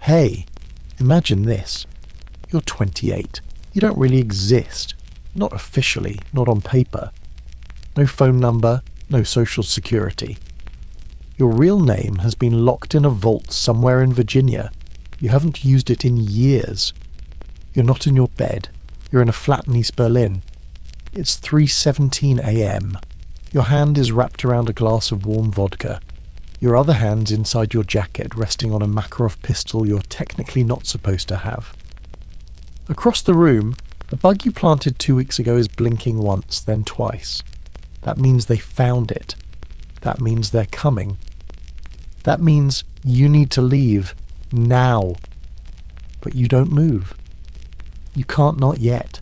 Hey, imagine this. You're 28. You don't really exist. Not officially, not on paper. No phone number, no social security. Your real name has been locked in a vault somewhere in Virginia. You haven't used it in years. You're not in your bed. You're in a flat in East Berlin. It's 3:17 a.m. Your hand is wrapped around a glass of warm vodka. Your other hand's inside your jacket, resting on a Makarov pistol you're technically not supposed to have. Across the room, the bug you planted 2 weeks ago is blinking once, then twice. That means they found it. That means they're coming. That means you need to leave now. But you don't move. You can't, not yet.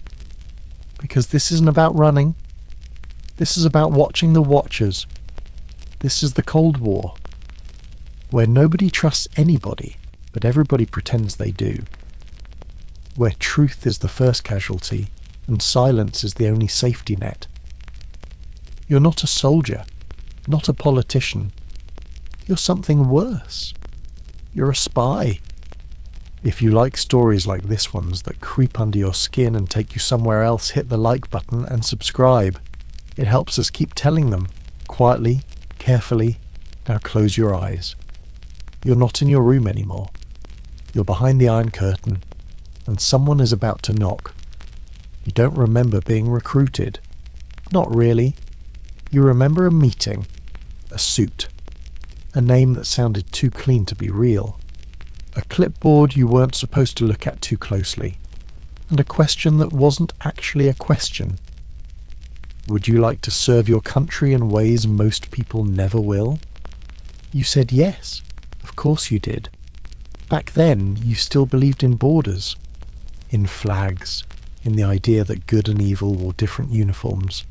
Because this isn't about running. This is about watching the watchers. This is the Cold War, where nobody trusts anybody, but everybody pretends they do. Where truth is the first casualty, and silence is the only safety net. You're not a soldier, not a politician. You're something worse. You're a spy. If you like stories like this one's that creep under your skin and take you somewhere else, hit the like button and subscribe. It helps us keep telling them, quietly, carefully. Now close your eyes. You're not in your room anymore. You're behind the Iron Curtain, and someone is about to knock. You don't remember being recruited. Not really. You remember a meeting, a suit, a name that sounded too clean to be real, a clipboard you weren't supposed to look at too closely, and a question that wasn't actually a question. Would you like to serve your country in ways most people never will? You said yes. Of course you did. Back then, you still believed in borders, in flags, in the idea that good and evil wore different uniforms.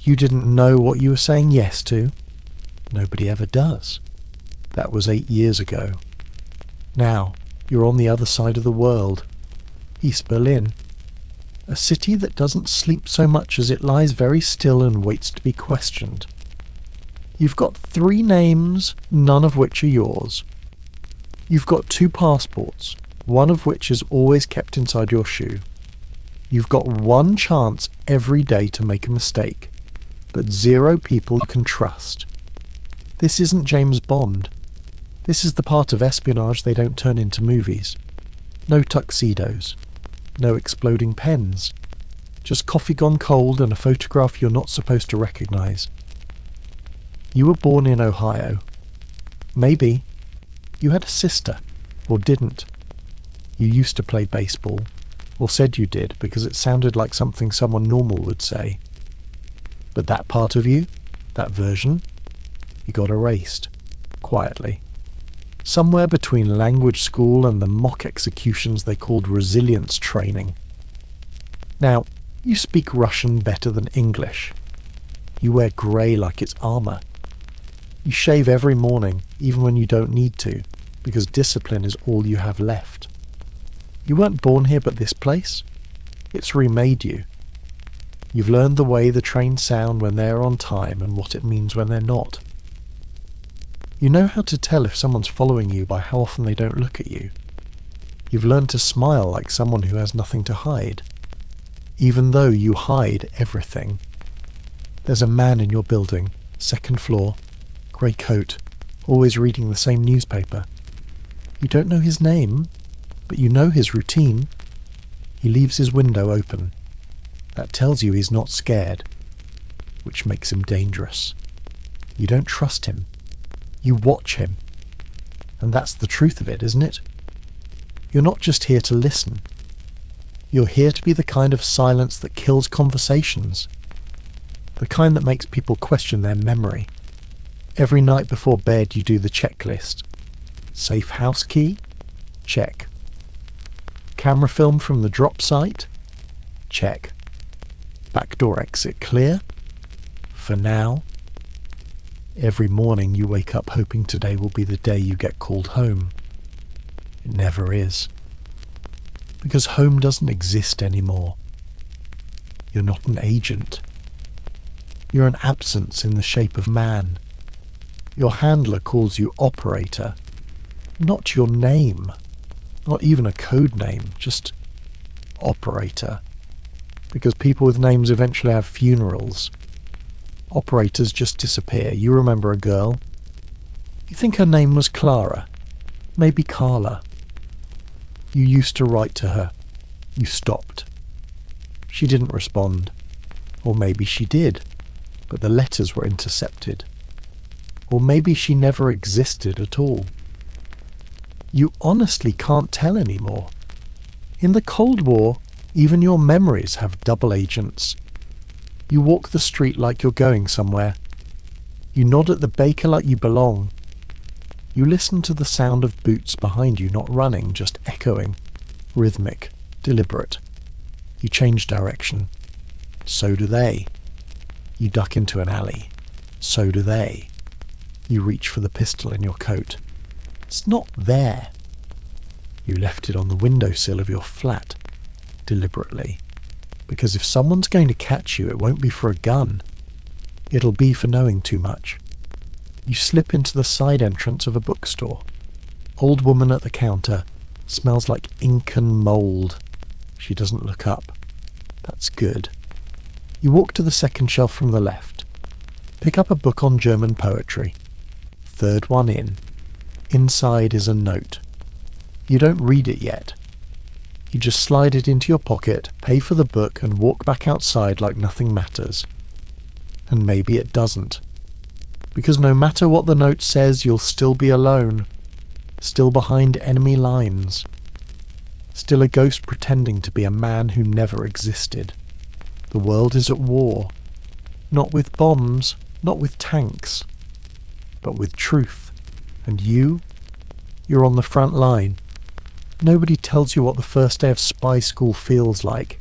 You didn't know what you were saying yes to. Nobody ever does. That was 8 years ago. Now, you're on the other side of the world. East Berlin. A city that doesn't sleep so much as it lies very still and waits to be questioned. You've got 3 names, none of which are yours. You've got 2 passports, one of which is always kept inside your shoe. You've got 1 chance every day to make a mistake, but 0 people you can trust. This isn't James Bond. This is the part of espionage they don't turn into movies. No tuxedos. No exploding pens. Just coffee gone cold and a photograph you're not supposed to recognize. You were born in Ohio. Maybe you had a sister, or didn't. You used to play baseball, or said you did because it sounded like something someone normal would say. But that part of you, that version, you got erased, quietly. Somewhere between language school and the mock executions they called resilience training. Now, you speak Russian better than English. You wear grey like it's armour. You shave every morning, even when you don't need to, because discipline is all you have left. You weren't born here but this place. It's remade you. You've learned the way the trains sound when they're on time and what it means when they're not. You know how to tell if someone's following you by how often they don't look at you. You've learned to smile like someone who has nothing to hide, even though you hide everything. There's a man in your building, 2nd floor, grey coat, always reading the same newspaper. You don't know his name, but you know his routine. He leaves his window open. That tells you he's not scared, which makes him dangerous. You don't trust him. You watch him. And that's the truth of it, isn't it? You're not just here to listen. You're here to be the kind of silence that kills conversations. The kind that makes people question their memory. Every night before bed you do the checklist. Safe house key? Check. Camera film from the drop site? Check. Backdoor exit clear? For now. Every morning you wake up hoping today will be the day you get called home. It never is. Because home doesn't exist anymore. You're not an agent. You're an absence in the shape of man. Your handler calls you operator, not your name. Not even a code name, just operator. Because people with names eventually have funerals. Operators just disappear. You remember a girl. You think her name was Clara. Maybe Carla. You used to write to her. You stopped. She didn't respond. Or maybe she did, but the letters were intercepted. Or maybe she never existed at all. You honestly can't tell anymore. In the Cold War, even your memories have double agents. You walk the street like you're going somewhere. You nod at the baker like you belong. You listen to the sound of boots behind you, not running, just echoing. Rhythmic, deliberate. You change direction. So do they. You duck into an alley. So do they. You reach for the pistol in your coat. It's not there. You left it on the windowsill of your flat, deliberately. Because if someone's going to catch you, it won't be for a gun. It'll be for knowing too much. You slip into the side entrance of a bookstore. Old woman at the counter. Smells like ink and mould. She doesn't look up. That's good. You walk to the second shelf from the left. Pick up a book on German poetry. Third one in. Inside is a note. You don't read it yet. You just slide it into your pocket, pay for the book, and walk back outside like nothing matters. And maybe it doesn't. Because no matter what the note says, you'll still be alone. Still behind enemy lines. Still a ghost pretending to be a man who never existed. The world is at war. Not with bombs, not with tanks, but with truth. And you're on the front line. Nobody tells you what the first day of spy school feels like.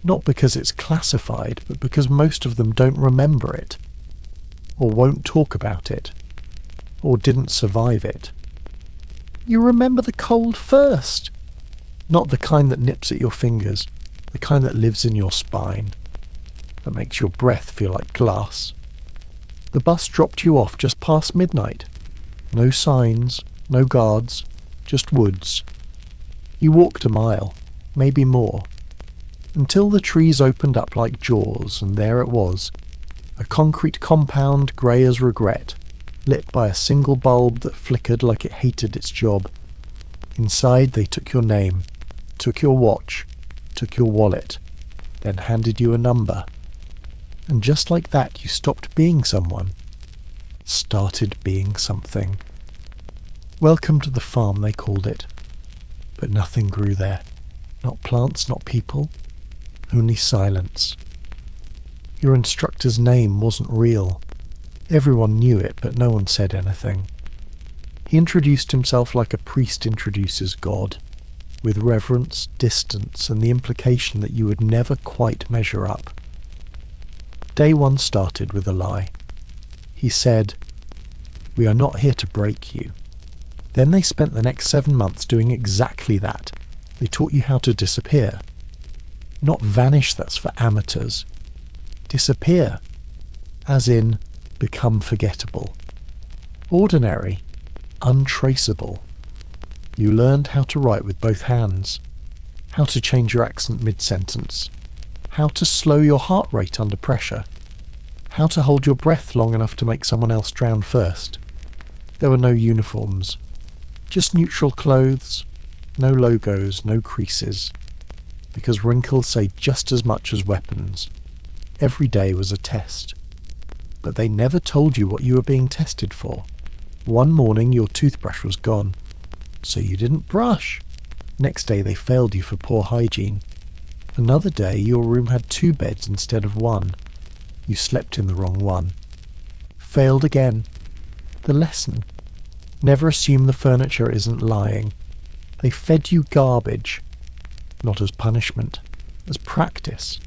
Not because it's classified, but because most of them don't remember it. Or won't talk about it. Or didn't survive it. You remember the cold first. Not the kind that nips at your fingers. The kind that lives in your spine. That makes your breath feel like glass. The bus dropped you off just past midnight. No signs, no guards, just woods. You walked a mile, maybe more, until the trees opened up like jaws, and there it was, a concrete compound grey as regret, lit by a single bulb that flickered like it hated its job. Inside they took your name, took your watch, took your wallet, then handed you a number. And just like that you stopped being someone, started being something. Welcome to the farm, they called it. But nothing grew there. Not plants, not people. Only silence. Your instructor's name wasn't real. Everyone knew it, but no one said anything. He introduced himself like a priest introduces God, with reverence, distance, and the implication that you would never quite measure up. Day one started with a lie. He said, "We are not here to break you." Then they spent the next 7 months doing exactly that. They taught you how to disappear. Not vanish, that's for amateurs. Disappear. As in, become forgettable. Ordinary. Untraceable. You learned how to write with both hands. How to change your accent mid-sentence. How to slow your heart rate under pressure. How to hold your breath long enough to make someone else drown first. There were no uniforms. Just neutral clothes, no logos, no creases, because wrinkles say just as much as weapons. Every day was a test. But they never told you what you were being tested for. One morning your toothbrush was gone, so you didn't brush. Next day they failed you for poor hygiene. Another day your room had 2 beds instead of 1. You slept in the wrong one. Failed again. The lesson. Never assume the furniture isn't lying. They fed you garbage, not as punishment, as practice.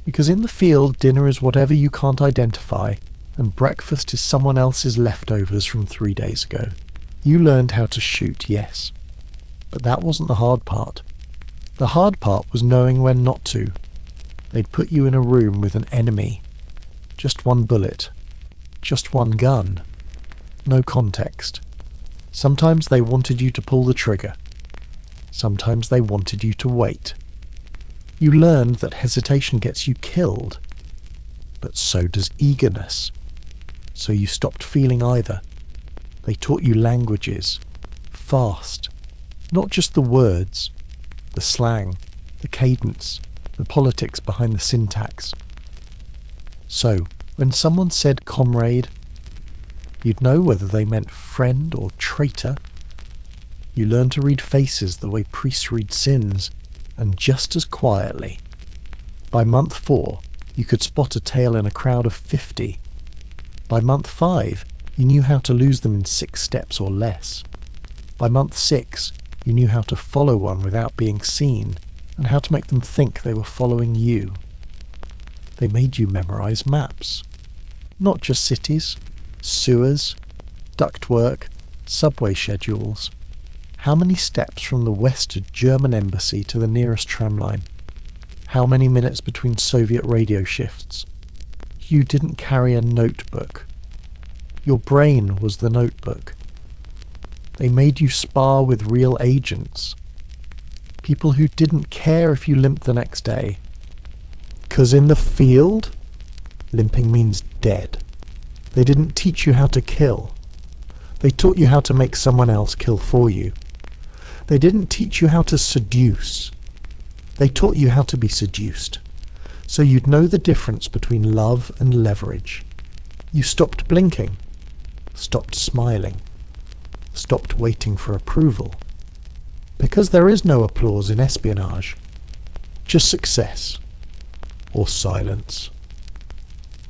Because in the field, dinner is whatever you can't identify, and breakfast is someone else's leftovers from 3 days ago. You learned how to shoot, yes, but that wasn't the hard part. The hard part was knowing when not to. They'd put you in a room with an enemy. Just 1 bullet. Just 1 gun. No context. Sometimes they wanted you to pull the trigger. Sometimes they wanted you to wait. You learned that hesitation gets you killed, but so does eagerness. So you stopped feeling either. They taught you languages, fast, not just the words, the slang, the cadence, the politics behind the syntax. So, when someone said comrade, you'd know whether they meant friend or traitor. You learned to read faces the way priests read sins, and just as quietly. By month 4, you could spot a tail in a crowd of 50. By month 5, you knew how to lose them in 6 steps or less. By month 6, you knew how to follow one without being seen, and how to make them think they were following you. They made you memorize maps. Not just cities, sewers, ductwork, subway schedules. How many steps from the West German embassy to the nearest tram line? How many minutes between Soviet radio shifts? You didn't carry a notebook. Your brain was the notebook. They made you spar with real agents. People who didn't care if you limped the next day. 'Cause in the field, limping means dead. They didn't teach you how to kill. They taught you how to make someone else kill for you. They didn't teach you how to seduce. They taught you how to be seduced, so you'd know the difference between love and leverage. You stopped blinking, stopped smiling, stopped waiting for approval. Because there is no applause in espionage, just success or silence.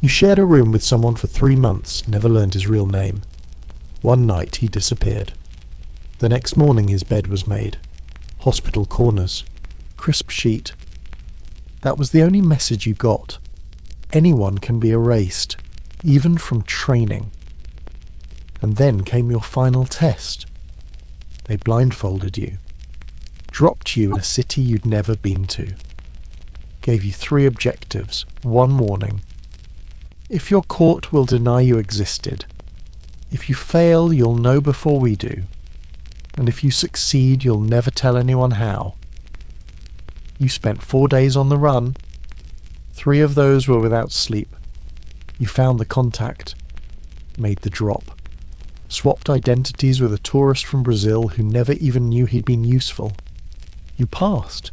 You shared a room with someone for 3 months, never learned his real name. One night he disappeared. The next morning his bed was made. Hospital corners. Crisp sheet. That was the only message you got. Anyone can be erased, even from training. And then came your final test. They blindfolded you. Dropped you in a city you'd never been to. Gave you 3 objectives, 1 warning. If you're caught, we'll deny you existed. If you fail, you'll know before we do. And if you succeed, you'll never tell anyone how. You spent 4 days on the run. 3 of those were without sleep. You found the contact, made the drop, swapped identities with a tourist from Brazil who never even knew he'd been useful. You passed,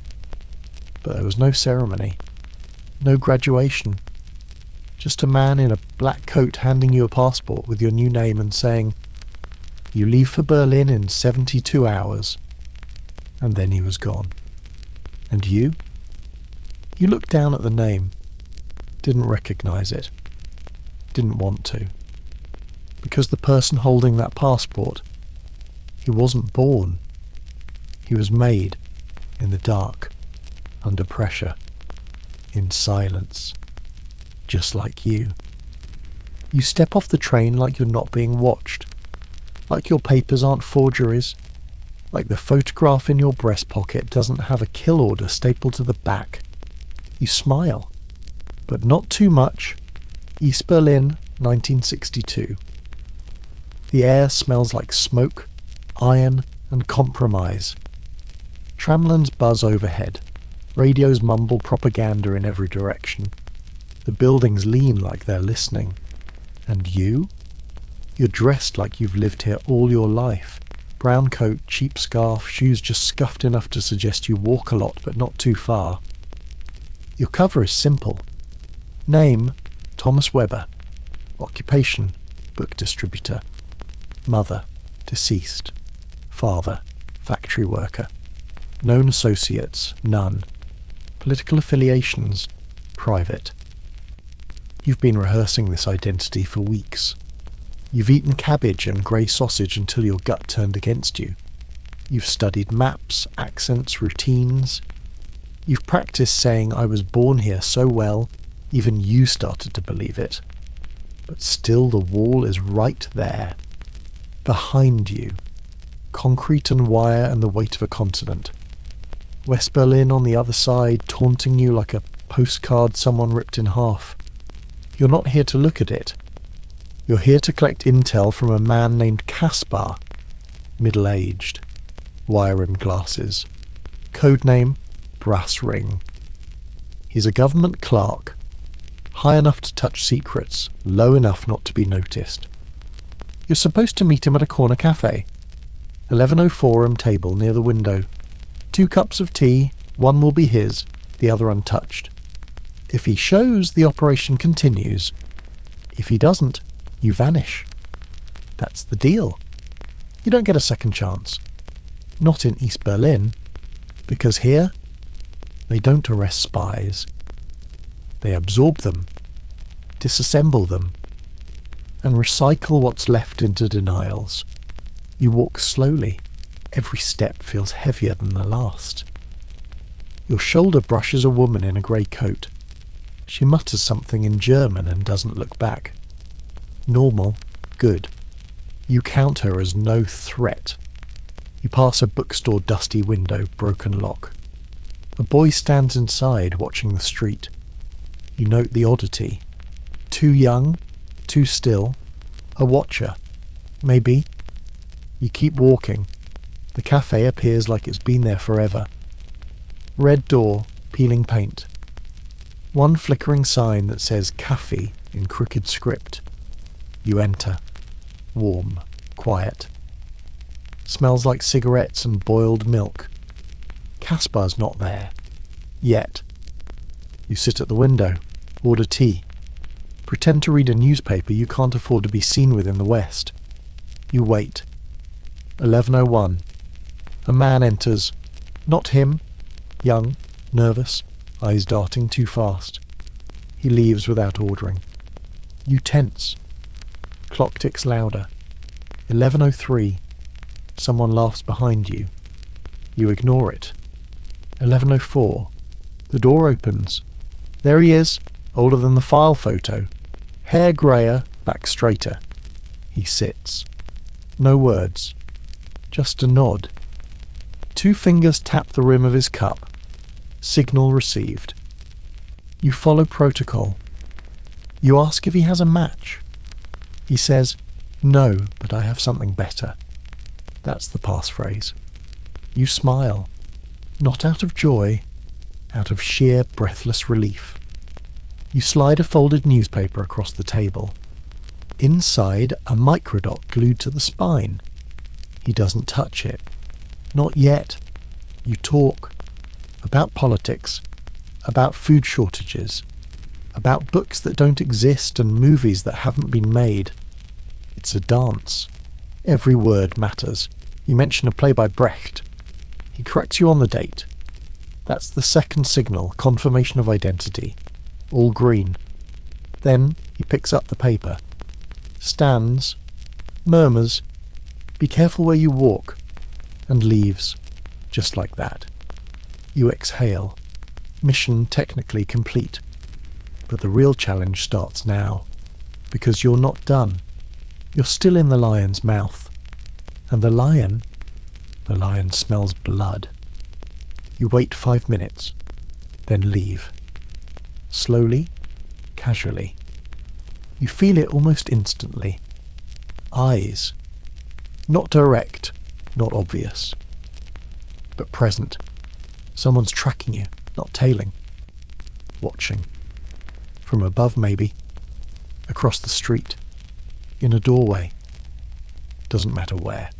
but there was no ceremony, no graduation. Just a man in a black coat handing you a passport with your new name and saying, "You leave for Berlin in 72 hours. And then he was gone. And you? You looked down at the name, didn't recognize it, didn't want to. Because the person holding that passport, he wasn't born. He was made in the dark, under pressure, in silence. Just like you. You step off the train like you're not being watched, like your papers aren't forgeries, like the photograph in your breast pocket doesn't have a kill order stapled to the back. You smile, but not too much. East Berlin, 1962. The air smells like smoke, iron, and compromise. Tramlines buzz overhead. Radios mumble propaganda in every direction. The buildings lean like they're listening. And you? You're dressed like you've lived here all your life. Brown coat, cheap scarf, shoes just scuffed enough to suggest you walk a lot but not too far. Your cover is simple. Name, Thomas Webber. Occupation, book distributor. Mother, deceased. Father, factory worker. Known associates, none. Political affiliations, private. You've been rehearsing this identity for weeks. You've eaten cabbage and grey sausage until your gut turned against you. You've studied maps, accents, routines. You've practiced saying I was born here so well, even you started to believe it. But still the wall is right there, behind you. Concrete and wire and the weight of a continent. West Berlin on the other side, taunting you like a postcard someone ripped in half. You're not here to look at it. You're here to collect intel from a man named Caspar, middle-aged, wire-rimmed glasses, Codename Brass Ring. He's a government clerk, high enough to touch secrets, low enough not to be noticed. You're supposed to meet him at a corner cafe. 1104 room table near the window. 2 cups of tea, one will be his, the other untouched. If he shows, the operation continues. If he doesn't, you vanish. That's the deal. You don't get a second chance. Not in East Berlin, because here, they don't arrest spies. They absorb them, disassemble them, and recycle what's left into denials. You walk slowly. Every step feels heavier than the last. Your shoulder brushes a woman in a grey coat. She mutters something in German and doesn't look back. Normal, good. You count her as no threat. You pass a bookstore dusty window, broken lock. A boy stands inside watching the street. You note the oddity. Too young, too still, a watcher. Maybe. You keep walking. The cafe appears like it's been there forever. Red door, peeling paint. One flickering sign that says Kaffee in crooked script. You enter. Warm, quiet. Smells like cigarettes and boiled milk. Kaspar's not there. Yet. You sit at the window. Order tea. Pretend to read a newspaper you can't afford to be seen with in the West. You wait. 11:01. A man enters. Not him. Young, nervous, eyes darting too fast. He leaves without ordering. You tense. Clock ticks louder. 11:03. Someone laughs behind you. You ignore it. 11:04. The door opens. There he is, older than the file photo. Hair greyer, back straighter. He sits. No words. Just a nod. 2 fingers tap the rim of his cup. Signal received. You follow protocol. You ask if he has a match. He says, "No, but I have something better." That's the passphrase. You smile. Not out of joy, out of sheer breathless relief. You slide a folded newspaper across the table. Inside, a microdot glued to the spine. He doesn't touch it. Not yet. You talk. About politics. About food shortages. About books that don't exist and movies that haven't been made. It's a dance. Every word matters. You mention a play by Brecht. He corrects you on the date. That's the second signal, confirmation of identity. All green. Then he picks up the paper. Stands. Murmurs. Be careful where you walk. And leaves. Just like that. You exhale. Mission technically complete. But the real challenge starts now. Because you're not done. You're still in the lion's mouth. And the lion smells blood. You wait 5 minutes, then leave. Slowly, casually. You feel it almost instantly. Eyes. Not direct, not obvious. But present. Someone's tracking you, not tailing. Watching. From above, maybe. Across the street. In a doorway. Doesn't matter where.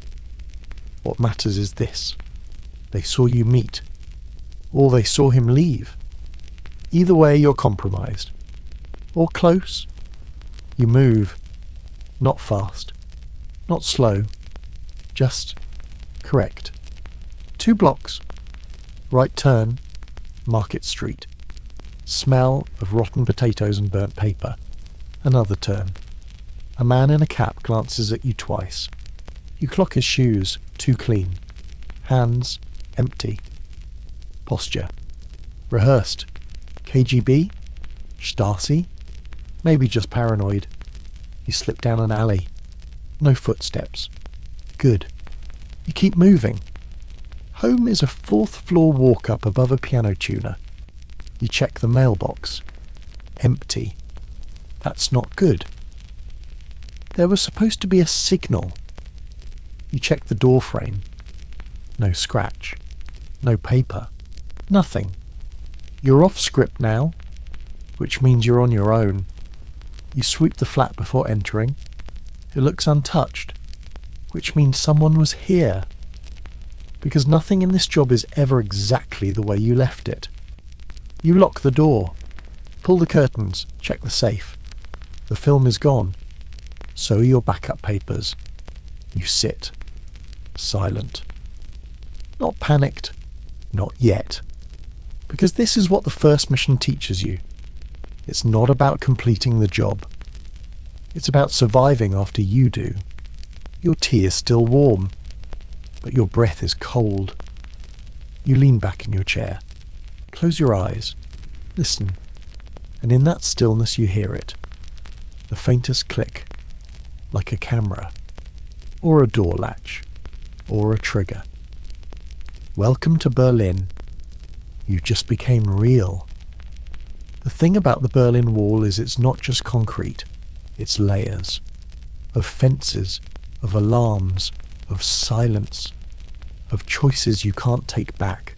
What matters is this. They saw you meet. Or they saw him leave. Either way, you're compromised. Or close. You move. Not fast. Not slow. Just correct. 2 blocks. Right turn. Market Street. Smell of rotten potatoes and burnt paper. Another turn. A man in a cap glances at you twice. You clock his shoes, too clean. Hands, empty. Posture. Rehearsed. KGB? Stasi? Maybe just paranoid. You slip down an alley. No footsteps. Good. You keep moving. Home is a 4th floor walk up above a piano tuner. You check the mailbox. Empty. That's not good. There was supposed to be a signal. You check the door frame. No scratch. no paper, nothing. You're off script now, which means you're on your own. You sweep the flat before entering. It looks untouched, which means someone was here. Because nothing in this job is ever exactly the way you left it. You lock the door, pull the curtains, check the safe. The film is gone. So are your backup papers. You sit, silent. Not panicked, not yet. Because this is what the first mission teaches you. It's not about completing the job. It's about surviving after you do. Your tea is still warm, but your breath is cold. You lean back in your chair, close your eyes, listen, and in that stillness you hear it. The faintest click, like a camera, or a door latch, or a trigger. Welcome to Berlin. You just became real. The thing about the Berlin Wall is it's not just concrete, it's layers. Of fences, of alarms, of silence, of choices you can't take back.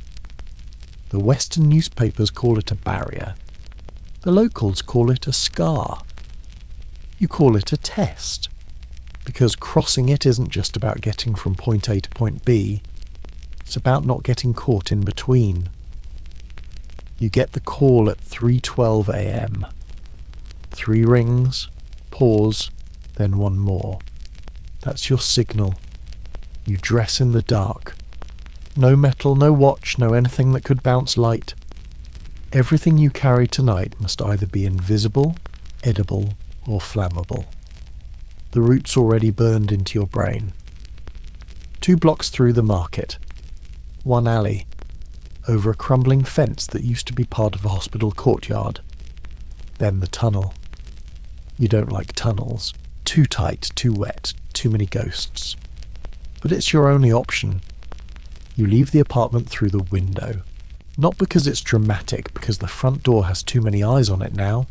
The Western newspapers call it a barrier. The locals call it a scar. You call it a test. Because crossing it isn't just about getting from point A to point B, it's about not getting caught in between. You get the call at 3:12 a.m. 3 rings, pause, then one more. That's your signal. You dress in the dark. No metal, no watch, no anything that could bounce light. Everything you carry tonight must either be invisible, edible, or flammable. The route's already burned into your brain. 2 blocks through the market. 1 alley. Over a crumbling fence that used to be part of a hospital courtyard. Then the tunnel. You don't like tunnels. Too tight, too wet, too many ghosts. But it's your only option. You leave the apartment through the window. Not because it's dramatic, because the front door has too many eyes on it now.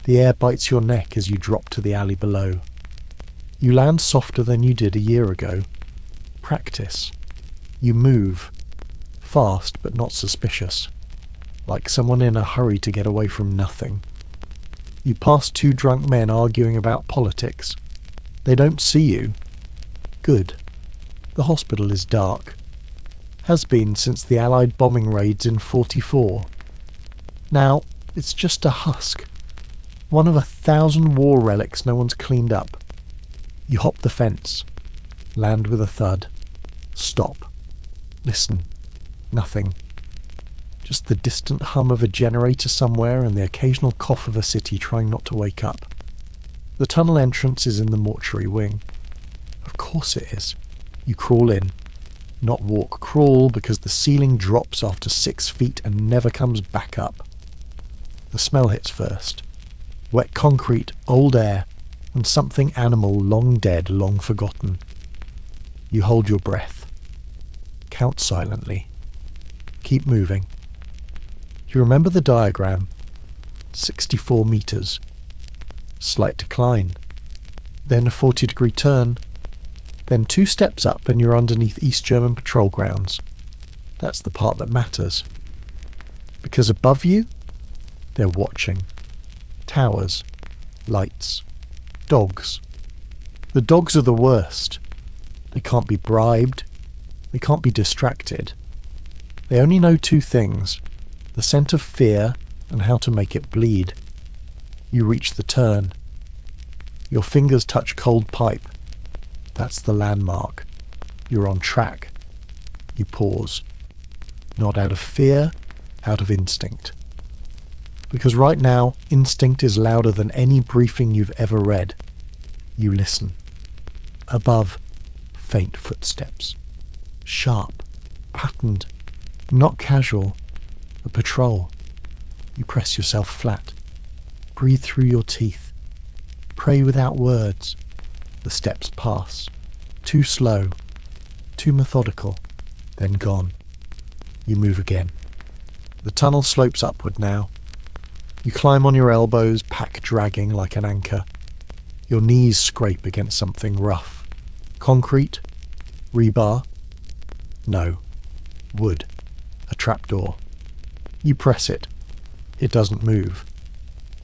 The air bites your neck as you drop to the alley below. You land softer than you did a year ago. Practice. You move. Fast but not suspicious. Like someone in a hurry to get away from nothing. You pass 2 drunk men arguing about politics. They don't see you. Good. The hospital is dark. Has been since the Allied bombing raids in '44. Now, it's just a husk. One of 1,000 war relics no one's cleaned up. You hop the fence. Land with a thud. Stop. Listen. Nothing. Just the distant hum of a generator somewhere and the occasional cough of a city trying not to wake up. The tunnel entrance is in the mortuary wing. Of course it is. You crawl in. Not walk, crawl, because the ceiling drops after 6 feet and never comes back up. The smell hits first. Wet concrete, old air, and something animal long dead, long forgotten. You hold your breath. Count silently. Keep moving. You remember the diagram. 64 meters. Slight decline. Then a 40-degree turn. Then 2 steps up and you're underneath East German patrol grounds. That's the part that matters. Because above you, they're watching. Towers. Lights. Dogs. The dogs are the worst. They can't be bribed. They can't be distracted. They only know 2 things. The scent of fear and how to make it bleed. You reach the turn. Your fingers touch cold pipe. That's the landmark. You're on track. You pause. Not out of fear, out of instinct. Because right now, instinct is louder than any briefing you've ever read. You listen. Above, faint footsteps. Sharp, patterned, not casual. A patrol. You press yourself flat. Breathe through your teeth. Pray without words. The steps pass. Too slow. Too methodical. Then gone. You move again. The tunnel slopes upward now. You climb on your elbows, pack dragging like an anchor. Your knees scrape against something rough. Concrete? Rebar? No. Wood. A trapdoor. You press it. It doesn't move.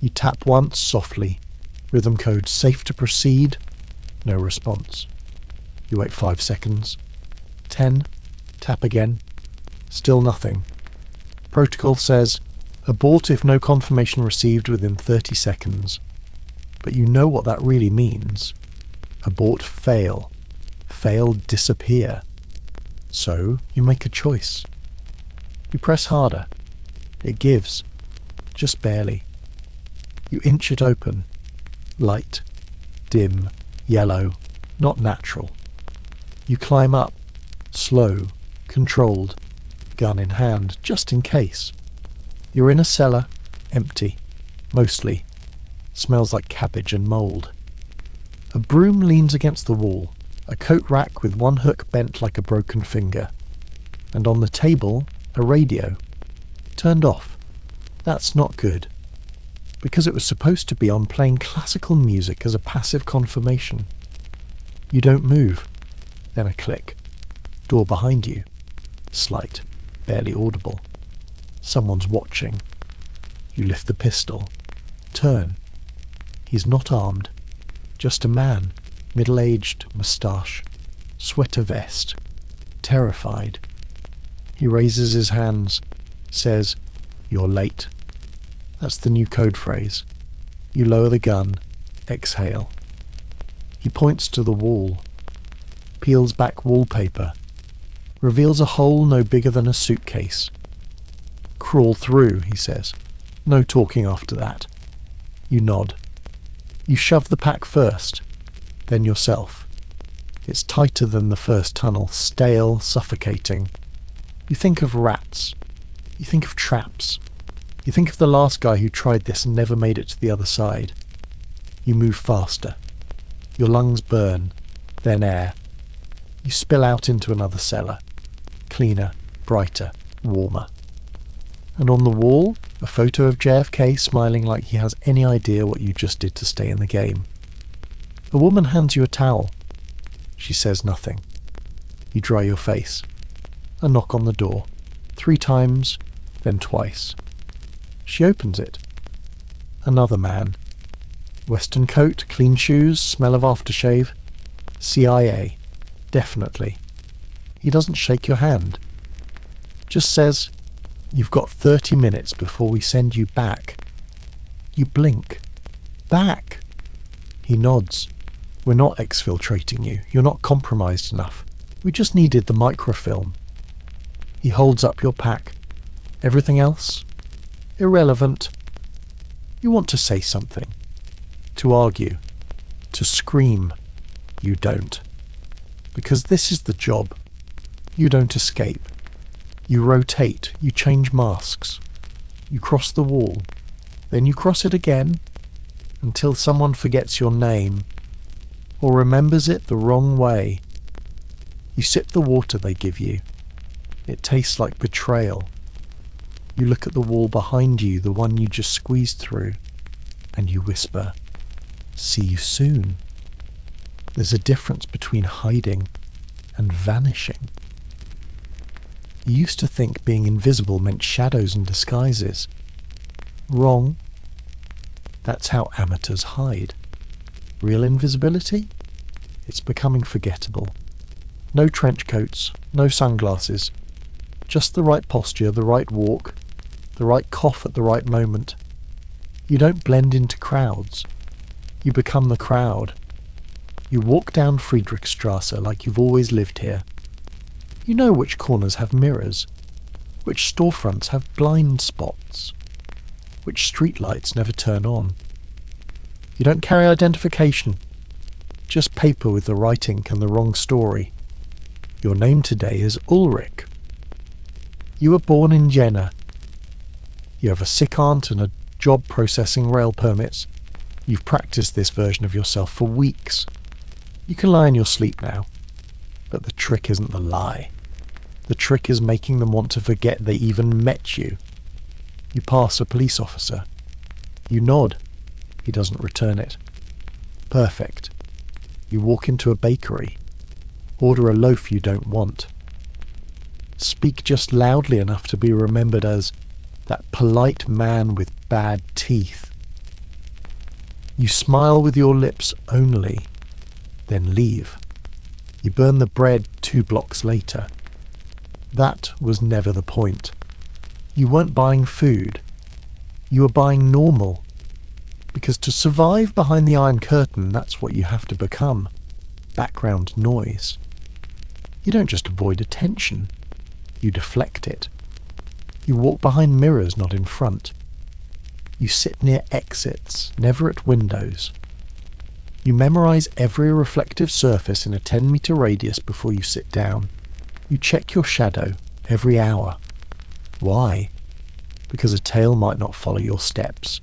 You tap once softly. Rhythm code safe to proceed. No response. You wait 5 seconds. 10. Tap again. Still nothing. Protocol says, abort if no confirmation received within 30 seconds. But you know what that really means. Abort fail. Fail disappear. So you make a choice. You press harder. It gives. Just barely. You inch it open. Light. Dim. Yellow. Not natural. You climb up. Slow. Controlled. Gun in hand, just in case. You're in a cellar. Empty. Mostly. Smells like cabbage and mould. A broom leans against the wall. A coat rack with one hook bent like a broken finger. And on the table, a radio. Turned off. That's not good. Because it was supposed to be on playing classical music as a passive confirmation. You don't move. Then a click. Door behind you. Slight. Barely audible. Someone's watching. You lift the pistol. Turn. He's not armed. Just a man. Middle-aged, moustache. Sweater vest. Terrified. He raises his hands. Says, "You're late." That's the new code phrase. You lower the gun. Exhale. He points to the wall. Peels back wallpaper. Reveals a hole no bigger than a suitcase. Crawl through, he says. No talking after that. You nod. You shove the pack first, then yourself. It's tighter than the first tunnel, stale, suffocating. You think of rats. You think of traps. You think of the last guy who tried this and never made it to the other side. You move faster. Your lungs burn, then air. You spill out into another cellar. Cleaner, brighter, warmer. And on the wall, a photo of JFK smiling like he has any idea what you just did to stay in the game. A woman hands you a towel. She says nothing. You dry your face. A knock on the door. 3 times, then twice. She opens it. Another man. Western coat, clean shoes, smell of aftershave. CIA. Definitely. He doesn't shake your hand. Just says, "You've got 30 minutes before we send you back." You blink. Back! He nods. "We're not exfiltrating you. You're not compromised enough. We just needed the microfilm." He holds up your pack. Everything else? Irrelevant. You want to say something. To argue. To scream. You don't. Because this is the job. You don't escape. You rotate. You change masks. You cross the wall. Then you cross it again until someone forgets your name or remembers it the wrong way. You sip the water they give you. It tastes like betrayal. You look at the wall behind you, the one you just squeezed through, and you whisper, "See you soon." There's a difference between hiding and vanishing. You used to think being invisible meant shadows and disguises. Wrong. That's how amateurs hide. Real invisibility? It's becoming forgettable. No trench coats, no sunglasses. Just the right posture, the right walk, the right cough at the right moment. You don't blend into crowds. You become the crowd. You walk down Friedrichstrasse like you've always lived here. You know which corners have mirrors, which storefronts have blind spots, which streetlights never turn on. You don't carry identification, just paper with the right ink and the wrong story. Your name today is Ulrich. You were born in Jena. You have a sick aunt and a job processing rail permits. You've practiced this version of yourself for weeks. You can lie in your sleep now. But the trick isn't the lie. The trick is making them want to forget they even met you. You pass a police officer. You nod. He doesn't return it. Perfect. You walk into a bakery. Order a loaf you don't want. Speak just loudly enough to be remembered as that polite man with bad teeth. You smile with your lips only, then leave. You burn the bread 2 blocks later. That was never the point. You weren't buying food. You were buying normal. Because to survive behind the Iron Curtain, that's what you have to become. Background noise. You don't just avoid attention. You deflect it. You walk behind mirrors, not in front. You sit near exits, never at windows. You memorize every reflective surface in a 10-meter radius before you sit down. You check your shadow every hour. Why? Because a tail might not follow your steps.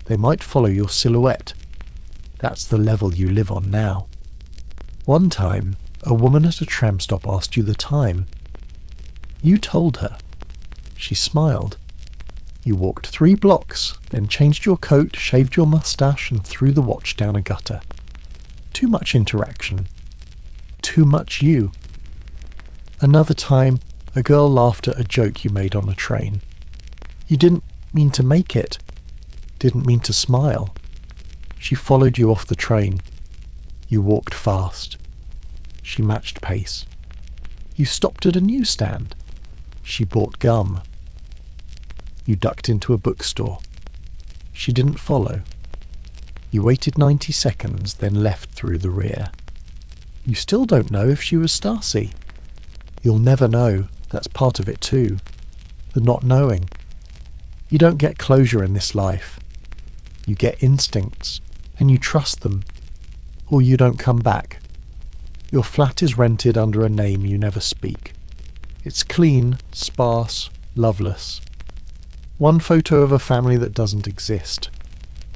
They might follow your silhouette. That's the level you live on now. One time, a woman at a tram stop asked you the time. You told her. She smiled. You walked 3 blocks, then changed your coat, shaved your moustache, and threw the watch down a gutter. Too much interaction. Too much you. Another time, a girl laughed at a joke you made on a train. You didn't mean to make it. Didn't mean to smile. She followed you off the train. You walked fast. She matched pace. You stopped at a newsstand. She bought gum. You ducked into a bookstore. She didn't follow. You waited 90 seconds, then left through the rear. You still don't know if she was Stacy. You'll never know. That's part of it too. The not knowing. You don't get closure in this life. You get instincts, and you trust them, or you don't come back. Your flat is rented under a name you never speak. It's clean, sparse, loveless. One photo of a family that doesn't exist.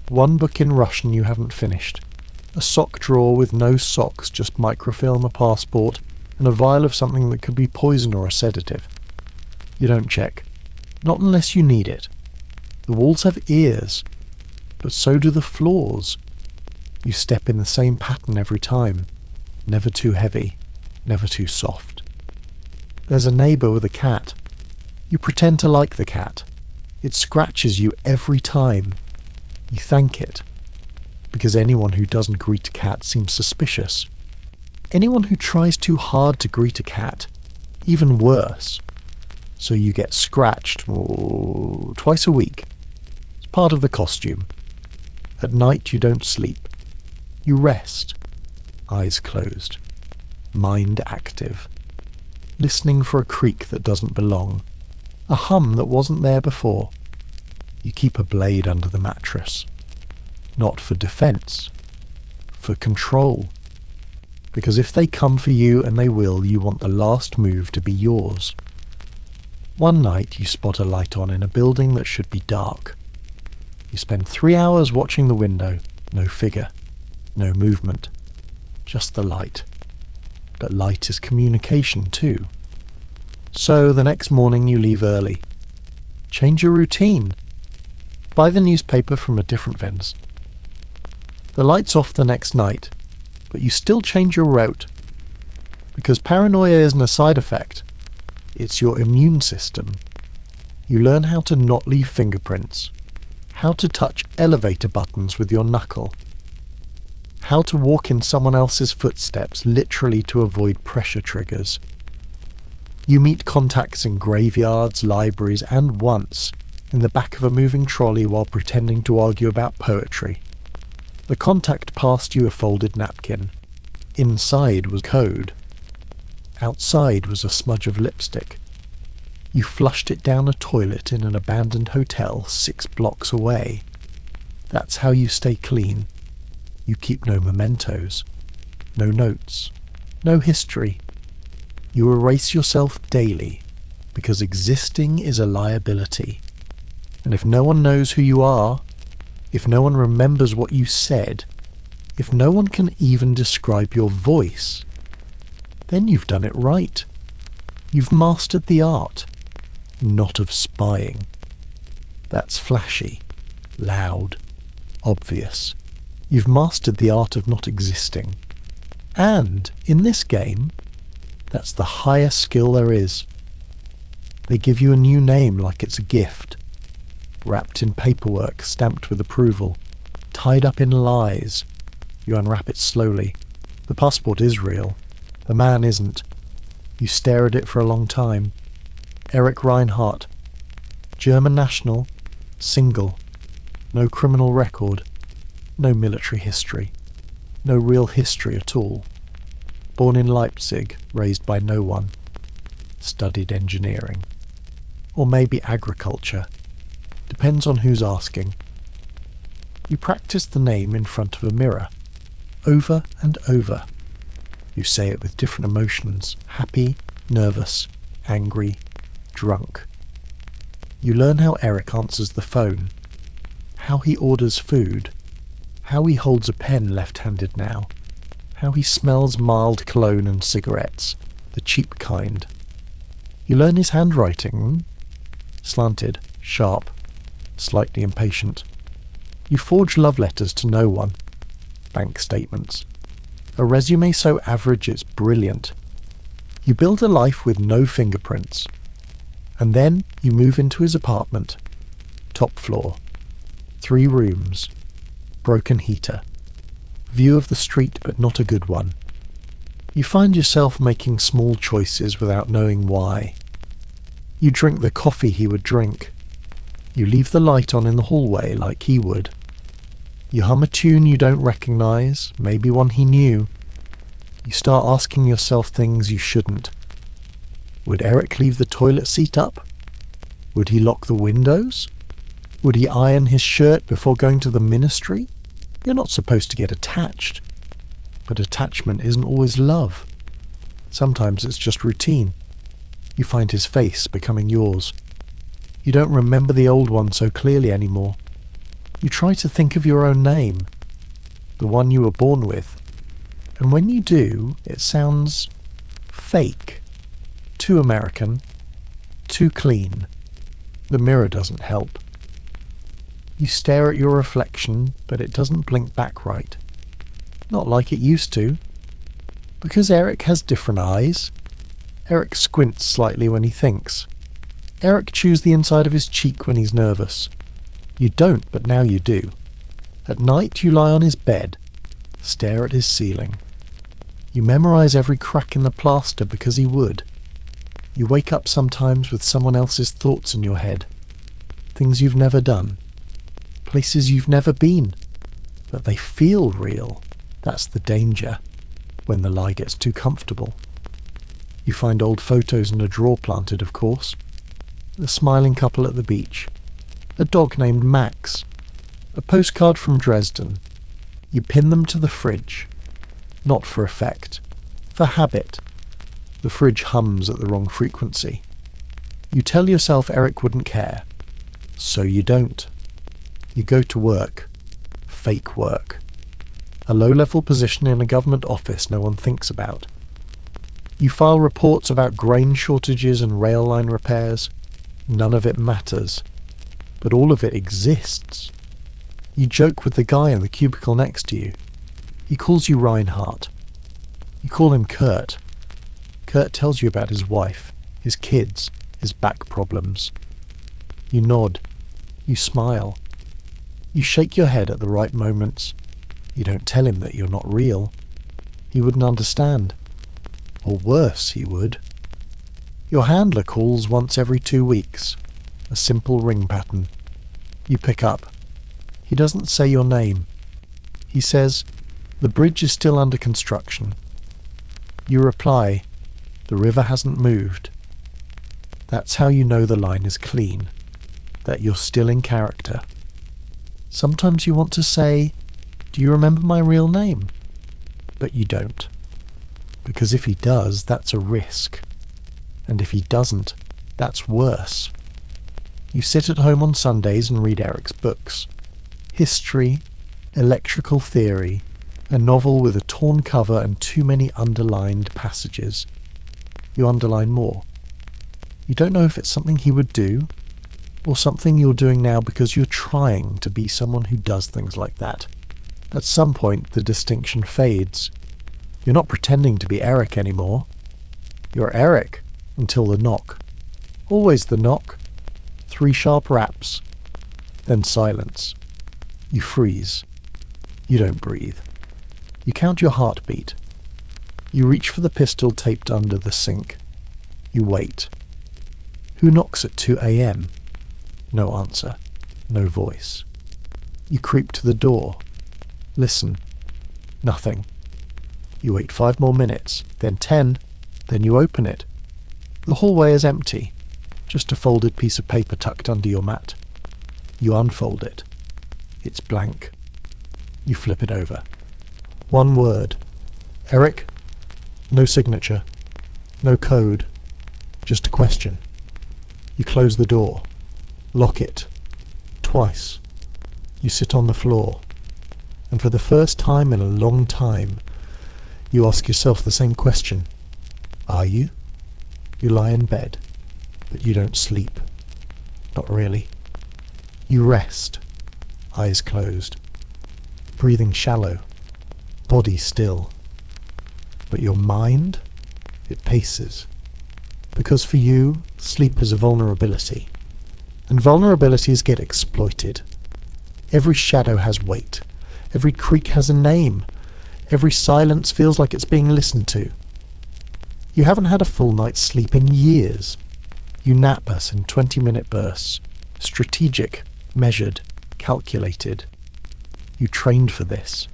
One book in Russian you haven't finished. A sock drawer with no socks, just microfilm, a passport, and a vial of something that could be poison or a sedative. You don't check. Not unless you need it. The walls have ears, but so do the floors. You step in the same pattern every time. Never too heavy, never too soft. There's a neighbour with a cat. You pretend to like the cat. It scratches you every time. You thank it, because anyone who doesn't greet a cat seems suspicious. Anyone who tries too hard to greet a cat, even worse. So you get scratched twice a week. It's part of the costume. At night you don't sleep. You rest, eyes closed, mind active, listening for a creak that doesn't belong, a hum that wasn't there before. You keep a blade under the mattress, not for defense, for control. Because if they come for you, and they will, you want the last move to be yours. One night you spot a light on in a building that should be dark. You spend 3 hours watching the window. No figure, no movement, just the light. But light is communication too. So the next morning you leave early. Change your routine. Buy the newspaper from a different vendor. The light's off the next night, but you still change your route. Because paranoia isn't a side effect. It's your immune system. You learn how to not leave fingerprints. How to touch elevator buttons with your knuckle. How to walk in someone else's footsteps, literally to avoid pressure triggers. You meet contacts in graveyards, libraries, and once in the back of a moving trolley while pretending to argue about poetry. The contact passed you a folded napkin. Inside was code. Outside was a smudge of lipstick. You flushed it down a toilet in an abandoned hotel 6 blocks away. That's how you stay clean. You keep no mementos, no notes, no history. You erase yourself daily because existing is a liability. And if no one knows who you are, if no one remembers what you said, if no one can even describe your voice, then you've done it right. You've mastered the art, not of spying. That's flashy, loud, obvious. You've mastered the art of not existing. And, in this game, that's the highest skill there is. They give you a new name like it's a gift, wrapped in paperwork, stamped with approval, tied up in lies. You unwrap it slowly. The passport is real. The man isn't. You stare at it for a long time. Eric Reinhardt. German national. Single. No criminal record. No military history. No real history at all. Born in Leipzig, raised by no one. Studied engineering. Or maybe agriculture. Depends on who's asking. You practice the name in front of a mirror. Over and over. You say it with different emotions. Happy, nervous, angry, drunk. You learn how Eric answers the phone. How he orders food. How he holds a pen left-handed now. How he smells mild cologne and cigarettes. The cheap kind. You learn his handwriting. Slanted, sharp, slightly impatient. You forge love letters to no one. Bank statements. A resume so average it's brilliant. You build a life with no fingerprints. And then you move into his apartment. Top floor. 3 rooms. Broken heater. View of the street but not a good one. You find yourself making small choices without knowing why. You drink the coffee he would drink. You leave the light on in the hallway like he would. You hum a tune you don't recognise, maybe one he knew. You start asking yourself things you shouldn't. Would Eric leave the toilet seat up? Would he lock the windows? Would he iron his shirt before going to the ministry? You're not supposed to get attached. But attachment isn't always love. Sometimes it's just routine. You find his face becoming yours. You don't remember the old one so clearly anymore. You try to think of your own name, the one you were born with, and when you do, it sounds fake, too American, too clean. The mirror doesn't help. You stare at your reflection, but it doesn't blink back right. Not like it used to. Because Eric has different eyes. Eric squints slightly when he thinks. Eric chews the inside of his cheek when he's nervous. You don't, but now you do. At night you lie on his bed, stare at his ceiling. You memorize every crack in the plaster because he would. You wake up sometimes with someone else's thoughts in your head. Things you've never done. Places you've never been. But they feel real. That's the danger, when the lie gets too comfortable. You find old photos in a drawer planted, of course. The smiling couple at the beach. A dog named Max. A postcard from Dresden. You pin them to the fridge. Not for effect. For habit. The fridge hums at the wrong frequency. You tell yourself Eric wouldn't care. So you don't. You go to work. Fake work. A low-level position in a government office no one thinks about. You file reports about grain shortages and rail line repairs. None of it matters. But all of it exists. You joke with the guy in the cubicle next to you. He calls you Reinhardt. You call him Kurt. Kurt tells you about his wife, his kids, his back problems. You nod. You smile. You shake your head at the right moments. You don't tell him that you're not real. He wouldn't understand. Or worse, he would. Your handler calls once every 2 weeks. A simple ring pattern. You pick up. He doesn't say your name. He says, "The bridge is still under construction." You reply, "The river hasn't moved." That's how you know the line is clean, that you're still in character. Sometimes you want to say, "Do you remember my real name?" But you don't. Because if he does, that's a risk. And if he doesn't, that's worse. You sit at home on Sundays and read Eric's books. History, electrical theory, a novel with a torn cover and too many underlined passages. You underline more. You don't know if it's something he would do, or something you're doing now because you're trying to be someone who does things like that. At some point, the distinction fades. You're not pretending to be Eric anymore. You're Eric until the knock. Always the knock. 3 sharp raps. Then silence. You freeze. You don't breathe. You count your heartbeat. You reach for the pistol taped under the sink. You wait. Who knocks at 2 a.m? No answer. No voice. You creep to the door. Listen. Nothing. You wait 5 more minutes, then 10, then you open it. The hallway is empty. Just a folded piece of paper tucked under your mat. You unfold it. It's blank. You flip it over. 1 word. Eric? No signature. No code. Just a question. You close the door. Lock it. Twice. You sit on the floor. And for the first time in a long time, you ask yourself the same question. Are you? You lie in bed, but you don't sleep. Not really. You rest, eyes closed, breathing shallow, body still. But your mind, it paces. Because for you, sleep is a vulnerability. And vulnerabilities get exploited. Every shadow has weight. Every creak has a name. Every silence feels like it's being listened to. You haven't had a full night's sleep in years. You nap us in 20-minute bursts. Strategic, measured, calculated. You trained for this.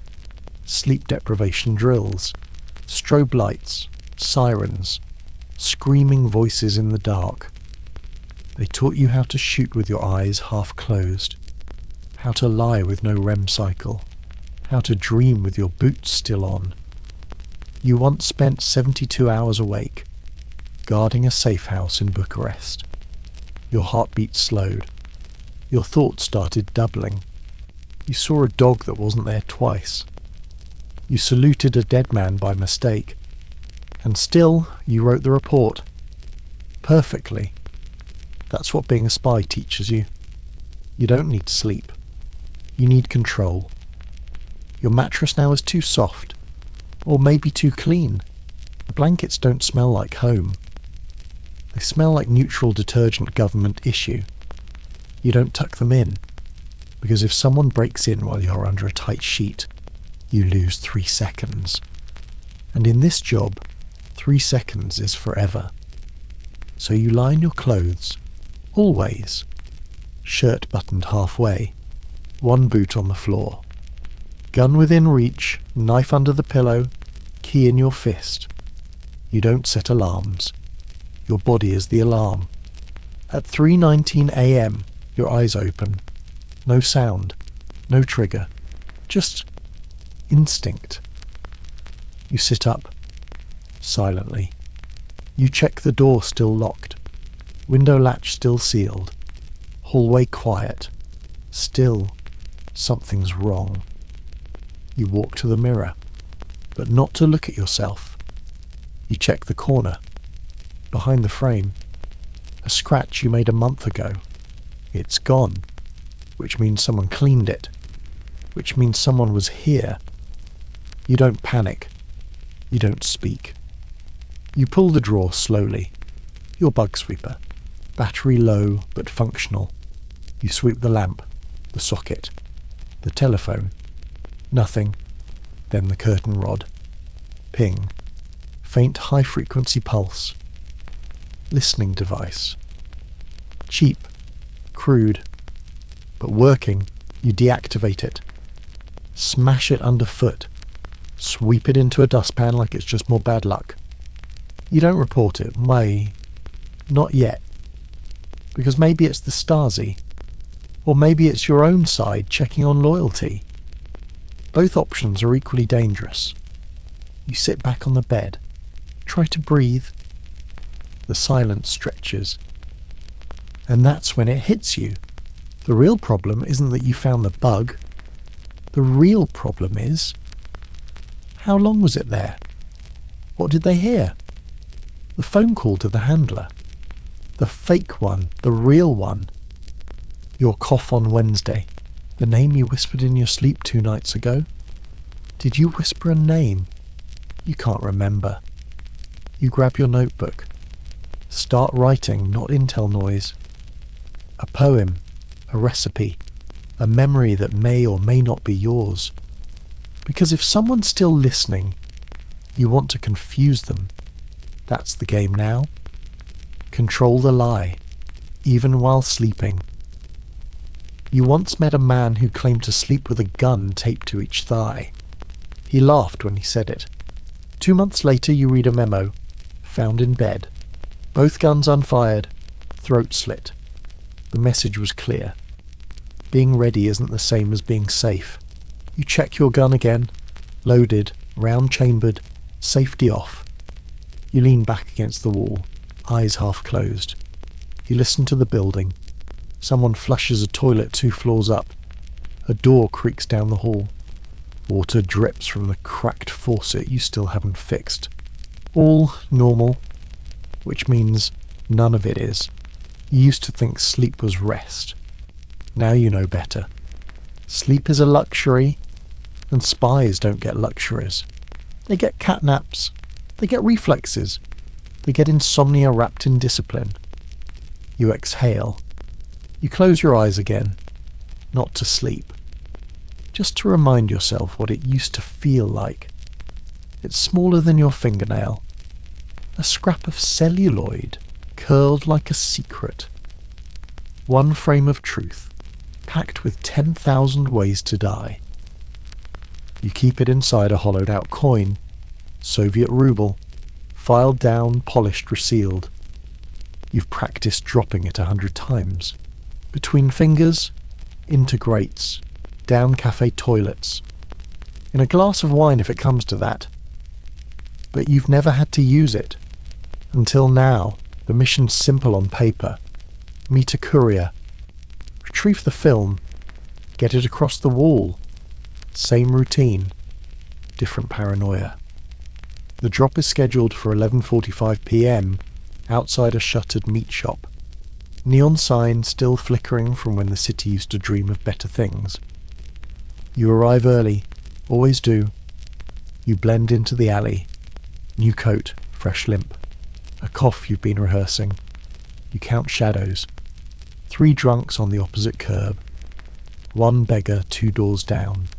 Sleep deprivation drills. Strobe lights. Sirens. Screaming voices in the dark. They taught you how to shoot with your eyes half closed. How to lie with no REM cycle. How to dream with your boots still on. You once spent 72 hours awake, guarding a safe house in Bucharest. Your heartbeat slowed. Your thoughts started doubling. You saw a dog that wasn't there twice. You saluted a dead man by mistake. And still, you wrote the report. Perfectly. That's what being a spy teaches you. You don't need sleep. You need control. Your mattress now is too soft. Or maybe too clean. The blankets don't smell like home. They smell like neutral detergent government issue. You don't tuck them in. Because if someone breaks in while you're under a tight sheet, you lose 3 seconds. And in this job, 3 seconds is forever. So you lie in your clothes. Always. Shirt buttoned halfway. 1 boot on the floor. Gun within reach, knife under the pillow, key in your fist. You don't set alarms. Your body is the alarm. At 3:19 a.m, your eyes open. No sound, no trigger, just instinct. You sit up, silently. You check the door still locked, window latch still sealed, hallway quiet. Still, something's wrong. You walk to the mirror, but not to look at yourself. You check the corner, behind the frame. A scratch you made a month ago. It's gone, which means someone cleaned it, which means someone was here. You don't panic. You don't speak. You pull the drawer slowly. Your bug sweeper. Battery low but functional. You sweep the lamp, the socket, the telephone. Nothing. Then the curtain rod. Ping. Faint high-frequency pulse. Listening device. Cheap. Crude. But working, you deactivate it. Smash it underfoot. Sweep it into a dustpan like it's just more bad luck. You don't report it. Why? Not yet. Because maybe it's the Stasi. Or maybe it's your own side checking on loyalty. Both options are equally dangerous. You sit back on the bed. Try to breathe. The silence stretches. And that's when it hits you. The real problem isn't that you found the bug. The real problem is, how long was it there? What did they hear? The phone call to the handler. The fake one, the real one. Your cough on Wednesday. The name you whispered in your sleep 2 nights ago? Did you whisper a name? You can't remember. You grab your notebook. Start writing, not Intel noise. A poem, a recipe, a memory that may or may not be yours. Because if someone's still listening, you want to confuse them. That's the game now. Control the lie, even while sleeping. You once met a man who claimed to sleep with a gun taped to each thigh. He laughed when he said it. 2 months later you read a memo, found in bed. Both guns unfired, throat slit. The message was clear. Being ready isn't the same as being safe. You check your gun again, loaded, round-chambered, safety off. You lean back against the wall, eyes half closed. You listen to the building. Someone flushes a toilet 2 floors up. A door creaks down the hall. Water drips from the cracked faucet you still haven't fixed. All normal, which means none of it is. You used to think sleep was rest. Now you know better. Sleep is a luxury, and spies don't get luxuries. They get catnaps. They get reflexes. They get insomnia wrapped in discipline. You exhale. You close your eyes again, not to sleep, just to remind yourself what it used to feel like. It's smaller than your fingernail, a scrap of celluloid curled like a secret. One frame of truth, packed with 10,000 ways to die. You keep it inside a hollowed-out coin, Soviet ruble, filed down, polished, resealed. You've practiced dropping it 100 times. Between fingers, into grates, down cafe toilets. In a glass of wine if it comes to that. But you've never had to use it. Until now, the mission's simple on paper. Meet a courier. Retrieve the film. Get it across the wall. Same routine. Different paranoia. The drop is scheduled for 11:45 p.m. outside a shuttered meat shop. Neon sign still flickering from when the city used to dream of better things. You arrive early, always do. You blend into the alley. New coat, fresh limp. A cough you've been rehearsing. You count shadows. 3 drunks on the opposite curb. 1 beggar 2 doors down.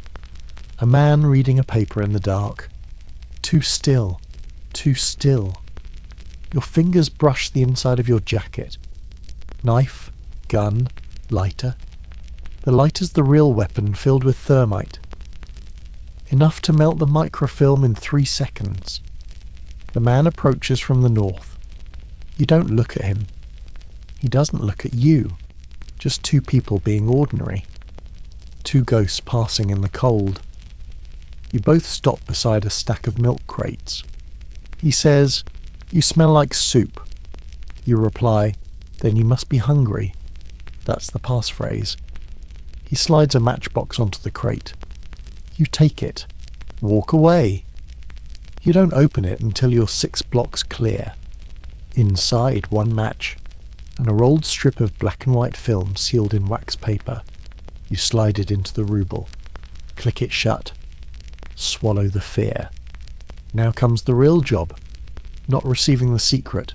A man reading a paper in the dark. Too still. Too still. Your fingers brush the inside of your jacket. Knife, gun, lighter. The lighter's the real weapon filled with thermite. Enough to melt the microfilm in 3 seconds. The man approaches from the north. You don't look at him. He doesn't look at you. Just 2 people being ordinary. 2 ghosts passing in the cold. You both stop beside a stack of milk crates. He says, "You smell like soup." You reply, "Then you must be hungry." That's the passphrase. He slides a matchbox onto the crate. You take it. Walk away. You don't open it until you're 6 blocks clear. Inside, 1 match, and a rolled strip of black and white film sealed in wax paper. You slide it into the ruble. Click it shut. Swallow the fear. Now comes the real job. Not receiving the secret.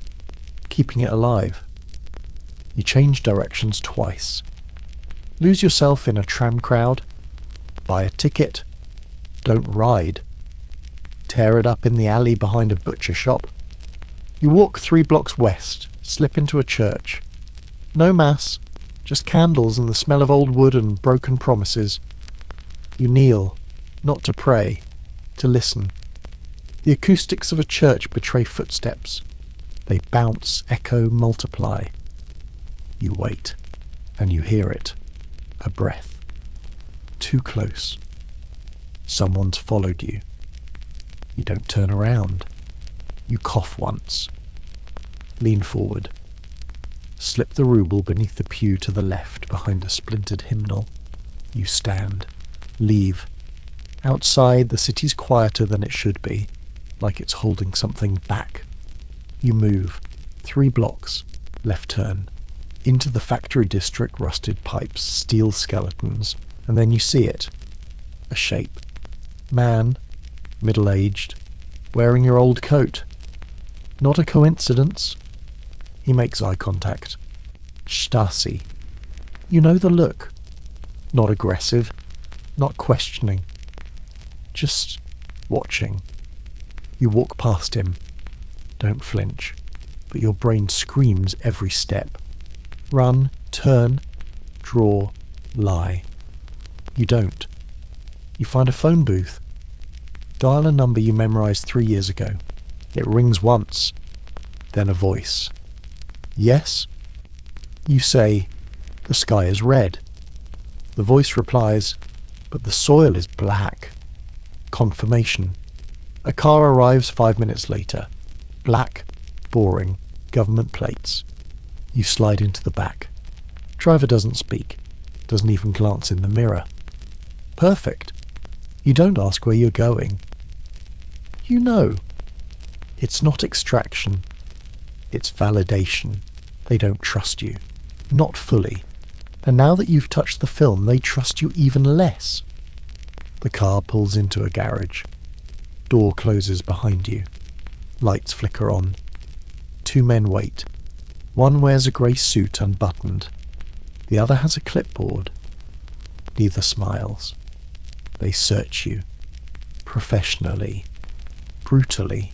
Keeping it alive. You change directions twice. Lose yourself in a tram crowd. Buy a ticket. Don't ride. Tear it up in the alley behind a butcher shop. You walk 3 blocks west, slip into a church. No mass, just candles and the smell of old wood and broken promises. You kneel, not to pray, to listen. The acoustics of a church betray footsteps. They bounce, echo, multiply. You wait, and you hear it. A breath. Too close. Someone's followed you. You don't turn around. You cough once. Lean forward. Slip the ruble beneath the pew to the left behind a splintered hymnal. You stand. Leave. Outside, the city's quieter than it should be, like it's holding something back. You move. 3 blocks. Left turn. Into the factory district, rusted pipes, steel skeletons, and then you see it. A shape. Man. Middle-aged. Wearing your old coat. Not a coincidence. He makes eye contact. Stasi. You know the look. Not aggressive, not questioning. Just watching. You walk past him. Don't flinch, but your brain screams every step. Run, turn, draw, lie. You don't. You find a phone booth. Dial a number you memorized 3 years ago. It rings once, then a voice. Yes? You say, the sky is red. The voice replies, but the soil is black. Confirmation. A car arrives 5 minutes later. Black, boring, government plates. You slide into the back. Driver doesn't speak, doesn't even glance in the mirror. Perfect. You don't ask where you're going. You know. It's not extraction. It's validation. They don't trust you. Not fully. And now that you've touched the film, they trust you even less. The car pulls into a garage. Door closes behind you. Lights flicker on. 2 men wait. One wears a grey suit unbuttoned. The other has a clipboard. Neither smiles. They search you. Professionally. Brutally.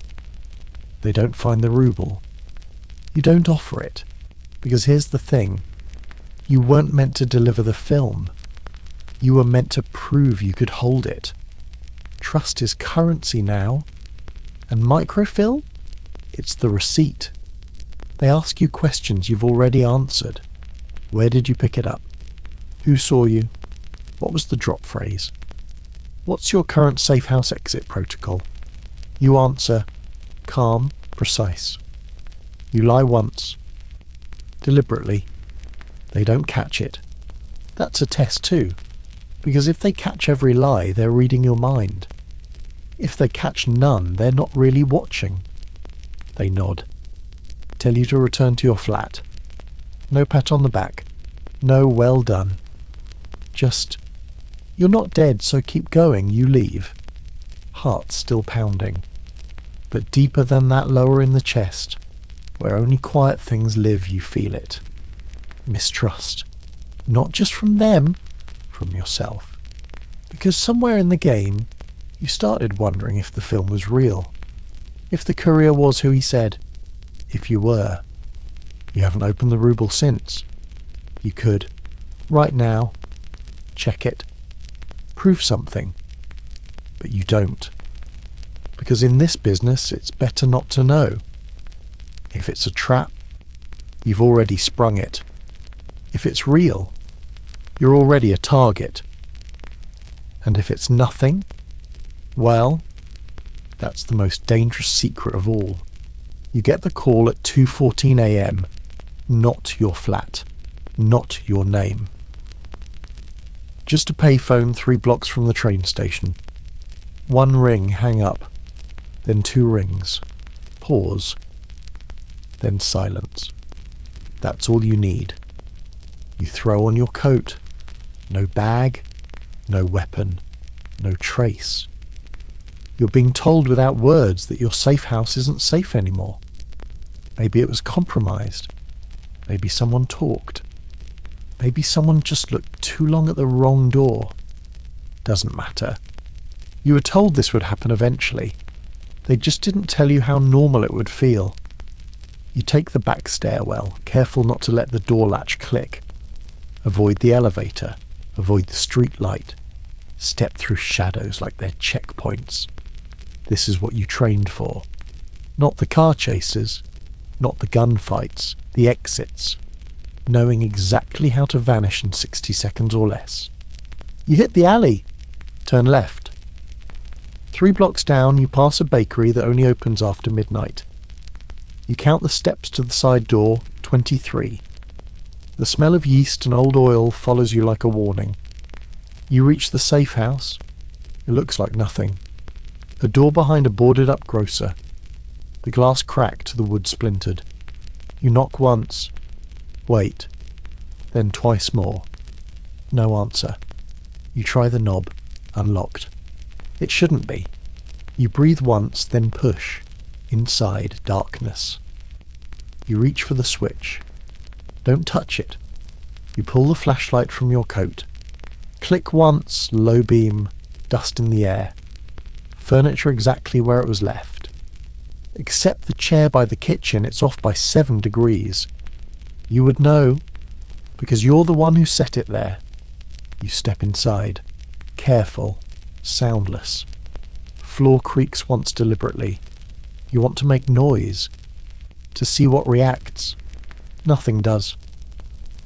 They don't find the ruble. You don't offer it. Because here's the thing. You weren't meant to deliver the film. You were meant to prove you could hold it. Trust is currency now. And microfilm? It's the receipt. They ask you questions you've already answered. Where did you pick it up? Who saw you? What was the drop phrase? What's your current safe house exit protocol? You answer, calm, precise. You lie once. Deliberately. They don't catch it. That's a test too, because if they catch every lie, they're reading your mind. If they catch none, they're not really watching. They nod. Tell you to return to your flat. No pat on the back. No well done. Just, you're not dead, so keep going, you leave. Heart still pounding. But deeper than that, lower in the chest, where only quiet things live, you feel it. Mistrust. Not just from them, from yourself. Because somewhere in the game, you started wondering if the film was real. If the courier was who he said. If you were. You haven't opened the ruble since. You could. Right now. Check it. Prove something. But you don't. Because in this business, it's better not to know. If it's a trap, you've already sprung it. If it's real, you're already a target. And if it's nothing, well, that's the most dangerous secret of all. You get the call at 2:14 a.m. Not your flat. Not your name. Just a payphone 3 blocks from the train station. 1 ring, hang up. Then 2 rings. Pause. Then silence. That's all you need. You throw on your coat. No bag. No weapon. No trace. You're being told without words that your safe house isn't safe anymore. Maybe it was compromised. Maybe someone talked. Maybe someone just looked too long at the wrong door. Doesn't matter. You were told this would happen eventually. They just didn't tell you how normal it would feel. You take the back stairwell, careful not to let the door latch click. Avoid the elevator. Avoid the street light. Step through shadows like they're checkpoints. This is what you trained for. Not the car chases. Not the gunfights. The exits. Knowing exactly how to vanish in 60 seconds or less. You hit the alley. Turn left. 3 blocks down, you pass a bakery that only opens after midnight. You count the steps to the side door, 23. The smell of yeast and old oil follows you like a warning. You reach the safe house. It looks like nothing. A door behind a boarded-up grocer. The glass cracked, the wood splintered. You knock once. Wait. Then twice more. No answer. You try the knob. Unlocked. It shouldn't be. You breathe once, then push. Inside, darkness. You reach for the switch. Don't touch it. You pull the flashlight from your coat. Click once, low beam, dust in the air. Furniture exactly where it was left. Except the chair by the kitchen, it's off by 7 degrees. You would know, because you're the one who set it there. You step inside, careful, soundless. Floor creaks once deliberately. You want to make noise, to see what reacts. Nothing does.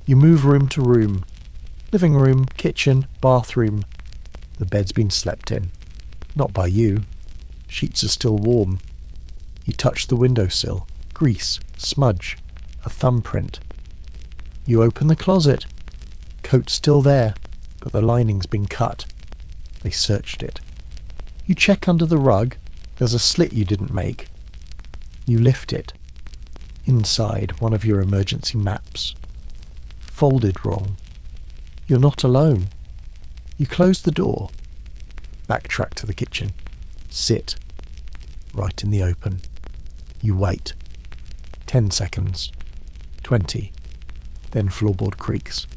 You move room to room. Living room, kitchen, bathroom. The bed's been slept in. Not by you. Sheets are still warm. You touch the windowsill. Grease, smudge, a thumbprint. You open the closet. Coat's still there, but the lining's been cut. They searched it. You check under the rug. There's a slit you didn't make. You lift it. Inside, one of your emergency maps. Folded wrong. You're not alone. You close the door. Backtrack to the kitchen. Sit. Right in the open. You wait. 10 seconds. 20. Then floorboard creaks.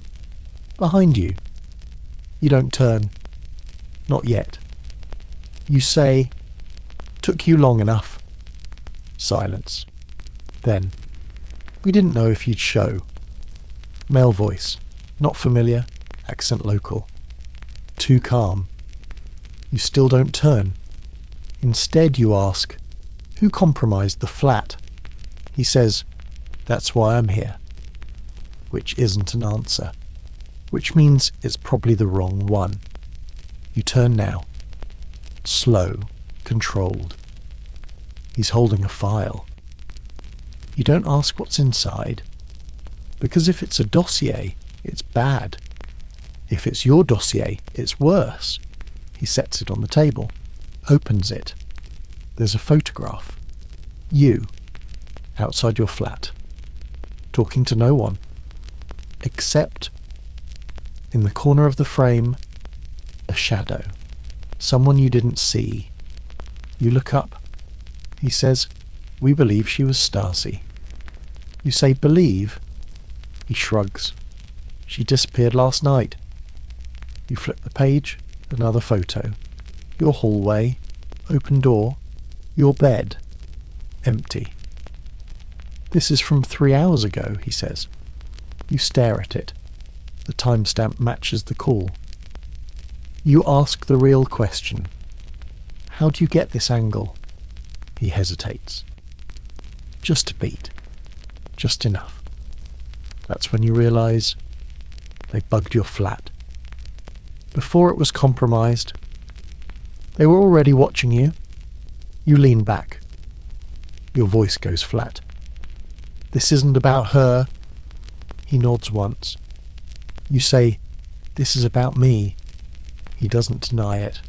Behind you. You don't turn. Not yet. You say, "Took you long enough." Silence. Then, "We didn't know if you'd show." Male voice. Not familiar. Accent local. Too calm. You still don't turn. Instead you ask, "Who compromised the flat?" He says, "That's why I'm here." Which isn't an answer. Which means it's probably the wrong one. You turn now. Slow. Controlled. He's holding a file. You don't ask what's inside. Because if it's a dossier, it's bad. If it's your dossier, it's worse. He sets it on the table. Opens it. There's a photograph. You. Outside your flat. Talking to no one. Except, in the corner of the frame, a shadow. Someone you didn't see. You look up. He says, "We believe she was Stasi." You say, "Believe?" He shrugs. "She disappeared last night." You flip the page, another photo. Your hallway, open door, your bed, empty. "This is from 3 hours ago," he says. You stare at it. The timestamp matches the call. You ask the real question. "How do you get this angle?" He hesitates. Just a beat. Just enough. That's when you realise they bugged your flat. Before it was compromised, they were already watching you. You lean back. Your voice goes flat. "This isn't about her." He nods once. You say, "This is about me." He doesn't deny it.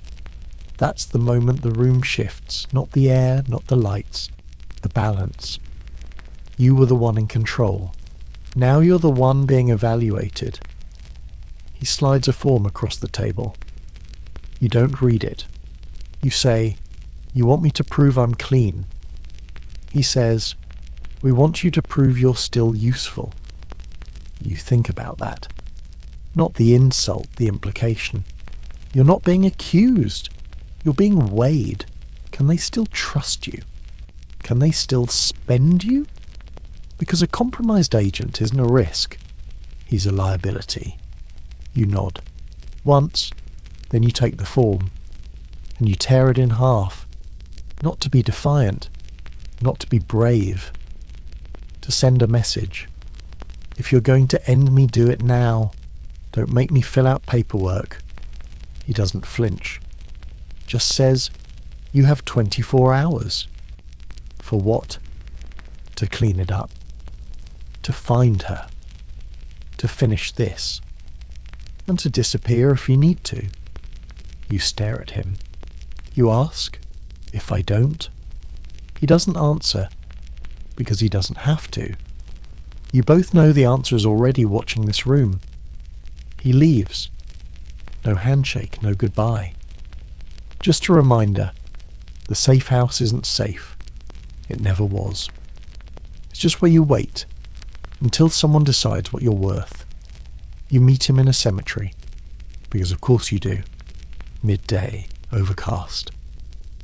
That's the moment the room shifts, not the air, not the lights, the balance. You were the one in control. Now you're the one being evaluated. He slides a form across the table. You don't read it. You say, "You want me to prove I'm clean." He says, "We want you to prove you're still useful." You think about that. Not the insult, the implication. You're not being accused. You're being weighed. Can they still trust you? Can they still spend you? Because a compromised agent isn't a risk. He's a liability. You nod. Once, then you take the form, and you tear it in half. Not to be defiant, not to be brave. To send a message. If you're going to end me, do it now. Don't make me fill out paperwork. He doesn't flinch. Just says, "You have 24 hours. For what? To clean it up. To find her. To finish this. And to disappear if you need to." You stare at him. You ask, "If I don't?" He doesn't answer, because he doesn't have to. You both know the answer is already watching this room. He leaves. No handshake, no goodbye. Just a reminder, the safe house isn't safe. It never was. It's just where you wait until someone decides what you're worth. You meet him in a cemetery, because of course you do. Midday, overcast.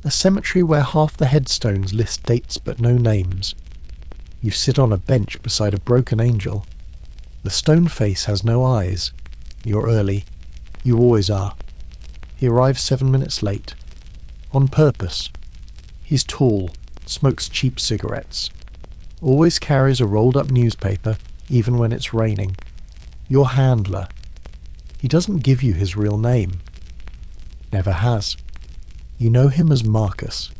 A cemetery where half the headstones list dates but no names. You sit on a bench beside a broken angel. The stone face has no eyes. You're early. You always are. He arrives 7 minutes late. On purpose. He's tall, smokes cheap cigarettes. Always carries a rolled-up newspaper, even when it's raining. Your handler. He doesn't give you his real name. Never has. You know him as Marcus,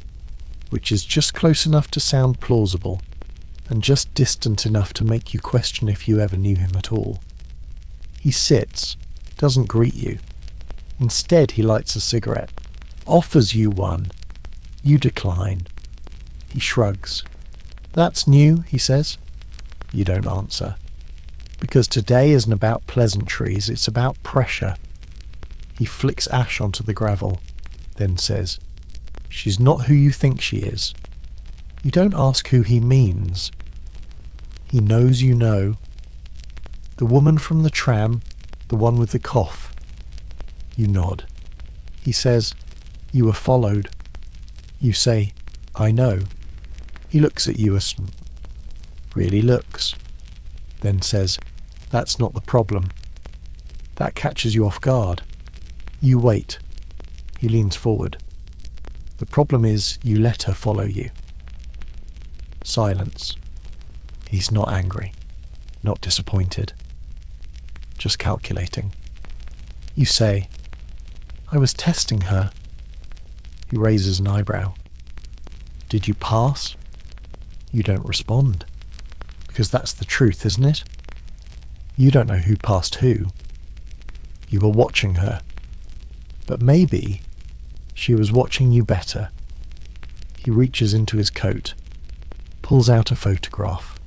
which is just close enough to sound plausible, and just distant enough to make you question if you ever knew him at all. He sits, doesn't greet you. Instead, he lights a cigarette, offers you one. You decline. He shrugs. That's new, he says. You don't answer. Because today isn't about pleasantries, it's about pressure. He flicks ash onto the gravel, then says, "She's not who you think she is." You don't ask who he means. He knows you know. The woman from the tram, the one with the cough. You nod. He says, "You were followed." You say, "I know." He looks at you really looks, then says, "That's not the problem." That catches you off guard. You wait. He leans forward. The problem is you let her follow you. Silence. He's not angry, not disappointed, just calculating. You say, "I was testing her." He raises an eyebrow. "Did you pass?" You don't respond, because that's the truth, isn't it? You don't know who passed who. You were watching her, but maybe she was watching you better. He reaches into his coat, pulls out a photograph,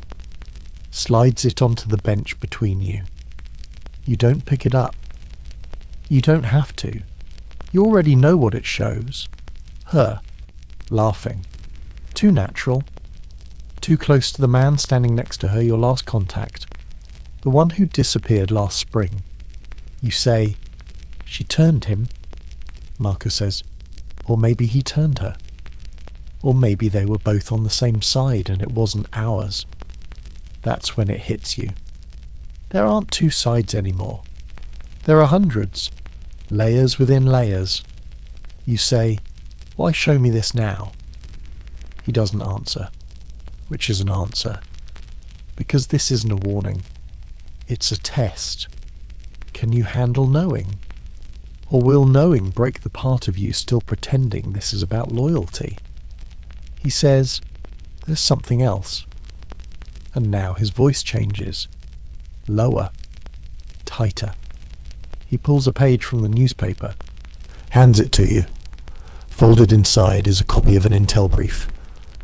slides it onto the bench between you. You don't pick it up. You don't have to. You already know what it shows. Her, laughing. Too natural. Too close to the man standing next to her, your last contact. The one who disappeared last spring. You say, "She turned him." Marcus says, "Or maybe he turned her. Or maybe they were both on the same side and it wasn't ours." That's when it hits you. There aren't two sides anymore. There are hundreds. Layers within layers. You say, "Why show me this now?" He doesn't answer. Which is an answer. Because this isn't a warning. It's a test. Can you handle knowing? Or will knowing break the part of you still pretending this is about loyalty? He says, "There's something else." And now his voice changes. Lower. Tighter. He pulls a page from the newspaper. Hands it to you. Folded inside is a copy of an intel brief.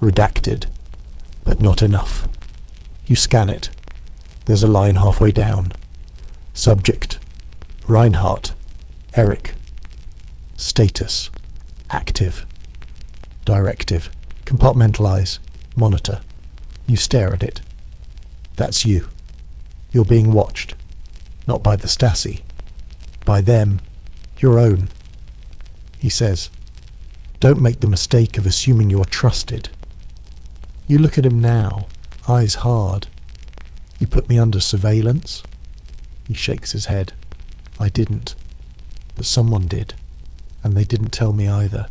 Redacted. But not enough. You scan it. There's a line halfway down. Subject: Reinhardt, Eric. Status: active. Directive: compartmentalize, monitor. You stare at it. That's you. You're being watched. Not by the Stasi. By them. Your own. He says, "Don't make the mistake of assuming you're trusted." You look at him now, eyes hard. "You put me under surveillance?" He shakes his head. "I didn't. But someone did. And they didn't tell me either."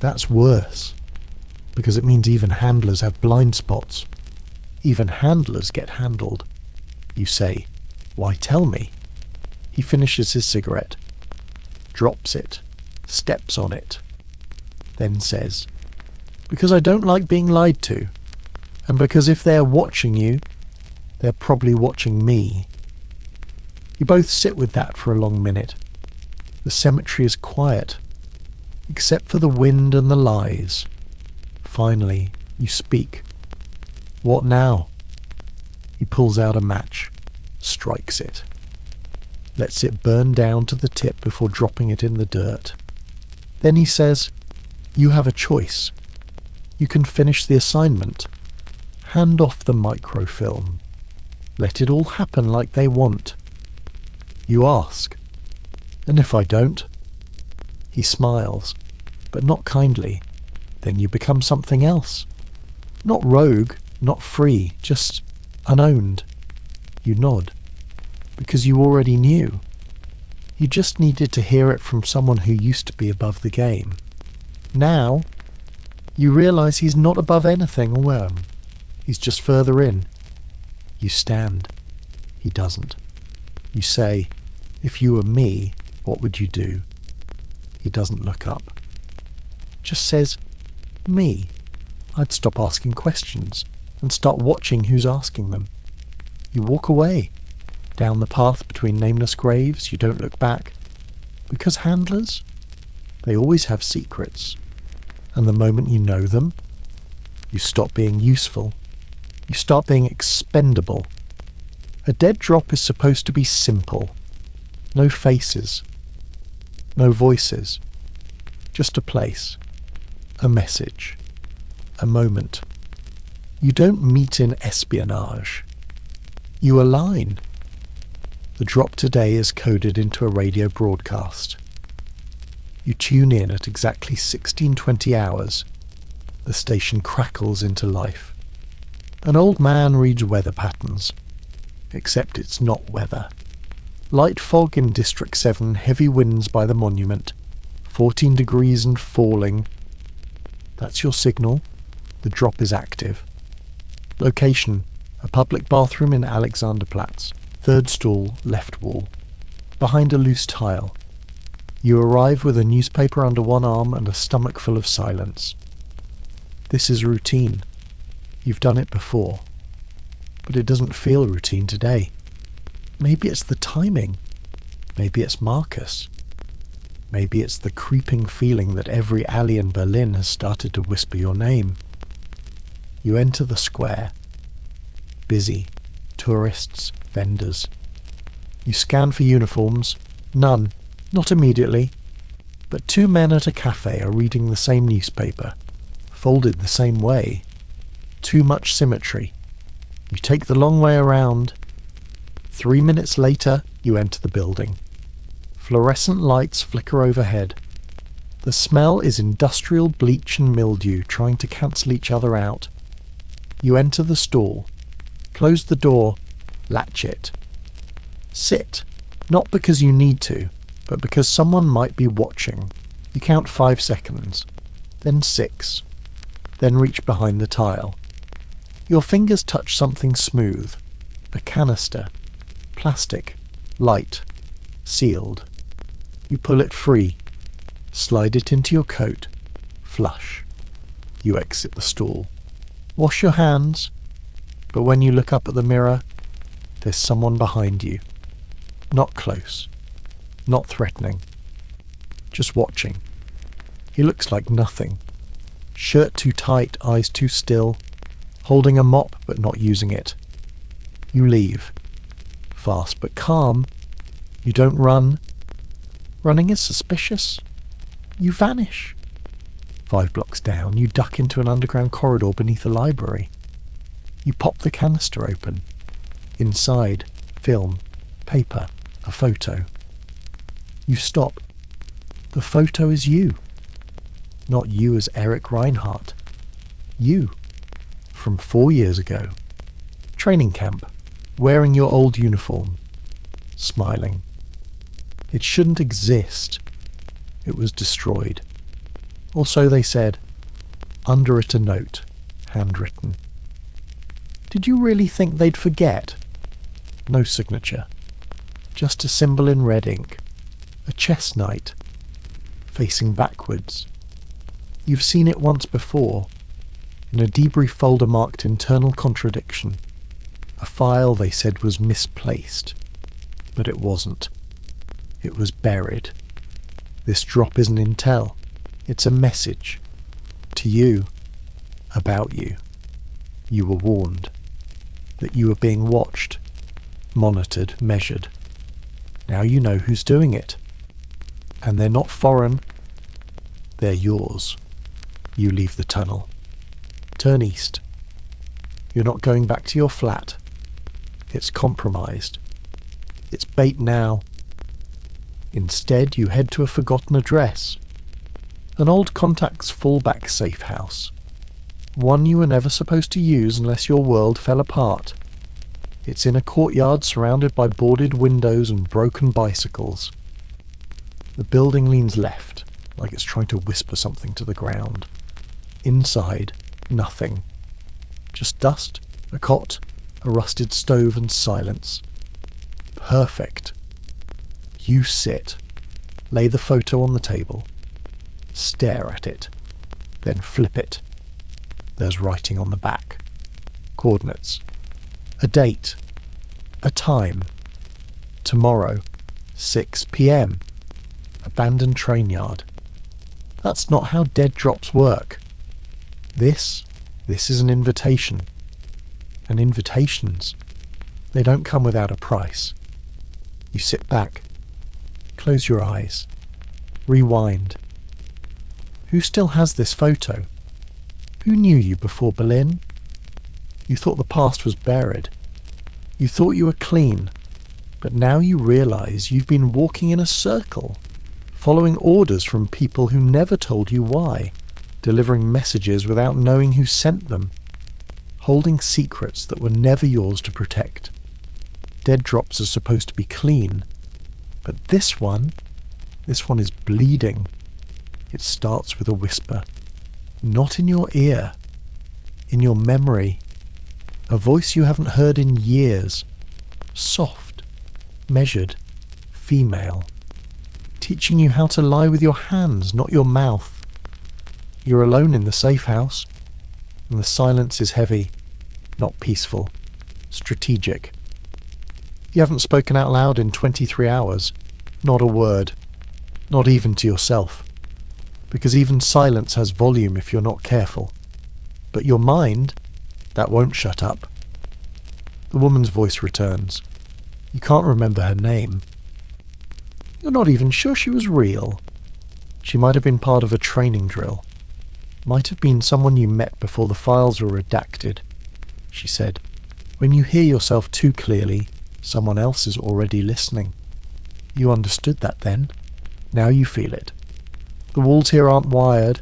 That's worse. Because it means even handlers have blind spots. Even handlers get handled. You say, "Why tell me?" He finishes his cigarette. Drops it. Steps on it. Then says, "Because I don't like being lied to. And because if they're watching you, they're probably watching me." You both sit with that for a long minute. The cemetery is quiet, except for the wind and the lies. Finally, you speak. "What now?" He pulls out a match, strikes it, lets it burn down to the tip before dropping it in the dirt. Then he says, "You have a choice. You can finish the assignment, Hand off the microfilm. Let it all happen like they want. You ask, and if I don't? He smiles, but not kindly. Then you become something else. Not rogue, not free, just unowned. You nod, because you already knew. You just needed to hear it from someone who used to be above the game. Now, you realise he's not above anything, well, he's just further in. You stand. He doesn't. You say, if you were me, what would you do? He doesn't look up. Just says, me. I'd stop asking questions and start watching who's asking them. You walk away. Down the path between nameless graves, you don't look back. Because handlers, they always have secrets. And the moment you know them, you stop being useful. You start being expendable. A dead drop is supposed to be simple. No faces. No voices. Just a place. A message. A moment. You don't meet in espionage. You align. The drop today is coded into a radio broadcast. You tune in at exactly 16:20 hours. The station crackles into life. An old man reads weather patterns. Except it's not weather. Light fog in District 7, heavy winds by the monument. 14 degrees and falling. That's your signal. The drop is active. Location: a public bathroom in Alexanderplatz. Third stall, left wall. Behind a loose tile. You arrive with a newspaper under one arm and a stomach full of silence. This is routine. You've done it before. But it doesn't feel routine today. Maybe it's the timing. Maybe it's Marcus. Maybe it's the creeping feeling that every alley in Berlin has started to whisper your name. You enter the square. Busy. Tourists, vendors. You scan for uniforms. None. Not immediately. But two men at a cafe are reading the same newspaper. Folded the same way. Too much symmetry. You take the long way around. 3 minutes later, you enter the building. Fluorescent lights flicker overhead. The smell is industrial bleach and mildew trying to cancel each other out. You enter the stall. Close the door. Latch it. Sit. Not because you need to, but because someone might be watching. You count 5 seconds. Then 6. Then reach behind the tile. Your fingers touch something smooth. A canister. Plastic. Light. Sealed. You pull it free. Slide it into your coat. Flush. You exit the stall. Wash your hands. But when you look up at the mirror, there's someone behind you. Not close. Not threatening. Just watching. He looks like nothing. Shirt too tight, eyes too still. Holding a mop but not using it. You leave. Fast but calm. You don't run. Running is suspicious. You vanish. 5 blocks down, you duck into an underground corridor beneath a library. You pop the canister open. Inside, film, paper, a photo. You stop. The photo is you. Not you as Eric Reinhardt. You. From 4 years ago. Training camp. Wearing your old uniform. Smiling. It shouldn't exist. It was destroyed. Or so they said. Under it a note, handwritten. Did you really think they'd forget? No signature. Just a symbol in red ink. A chess knight. Facing backwards. You've seen it once before. In a debrief folder marked internal contradiction. A file they said was misplaced. But it wasn't. It was buried. This drop isn't intel. It's a message. To you. About you. You were warned. That you were being watched. Monitored, measured. Now you know who's doing it. And they're not foreign. They're yours. You leave the tunnel. Turn east. You're not going back to your flat. It's compromised. It's bait now. Instead, you head to a forgotten address. An old contact's fallback safe house. One you were never supposed to use unless your world fell apart. It's in a courtyard surrounded by boarded windows and broken bicycles. The building leans left, like it's trying to whisper something to the ground. Inside, nothing. Just dust, a cot, a rusted stove and silence. Perfect. You sit, lay the photo on the table, stare at it, then flip it. There's writing on the back. Coordinates. A date. A time. Tomorrow, 6 p.m. Abandoned train yard. That's not how dead drops work. This is an invitation. And invitations, they don't come without a price. You sit back, close your eyes, rewind. Who still has this photo? Who knew you before Berlin? You thought the past was buried. You thought you were clean, but now you realize you've been walking in a circle, following orders from people who never told you why, delivering messages without knowing who sent them, holding secrets that were never yours to protect. Dead drops are supposed to be clean, but this one is bleeding. It starts with a whisper, not in your ear, in your memory. A voice you haven't heard in years, soft, measured, female, teaching you how to lie with your hands, not your mouth. You're alone in the safe house, and the silence is heavy, not peaceful, strategic. You haven't spoken out loud in 23 hours, not a word, not even to yourself, because even silence has volume if you're not careful. But your mind, that won't shut up. The woman's voice returns. You can't remember her name. You're not even sure she was real. She might have been part of a training drill. Might have been someone you met before the files were redacted, she said. When you hear yourself too clearly, someone else is already listening. You understood that then. Now you feel it. The walls here aren't wired.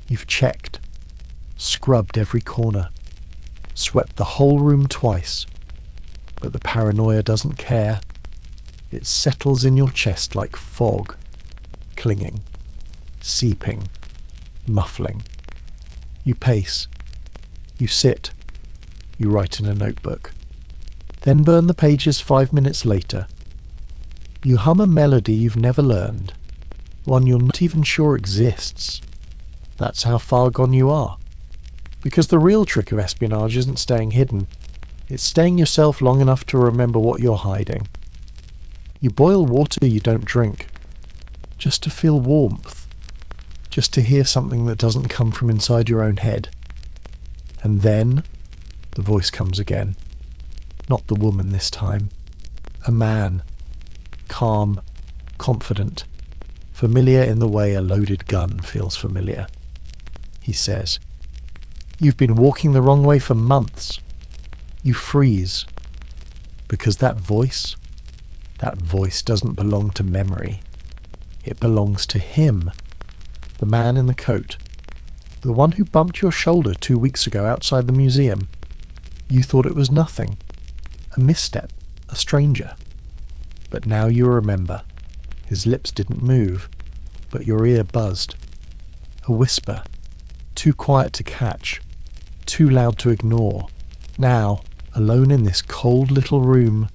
You've checked. Scrubbed every corner. Swept the whole room twice. But the paranoia doesn't care. It settles in your chest like fog. Clinging. Seeping. Muffling. You pace. You sit. You write in a notebook. Then burn the pages 5 minutes later. You hum a melody you've never learned. One you're not even sure exists. That's how far gone you are. Because the real trick of espionage isn't staying hidden. It's staying yourself long enough to remember what you're hiding. You boil water you don't drink. Just to feel warmth. Just to hear something that doesn't come from inside your own head. And then the voice comes again. Not the woman this time. A man. Calm, confident, familiar in the way a loaded gun feels familiar. He says, "You've been walking the wrong way for months." You freeze. Because that voice doesn't belong to memory. It belongs to him. The man in the coat. The one who bumped your shoulder 2 weeks ago outside the museum. You thought it was nothing. A misstep. A stranger. But now you remember. His lips didn't move, but your ear buzzed. A whisper. Too quiet to catch. Too loud to ignore. Now, alone in this cold little room,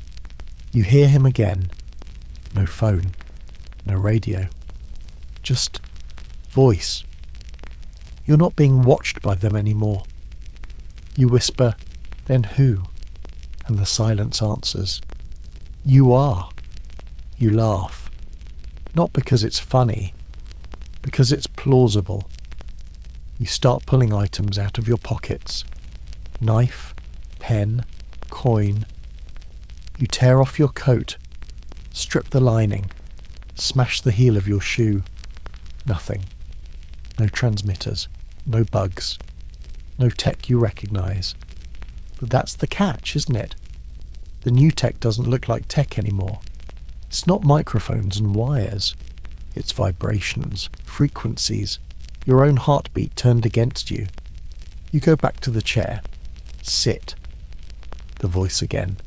you hear him again. No phone. No radio. Just voice. You're not being watched by them anymore. You whisper, "Then who?" And the silence answers, "You are." You laugh. Not because it's funny, because it's plausible. You start pulling items out of your pockets. Knife, pen, coin. You tear off your coat, strip the lining, smash the heel of your shoe. Nothing. No transmitters, no bugs, no tech you recognize. But that's the catch, isn't it? The new tech doesn't look like tech anymore. It's not microphones and wires. It's vibrations, frequencies, your own heartbeat turned against you. You go back to the chair. Sit. The voice again.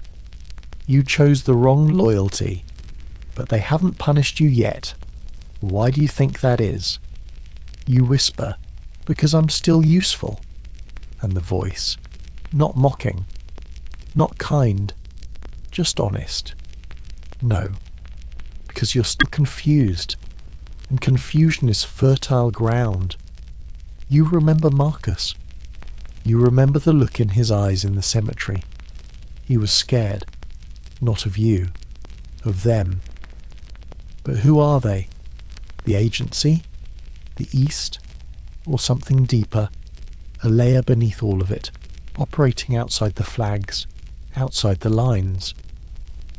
You chose the wrong loyalty, but they haven't punished you yet. Why do you think that is? You whisper, because I'm still useful. And the voice, not mocking, not kind, just honest. No, because you're still confused, and confusion is fertile ground. You remember Marcus. You remember the look in his eyes in the cemetery. He was scared, not of you, of them. But who are they? The agency? The East? Or something deeper? A layer beneath all of it, operating outside the flags, outside the lines.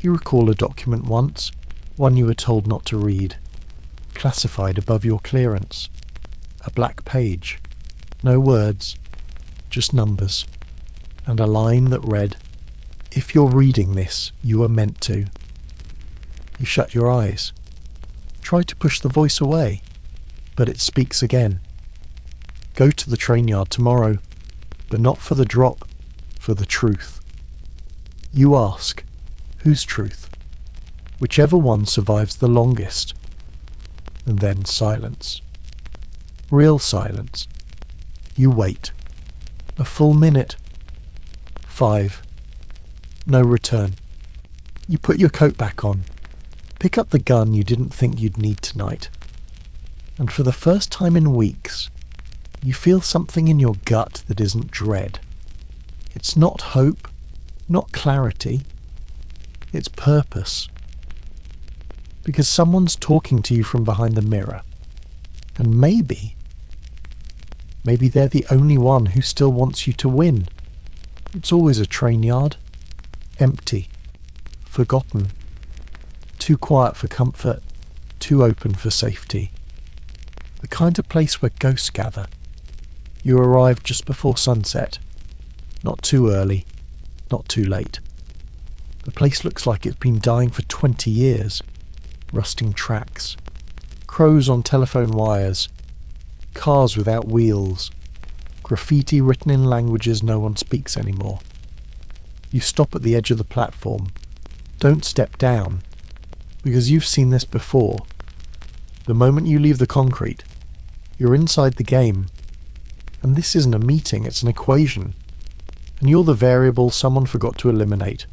You recall a document once, one you were told not to read, classified above your clearance. A black page, no words, just numbers, and a line that read, "If you're reading this, you are meant to." You shut your eyes. Try to push the voice away, but it speaks again. Go to the train yard tomorrow, but not for the drop, for the truth. You ask, whose truth? Whichever one survives the longest. And then silence. Real silence. You wait. A full minute. 5. No return. You put your coat back on. Pick up the gun you didn't think you'd need tonight. And for the first time in weeks, you feel something in your gut that isn't dread. It's not hope, not clarity. It's purpose. Because someone's talking to you from behind the mirror. And maybe they're the only one who still wants you to win. It's always a train yard. Empty. Forgotten. Too quiet for comfort. Too open for safety. The kind of place where ghosts gather. You arrive just before sunset. Not too early. Not too late. The place looks like it's been dying for 20 years. Rusting tracks. Crows on telephone wires. Cars without wheels. Graffiti written in languages no one speaks anymore. You stop at the edge of the platform. Don't step down, because you've seen this before. The moment you leave the concrete, you're inside the game. And this isn't a meeting, it's an equation. And you're the variable someone forgot to eliminate.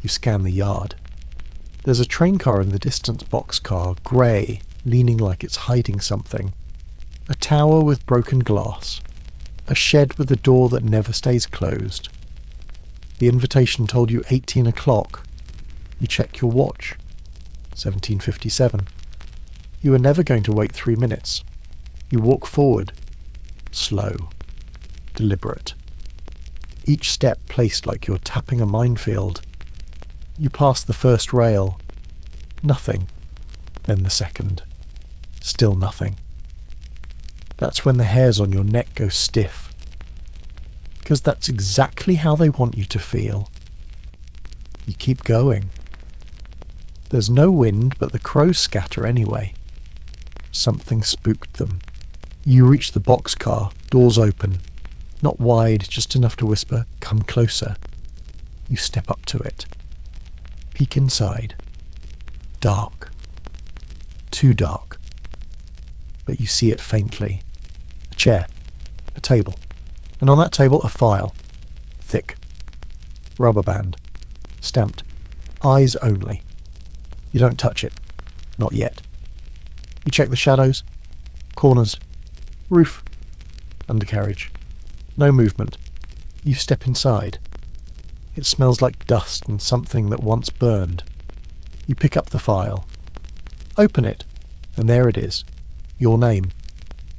You scan the yard. There's a train car in the distance, boxcar, grey, leaning like it's hiding something. A tower with broken glass. A shed with a door that never stays closed. The invitation told you 18 o'clock. You check your watch. 17:57. You were never going to wait 3 minutes. You walk forward. Slow. Deliberate. Each step placed like you're tapping a minefield. You pass the first rail. Nothing. Then the second. Still nothing. That's when the hairs on your neck go stiff. Because that's exactly how they want you to feel. You keep going. There's no wind, but the crows scatter anyway. Something spooked them. You reach the boxcar, doors open. Not wide, just enough to whisper, "Come closer." You step up to it. Peek inside. Dark. Too dark. But you see it faintly. A chair. A table. And on that table a file. Thick. Rubber band. Stamped. Eyes only. You don't touch it. Not yet. You check the shadows. Corners. Roof. Undercarriage. No movement. You step inside. It smells like dust and something that once burned. You pick up the file. Open it. And there it is. Your name.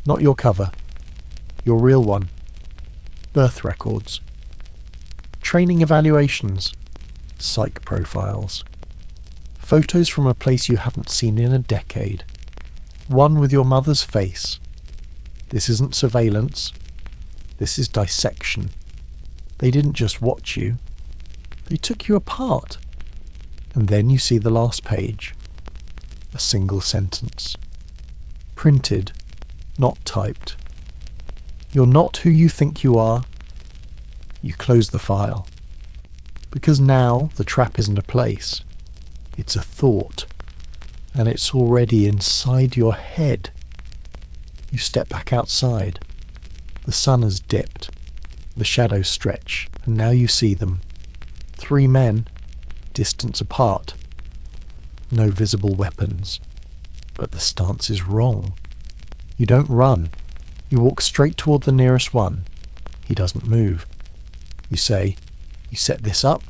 Not your cover. Your real one. Birth records. Training evaluations. Psych profiles. Photos from a place you haven't seen in a decade. One with your mother's face. This isn't surveillance. This is dissection. They didn't just watch you, they took you apart. And then you see the last page. A single sentence. Printed, not typed. You're not who you think you are. You close the file. Because now the trap isn't a place. It's a thought. And it's already inside your head. You step back outside. The sun has dipped. The shadows stretch, and now you see them. 3 men, distance apart. No visible weapons. But the stance is wrong. You don't run. You walk straight toward the nearest one. He doesn't move. You say, "You set this up?"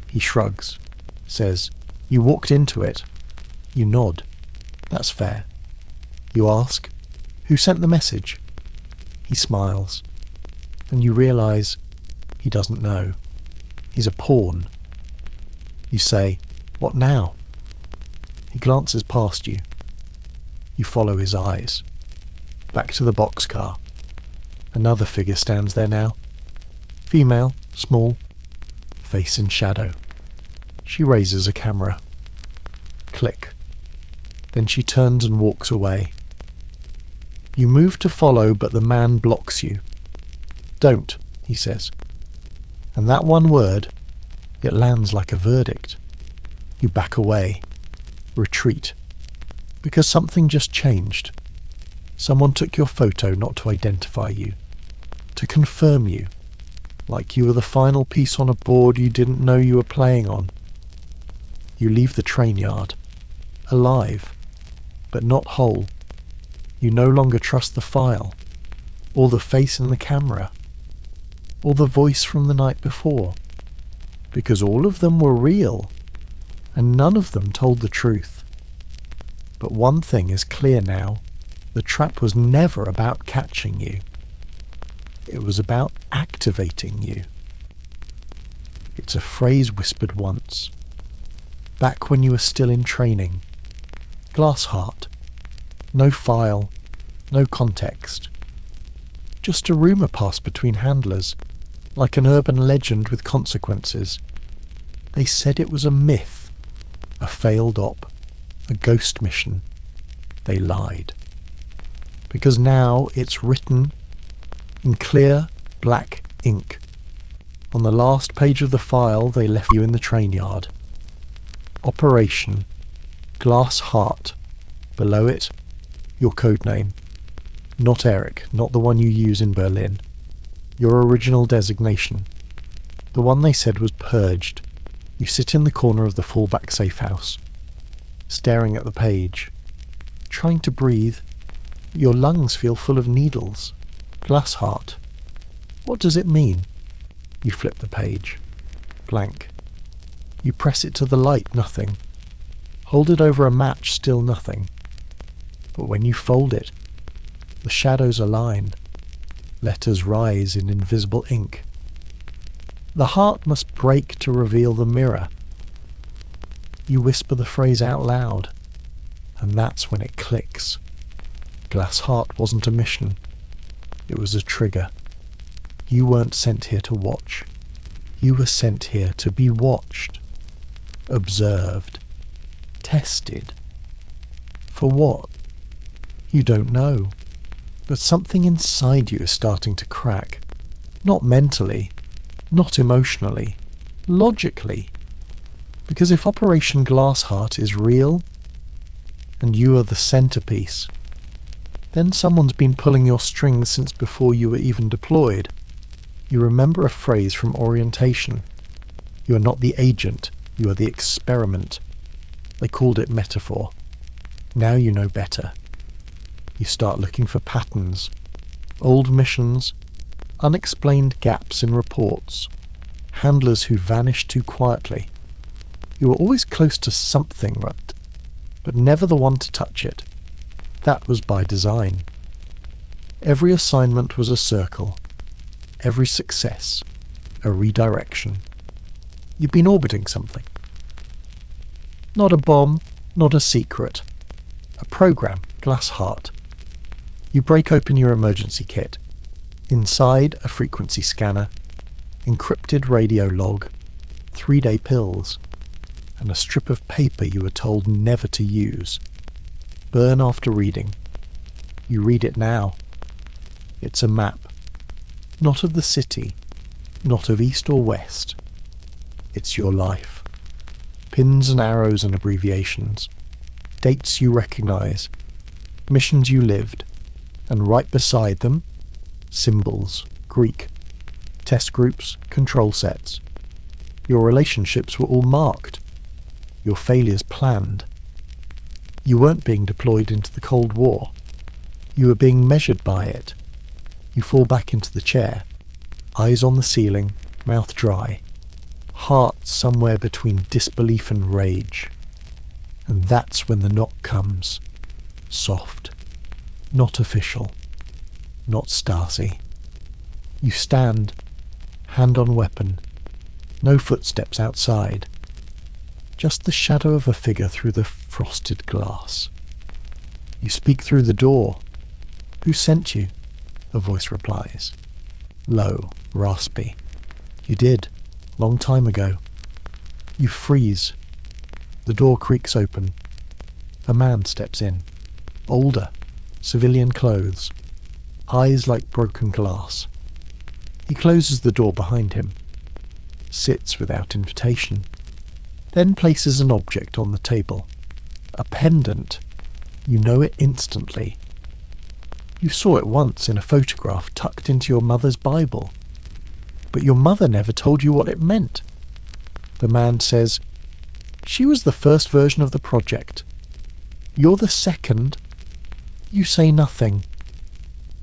He shrugs. Says, "You walked into it." You nod. That's fair. You ask, "Who sent the message?" He smiles. And you realise he doesn't know. He's a pawn. You say, "What now?" He glances past you. You follow his eyes. Back to the boxcar. Another figure stands there now. Female, small, face in shadow. She raises a camera. Click. Then she turns and walks away. You move to follow, but the man blocks you. "Don't," he says. And that one word, it lands like a verdict. You back away. Retreat. Because something just changed. Someone took your photo not to identify you, to confirm you, like you were the final piece on a board you didn't know you were playing on. You leave the train yard, alive, but not whole. You no longer trust the file, or the face in the camera, or the voice from the night before, because all of them were real, and none of them told the truth. But one thing is clear now. The trap was never about catching you. It was about activating you. It's a phrase whispered once, back when you were still in training. Glass heart. No file, no context. Just a rumour passed between handlers, like an urban legend with consequences. They said it was a myth, a failed op, a ghost mission. They lied. Because now it's written in clear black ink. On the last page of the file they left you in the train yard. Operation Glass Heart. Below it, your code name. Not Eric, not the one you use in Berlin. Your original designation. The one they said was purged. You sit in the corner of the fallback safe house, staring at the page, trying to breathe. Your lungs feel full of needles. Glass heart. What does it mean? You flip the page. Blank. You press it to the light, nothing. Hold it over a match, still nothing. But when you fold it, the shadows align. Letters rise in invisible ink. The heart must break to reveal the mirror. You whisper the phrase out loud, and that's when it clicks. Glass heart wasn't a mission. It was a trigger. You weren't sent here to watch. You were sent here to be watched, observed, tested. For what? You don't know. But something inside you is starting to crack. Not mentally, not emotionally, logically. Because if Operation Glassheart is real, and you are the centerpiece, then someone's been pulling your strings since before you were even deployed. You remember a phrase from orientation. You are not the agent, you are the experiment. They called it metaphor. Now you know better. You start looking for patterns, old missions, unexplained gaps in reports, handlers who vanished too quietly. You were always close to something, but never the one to touch it. That was by design. Every assignment was a circle, every success a redirection. You've been orbiting something. Not a bomb, not a secret. A program, Glass Heart. You break open your emergency kit. Inside, a frequency scanner. encrypted radio log, 3-day pills, and a strip of paper you were told never to use. Burn after reading. You read it now. It's a map. Not of the city, not of east or west. It's your life. Pins and arrows and abbreviations. Dates you recognise. Missions you lived. And right beside them, symbols, Greek. Test groups, control sets. Your relationships were all marked. Your failures planned. You weren't being deployed into the Cold War. You were being measured by it. You fall back into the chair, eyes on the ceiling, mouth dry, heart somewhere between disbelief and rage. And that's when the knock comes. Soft. Not official. Not Stasi. You stand, hand on weapon. No footsteps outside. Just the shadow of a figure through the frosted glass. You speak through the door. Who sent you? A voice replies. Low, raspy. You did, long time ago. You freeze. The door creaks open. A man steps in. Older, civilian clothes. Eyes like broken glass. He closes the door behind him. Sits without invitation. Then places an object on the table. A pendant. You know it instantly. You saw it once in a photograph tucked into your mother's Bible. But your mother never told you what it meant. The man says, she was the first version of the project. You're the second. You say nothing.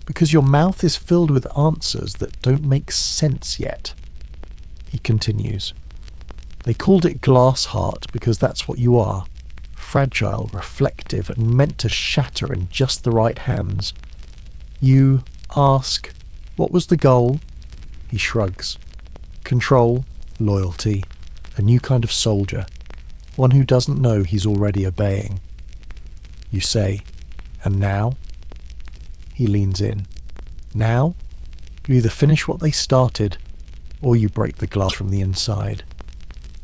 Because your mouth is filled with answers that don't make sense yet. He continues. They called it glass heart because that's what you are. Fragile, reflective, and meant to shatter in just the right hands. You ask, what was the goal? He shrugs. Control, loyalty, a new kind of soldier. One who doesn't know he's already obeying. You say, and now? He leans in. Now? You either finish what they started, or you break the glass from the inside.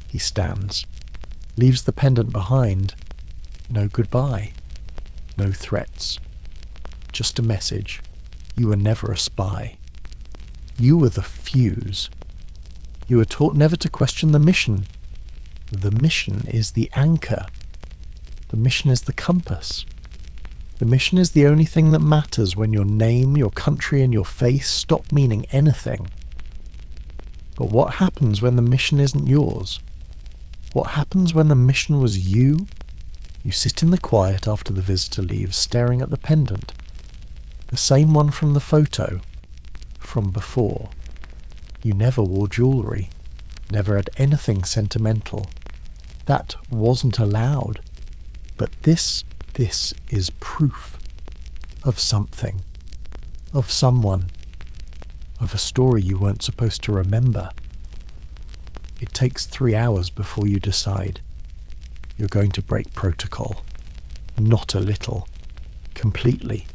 He stands. Leaves the pendant behind. No goodbye. No threats. Just a message. You were never a spy. You were the fuse. You were taught never to question the mission. The mission is the anchor. The mission is the compass. The mission is the only thing that matters when your name, your country, and your face stop meaning anything. But what happens when the mission isn't yours? What happens when the mission was you? You sit in the quiet after the visitor leaves, staring at the pendant. The same one from the photo. From before. You never wore jewellery. Never had anything sentimental. That wasn't allowed. But this is proof. Of something. Of someone. Of a story you weren't supposed to remember. It takes 3 hours before you decide. You're going to break protocol. Not a little. Completely.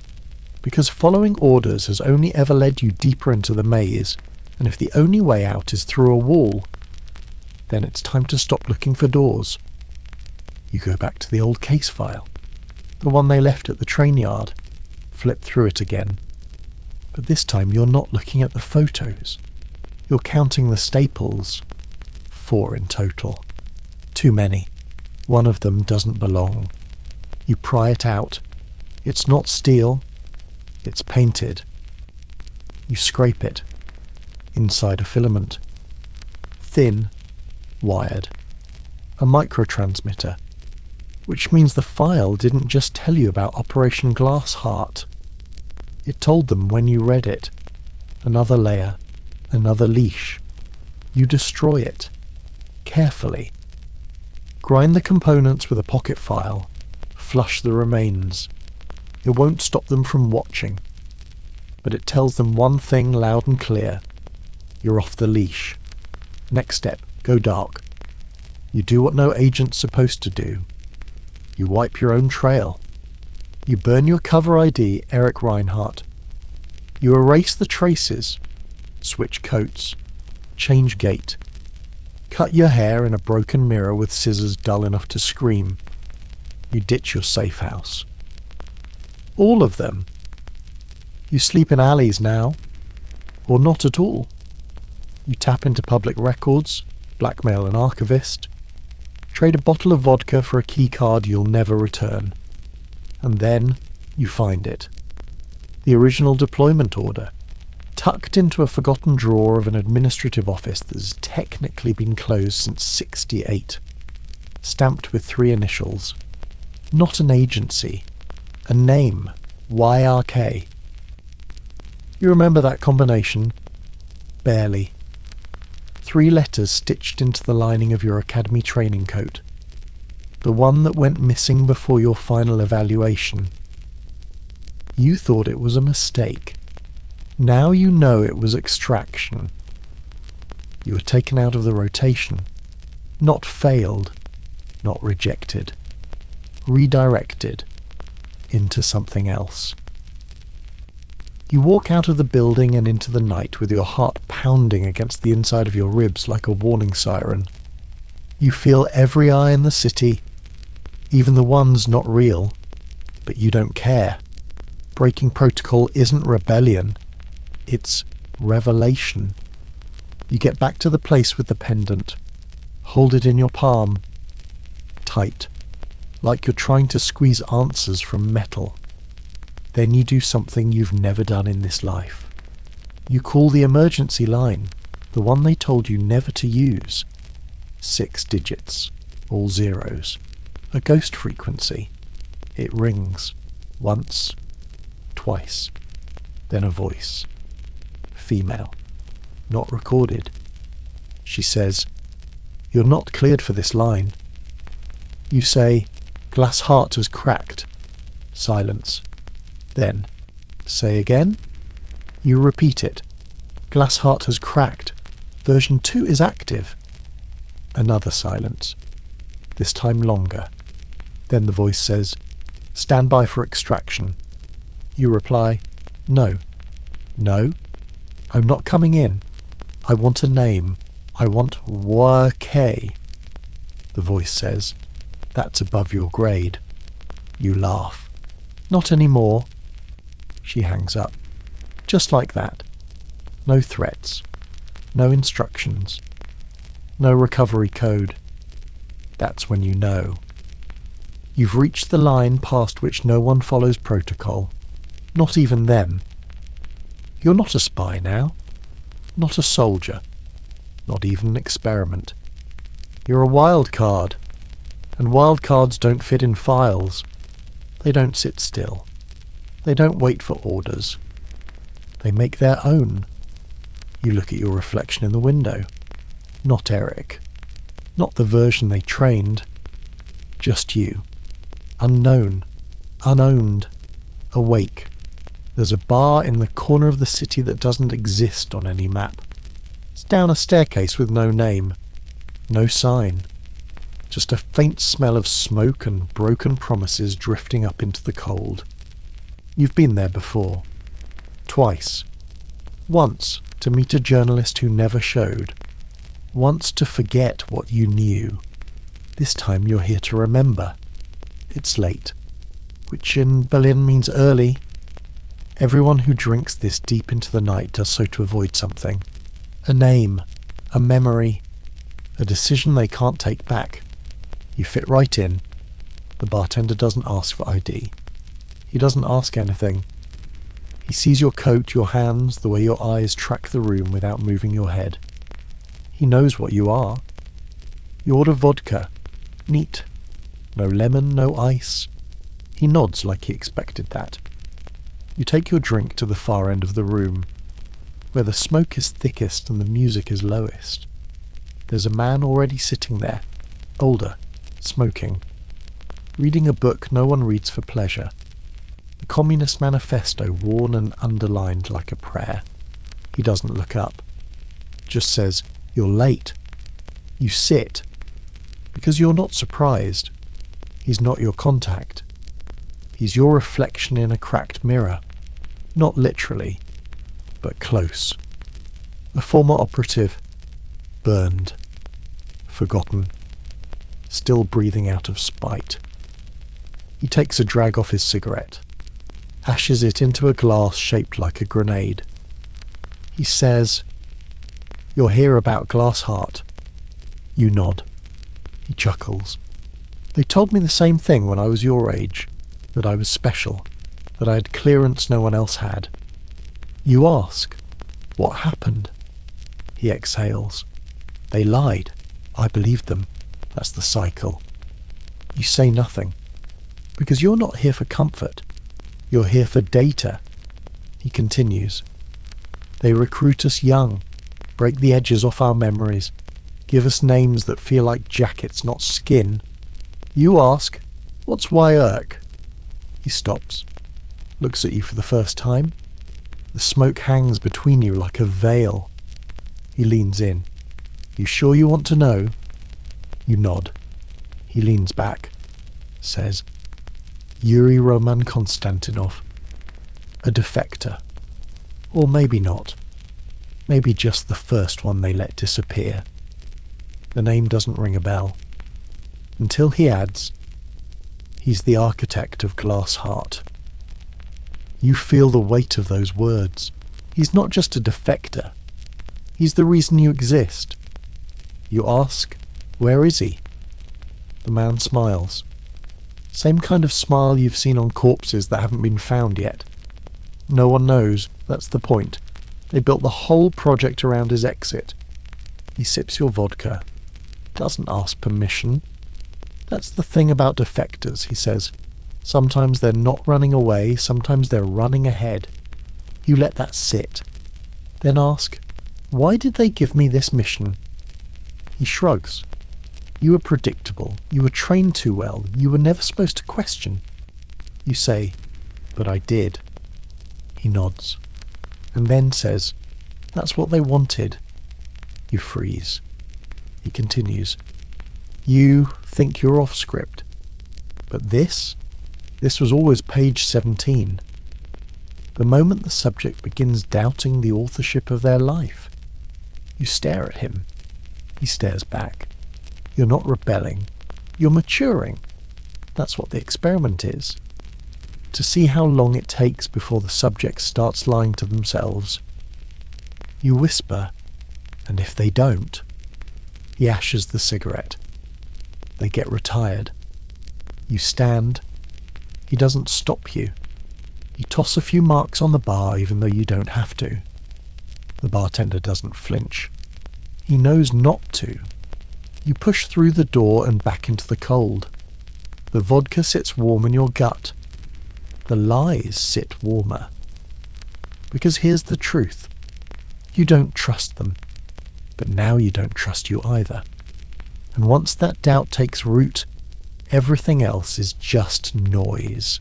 Because following orders has only ever led you deeper into the maze, and if the only way out is through a wall, then it's time to stop looking for doors. You go back to the old case file, the one they left at the train yard, flip through it again. But this time you're not looking at the photos. You're counting the staples. 4 in total. Too many. One of them doesn't belong. You pry it out. It's not steel. It's painted. You scrape it. Inside a filament. Thin. Wired. A microtransmitter. Which means the file didn't just tell you about Operation Glass Heart. It told them when you read it. Another layer. Another leash. You destroy it. Carefully. Grind the components with a pocket file. Flush the remains. It won't stop them from watching. But it tells them one thing loud and clear. You're off the leash. Next step, go dark. You do what no agent's supposed to do. You wipe your own trail. You burn your cover ID, Eric Reinhardt. You erase the traces. Switch coats. change gait, cut your hair in a broken mirror with scissors dull enough to scream. You ditch your safe house. All of them. You sleep in alleys now, or not at all. You tap into public records, blackmail an archivist, trade a bottle of vodka for a key card you'll never return. And then you find it. The original deployment order, tucked into a forgotten drawer of an administrative office that has technically been closed since '68, stamped with 3 initials. Not an agency, a name, YRK. You remember that combination? Barely. 3 letters stitched into the lining of your academy training coat. The one that went missing before your final evaluation. You thought it was a mistake. Now you know it was extraction. You were taken out of the rotation. Not failed, not rejected. Redirected into something else. You walk out of the building and into the night with your heart pounding against the inside of your ribs like a warning siren. You feel every eye in the city, even the ones not real, but you don't care. Breaking protocol isn't rebellion, it's revelation. You get back to the place with the pendant, hold it in your palm, tight, like you're trying to squeeze answers from metal. Then you do something you've never done in this life. You call the emergency line, the one they told you never to use. 6 digits, all zeros. A ghost frequency. It rings. Once, twice. Then a voice. Female. Not recorded. She says, "You're not cleared for this line." You say, "Glass heart has cracked." Silence. Then, "Say again?" You repeat it. "Glass heart has cracked. Version 2 is active." Another silence. This time longer. Then the voice says, "Stand by for extraction." You reply, "No. No. I'm not coming in. I want a name. I want YK." The voice says, "That's above your grade." You laugh. "Not anymore." She hangs up. Just like that. No threats. No instructions. No recovery code. That's when you know. You've reached the line past which no one follows protocol. Not even them. You're not a spy now. Not a soldier. Not even an experiment. You're a wild card. And wild cards don't fit in files. They don't sit still. They don't wait for orders. They make their own. You look at your reflection in the window. Not Eric. Not the version they trained. Just you. Unknown. Unowned. Awake. There's a bar in the corner of the city that doesn't exist on any map. It's down a staircase with no name. No sign. Just a faint smell of smoke and broken promises drifting up into the cold. You've been there before. Twice. Once to meet a journalist who never showed. Once to forget what you knew. This time you're here to remember. It's late, which in Berlin means early. Everyone who drinks this deep into the night does so to avoid something. A name, a memory, a decision they can't take back. You fit right in. The bartender doesn't ask for ID. He doesn't ask anything. He sees your coat, your hands, the way your eyes track the room without moving your head. He knows what you are. You order vodka. Neat. No lemon, no ice. He nods like he expected that. You take your drink to the far end of the room, where the smoke is thickest and the music is lowest. There's a man already sitting there, older, smoking, reading a book no one reads for pleasure. The Communist Manifesto worn and underlined like a prayer. He doesn't look up. Just says, "You're late." You sit, because you're not surprised. He's not your contact. He's your reflection in a cracked mirror. Not literally, but close. A former operative, burned, forgotten, still breathing out of spite. He takes a drag off his cigarette, ashes it into a glass shaped like a grenade. He says, "You're here about Glassheart." You nod. He chuckles. "They told me the same thing when I was your age, that I was special, that I had clearance no one else had." You ask, "What happened?" He exhales. "They lied. I believed them. That's the cycle." You say nothing, because you're not here for comfort. You're here for data. He continues. "They recruit us young, break the edges off our memories, give us names that feel like jackets, not skin." You ask, "What's Wyerk?" He stops, looks at you for the first time. The smoke hangs between you like a veil. He leans in. "You sure you want to know?" You nod. He leans back, says, "Yuri Roman Konstantinov, a defector. Or maybe not. Maybe just the first one they let disappear." The name doesn't ring a bell. Until he adds, "He's the architect of Glassheart." You feel the weight of those words. He's not just a defector. He's the reason you exist. You ask, "Where is he?" The man smiles. Same kind of smile you've seen on corpses that haven't been found yet. No one knows, that's the point. They built the whole project around his exit. He sips your vodka. Doesn't ask permission. "That's the thing about defectors," he says. "Sometimes they're not running away, sometimes they're running ahead." You let that sit. Then ask, "Why did they give me this mission?" He shrugs. "You were predictable. You were trained too well. You were never supposed to question." You say, "But I did." He nods, and then says, "That's what they wanted." You freeze. He continues, "You think you're off script. But this was always page 17. The moment the subject begins doubting the authorship of their life, you stare at him. He stares back. You're not rebelling. You're maturing. That's what the experiment is. To see how long it takes before the subject starts lying to themselves. You whisper, and if they don't, he ashes the cigarette. They get retired. You stand. He doesn't stop you. You toss a few marks on the bar even though you don't have to. The bartender doesn't flinch. He knows not to. You push through the door and back into the cold. The vodka sits warm in your gut. The lies sit warmer. Because here's the truth. You don't trust them. But now you don't trust you either. And once that doubt takes root, everything else is just noise.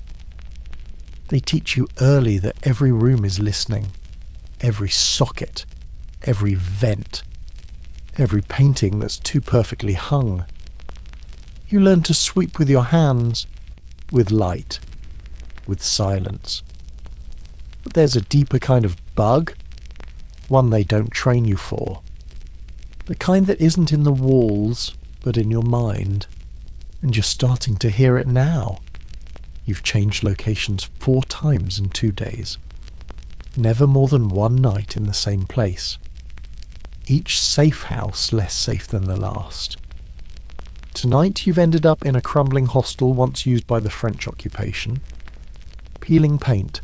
They teach you early that every room is listening. Every socket. Every vent. Every painting that's too perfectly hung. You learn to sweep with your hands, with light, with silence. But there's a deeper kind of bug, one they don't train you for. The kind that isn't in the walls, but in your mind. And you're starting to hear it now. You've changed locations 4 times in 2 days. Never more than one night in the same place. Each safe house less safe than the last. Tonight you've ended up in a crumbling hostel once used by the French occupation. Peeling paint,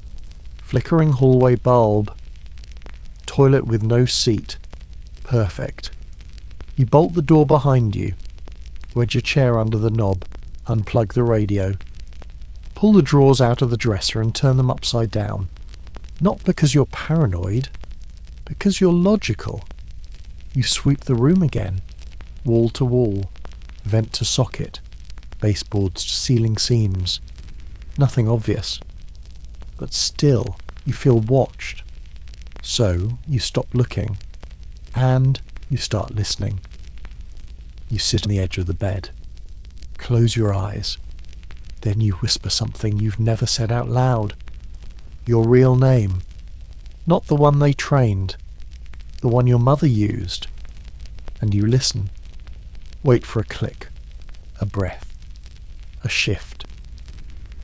flickering hallway bulb, toilet with no seat. Perfect. You bolt the door behind you, wedge your chair under the knob, unplug the radio, pull the drawers out of the dresser and turn them upside down. Not because you're paranoid, because you're logical. You sweep the room again, wall to wall, vent to socket, baseboards to ceiling seams. Nothing obvious. But still, you feel watched. So, you stop looking, and you start listening. You sit on the edge of the bed. Close your eyes. Then you whisper something you've never said out loud. Your real name. Not the one they trained. The one your mother used. And you listen. Wait for a click, a breath, a shift.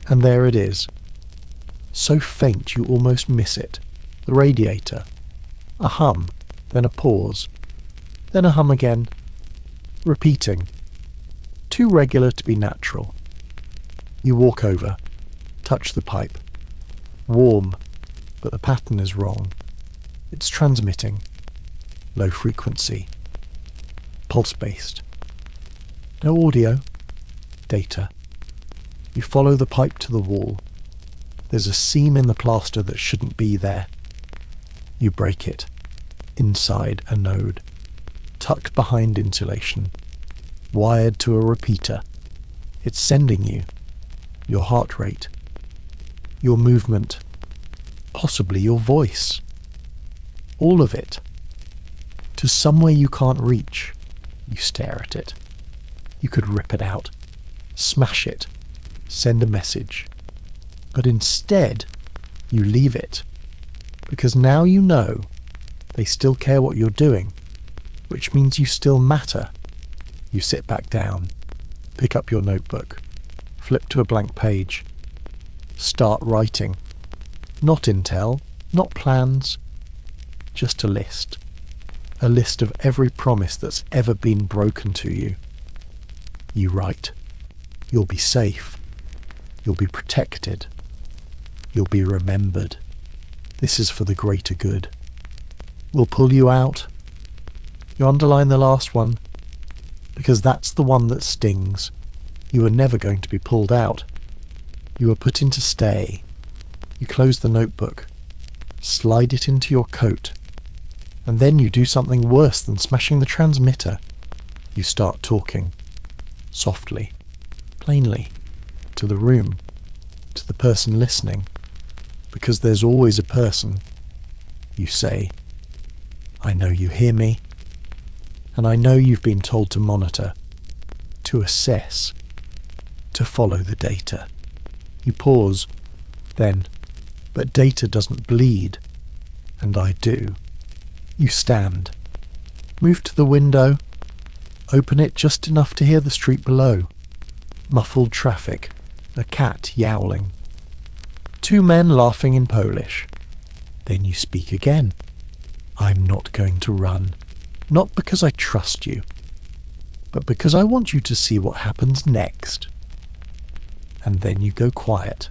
And there it is. So faint you almost miss it. The radiator. A hum, then a pause, then a hum again, repeating. Too regular to be natural. You walk over, touch the pipe. Warm, but the pattern is wrong. It's transmitting. Low frequency. Pulse-based. No audio. Data. You follow the pipe to the wall. There's a seam in the plaster that shouldn't be there. You break it. Inside a node. Tucked behind insulation. Wired to a repeater. It's sending you. Your heart rate. Your movement. Possibly your voice. All of it. To somewhere you can't reach. You stare at it. You could rip it out. Smash it. Send a message. But instead, you leave it. Because now you know they still care what you're doing, which means you still matter. You sit back down, pick up your notebook, flip to a blank page, start writing. Not intel, not plans, just a list. A list of every promise that's ever been broken to you. You write. You'll be safe. You'll be protected. You'll be remembered. This is for the greater good. We'll pull you out. You underline the last one, because that's the one that stings. You were never going to be pulled out. You were put in to stay. You close the notebook, slide it into your coat, and then you do something worse than smashing the transmitter. You start talking, softly, plainly, to the room, to the person listening, because there's always a person. You say, I know you hear me, and I know you've been told to monitor, to assess, to follow the data. You pause, then, but data doesn't bleed, and I do. You stand, move to the window, open it just enough to hear the street below. Muffled traffic, a cat yowling. Two men laughing in Polish. Then you speak again. I'm not going to run, not because I trust you, but because I want you to see what happens next. And then you go quiet,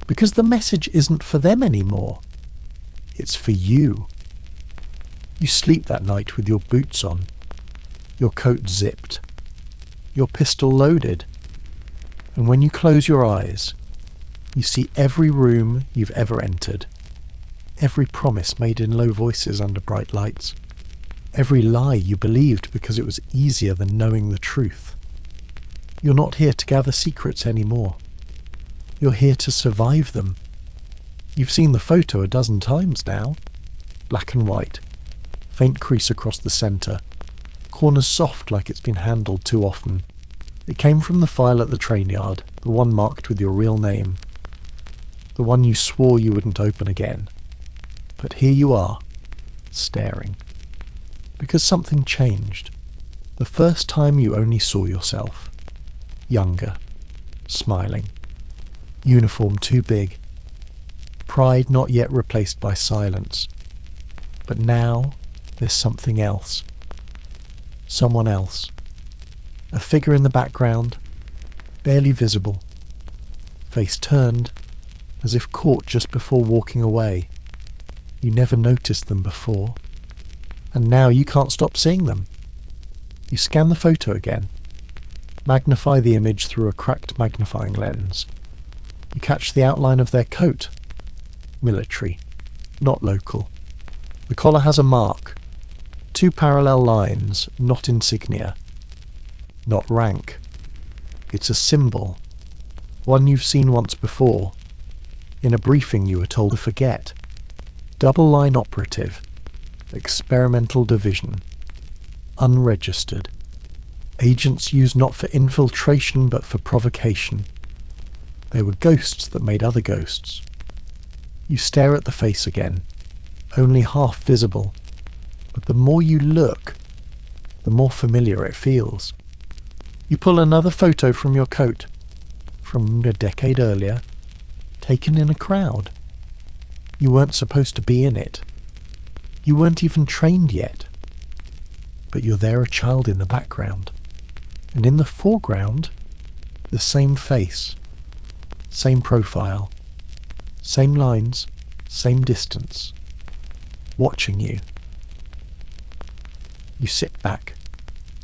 because the message isn't for them anymore. It's for you. You sleep that night with your boots on, your coat zipped, your pistol loaded, and when you close your eyes, you see every room you've ever entered, every promise made in low voices under bright lights, every lie you believed because it was easier than knowing the truth. You're not here to gather secrets anymore. You're here to survive them. You've seen the photo a dozen times now. Black and white. Faint crease across the centre. Corners soft like it's been handled too often. It came from the file at the train yard, the one marked with your real name. The one you swore you wouldn't open again. But here you are, staring. Because something changed. The first time you only saw yourself. Younger. Smiling. Uniform too big. Pride not yet replaced by silence. But now there's something else. Someone else. A figure in the background, barely visible. Face turned, as if caught just before walking away. You never noticed them before. And now you can't stop seeing them. You scan the photo again. Magnify the image through a cracked magnifying lens. You catch the outline of their coat. Military, not local. The collar has a mark. Two parallel lines, not insignia. Not rank. It's a symbol. One you've seen once before. In a briefing you were told to forget. Double line operative. Experimental division. Unregistered. Agents used not for infiltration but for provocation. They were ghosts that made other ghosts. You stare at the face again, only half visible, but the more you look, the more familiar it feels. You pull another photo from your coat, from a decade earlier, taken in a crowd. You weren't supposed to be in it. You weren't even trained yet. But you're there, a child in the background. And in the foreground, the same face, same profile, same lines, same distance, watching you. You sit back,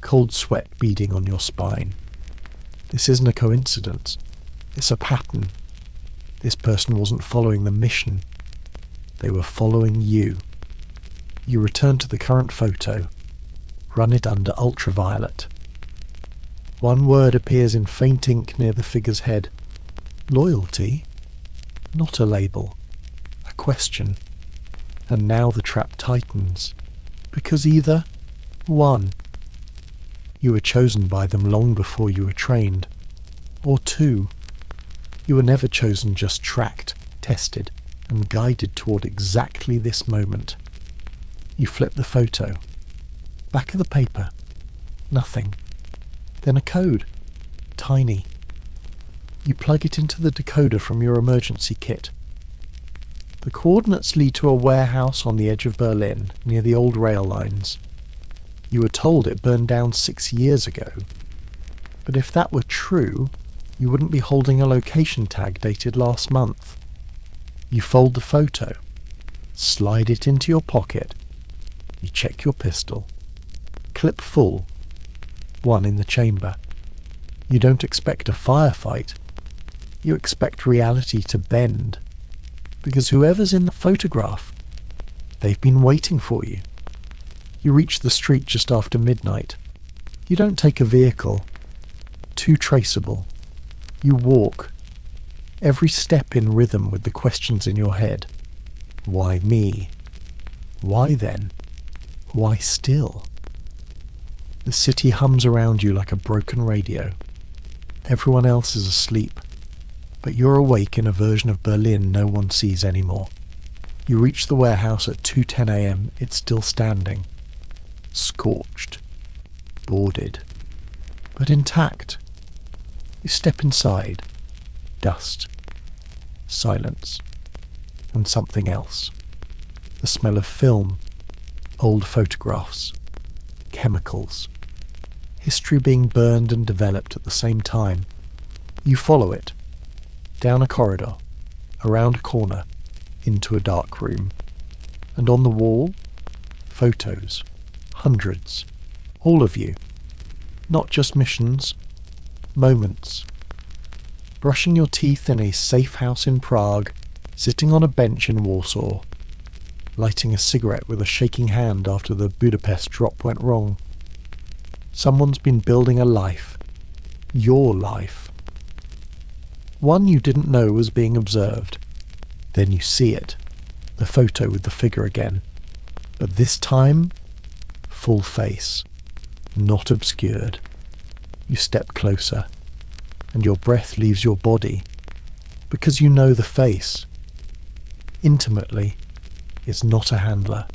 cold sweat beading on your spine. This isn't a coincidence. It's a pattern. This person wasn't following the mission. They were following you. You return to the current photo, run it under ultraviolet. One word appears in faint ink near the figure's head. Loyalty? Not a label. A question. And now the trap tightens. Because either, 1, you were chosen by them long before you were trained, or 2, you were never chosen, just tracked, tested, and guided toward exactly this moment. You flip the photo. Back of the paper. Nothing. Then a code. Tiny. You plug it into the decoder from your emergency kit. The coordinates lead to a warehouse on the edge of Berlin, near the old rail lines. You were told it burned down 6 years ago. But if that were true, you wouldn't be holding a location tag dated last month. You fold the photo, slide it into your pocket. You check your pistol. Clip full. 1 in the chamber. You don't expect a firefight. You expect reality to bend. Because whoever's in the photograph, they've been waiting for you. You reach the street just after midnight. You don't take a vehicle. Too traceable. You walk. Every step in rhythm with the questions in your head. Why me? Why then? Why still? The city hums around you like a broken radio. Everyone else is asleep, but you're awake in a version of Berlin no one sees anymore. You reach the warehouse at 2:10 a.m. It's still standing. Scorched. Boarded. But intact. You step inside. Dust. Silence. And something else. The smell of film. Old photographs. Chemicals. History being burned and developed at the same time. You follow it. Down a corridor. Around a corner. Into a dark room. And on the wall, photos. Hundreds. All of you. Not just missions. Moments. Brushing your teeth in a safe house in Prague. Sitting on a bench in Warsaw. Lighting a cigarette with a shaking hand after the Budapest drop went wrong. Someone's been building a life. Your life. One you didn't know was being observed. Then you see it. The photo with the figure again. But this time, full face. Not obscured. You step closer. And your breath leaves your body. Because you know the face. Intimately. It's not a handler,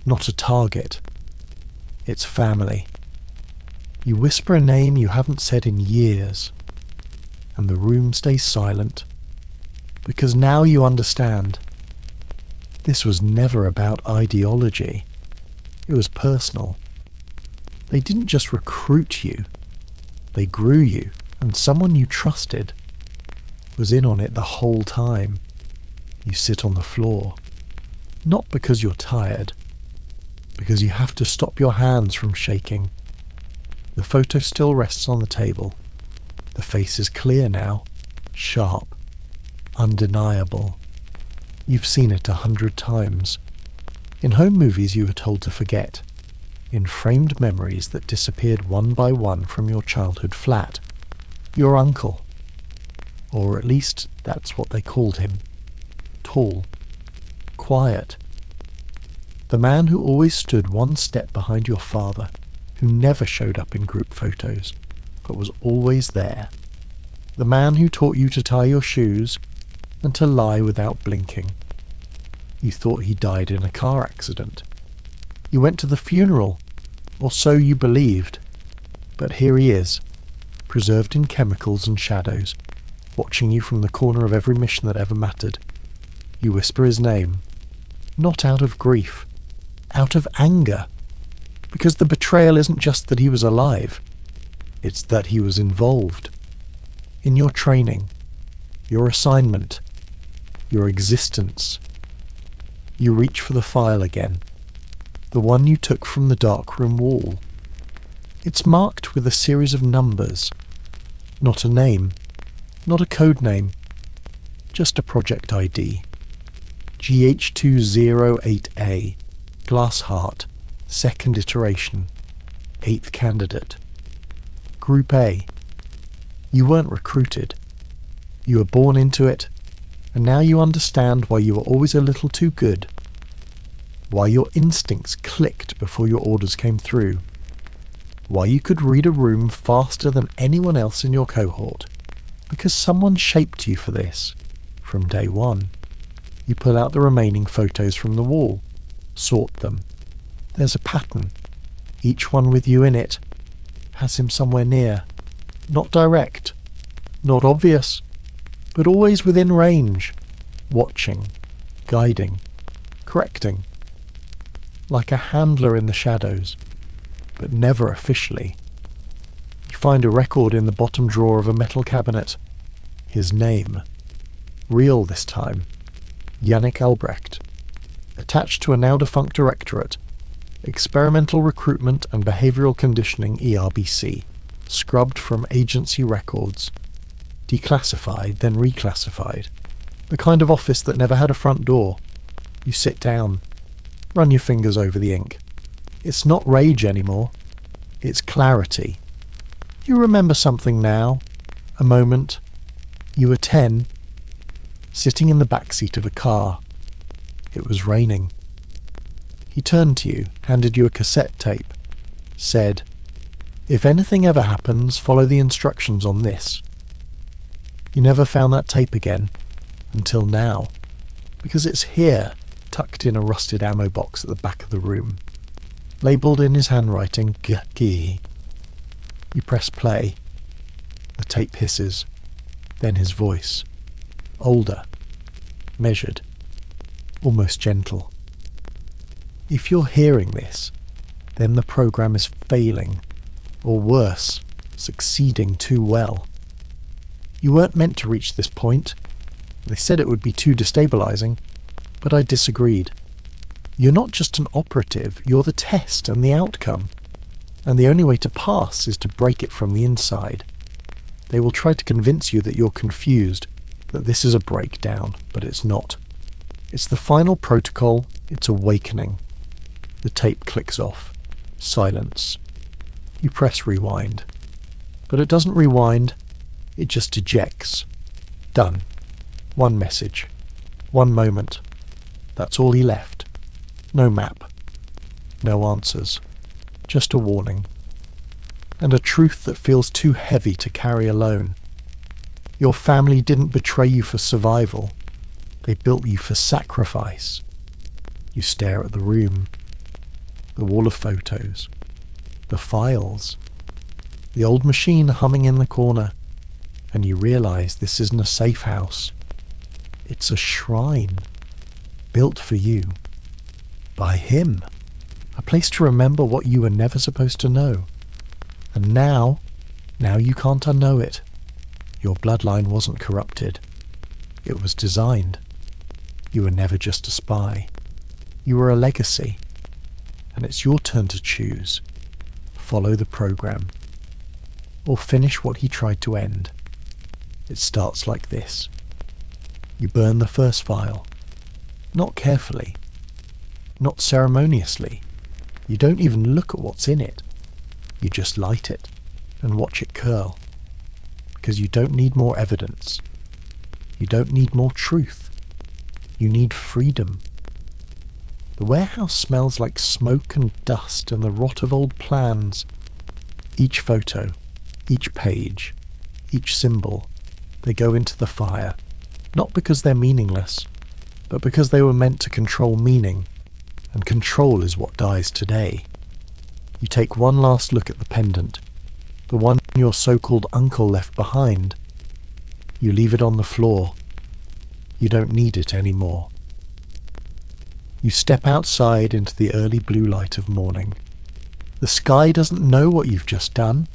not a target. It's family. You whisper a name you haven't said in years, and the room stays silent, because now you understand. This was never about ideology. It was personal. They didn't just recruit you. They grew you, and someone you trusted was in on it the whole time. You sit on the floor. Not because you're tired, because you have to stop your hands from shaking. The photo still rests on the table. The face is clear now, sharp, undeniable. You've seen it 100 times. In home movies you were told to forget. In framed memories that disappeared one by one from your childhood flat. Your uncle. Or at least that's what they called him. Tall. Quiet. The man who always stood one step behind your father, who never showed up in group photos, but was always there. The man who taught you to tie your shoes and to lie without blinking. You thought he died in a car accident. You went to the funeral, Or so you believed. But here he is, preserved in chemicals and shadows, watching you from the corner of every mission that ever mattered. You whisper his name, not out of grief, out of anger. Because the betrayal isn't just that he was alive, it's that he was involved. In your training, your assignment, your existence. You reach for the file again, the one you took from the darkroom wall. It's marked with a series of numbers, not a name, not a code name, just a project ID. GH208A, Glass Heart, second iteration, 8th candidate. Group A. You weren't recruited. You were born into it, and now you understand why you were always a little too good. Why your instincts clicked before your orders came through. Why you could read a room faster than anyone else in your cohort. Because someone shaped you for this, from day one. You pull out the remaining photos from the wall, sort them. There's a pattern, each one with you in it. Has him somewhere near. Not direct, not obvious, but always within range, watching, guiding, correcting. Like a handler in the shadows, but never officially. You find a record in the bottom drawer of a metal cabinet. His name. Real this time. Yannick Albrecht. Attached to a now-defunct directorate. Experimental Recruitment and Behavioral Conditioning ERBC. Scrubbed from agency records. Declassified, then reclassified. The kind of office that never had a front door. You sit down. Run your fingers over the ink. It's not rage anymore. It's clarity. You remember something now. A moment. You were 10. Sitting in the back seat of a car. It was raining. He turned to you, handed you a cassette tape. Said, "If anything ever happens, follow the instructions on this." You never found that tape again. Until now. Because it's here, tucked in a rusted ammo box at the back of the room. Labelled in his handwriting, G. You press play. The tape hisses. Then his voice. Older. Measured. Almost gentle. If you're hearing this, then the program is failing. Or worse, succeeding too well. You weren't meant to reach this point. They said it would be too destabilizing, but I disagreed. You're not just an operative, you're the test and the outcome. And the only way to pass is to break it from the inside. They will try to convince you that you're confused, that this is a breakdown, but it's not. It's the final protocol, it's awakening. The tape clicks off. Silence. You press rewind. But it doesn't rewind, it just ejects. Done. One message. One moment. That's all he left. No map. No answers. Just a warning. And a truth that feels too heavy to carry alone. Your family didn't betray you for survival. They built you for sacrifice. You stare at the room. The wall of photos. The files. The old machine humming in the corner. And you realise this isn't a safe house. It's a shrine. Built for you. By him. A place to remember what you were never supposed to know. And now you can't unknow it. Your bloodline wasn't corrupted. It was designed. You were never just a spy. You were a legacy. And it's your turn to choose. Follow the program. Or finish what he tried to end. It starts like this. You burn the first file. Not carefully. Not ceremoniously. You don't even look at what's in it. You just light it and watch it curl. Because you don't need more evidence. You don't need more truth. You need freedom. The warehouse smells like smoke and dust and the rot of old plans. Each photo, each page, each symbol, they go into the fire. Not because they're meaningless, but because they were meant to control meaning. And control is what dies today. You take one last look at the pendant, the one your so-called uncle left behind. You leave it on the floor. You don't need it anymore. You step outside into the early blue light of morning. The sky doesn't know what you've just done.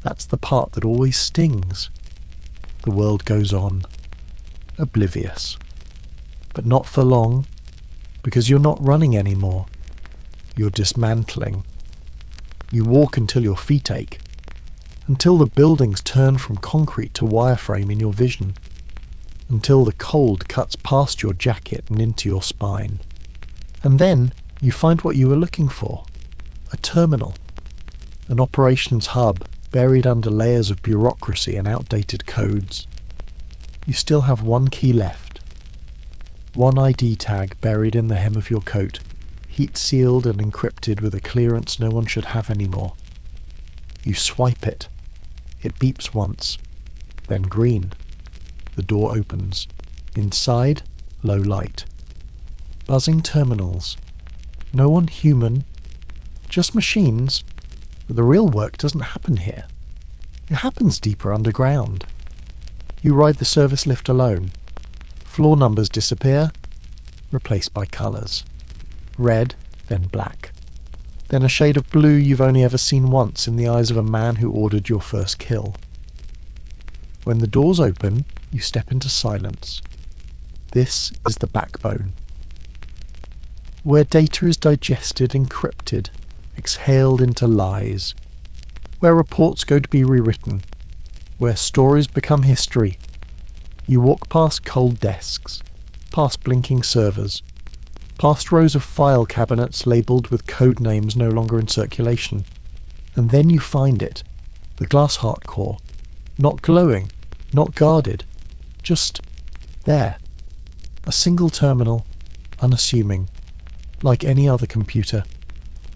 That's the part that always stings. The world goes on, oblivious. But not for long, because you're not running anymore. You're dismantling. You walk until your feet ache, until the buildings turn from concrete to wireframe in your vision, until the cold cuts past your jacket and into your spine. And then you find what you were looking for, a terminal, an operations hub buried under layers of bureaucracy and outdated codes. You still have one key left, one ID tag buried in the hem of your coat, heat-sealed and encrypted with a clearance no one should have anymore. You swipe it. It beeps once, then green. The door opens. Inside, low light. Buzzing terminals. No one human, just machines. But the real work doesn't happen here. It happens deeper underground. You ride the service lift alone. Floor numbers disappear, replaced by colours. Red, then black. Then a shade of blue you've only ever seen once in the eyes of a man who ordered your first kill. When the doors open, you step into silence. This is the backbone. Where data is digested, encrypted, exhaled into lies. Where reports go to be rewritten. Where stories become history. You walk past cold desks, past blinking servers, past rows of file cabinets labelled with code names no longer in circulation. And then you find it, the glass heart core, not glowing, not guarded, just there. A single terminal, unassuming, like any other computer,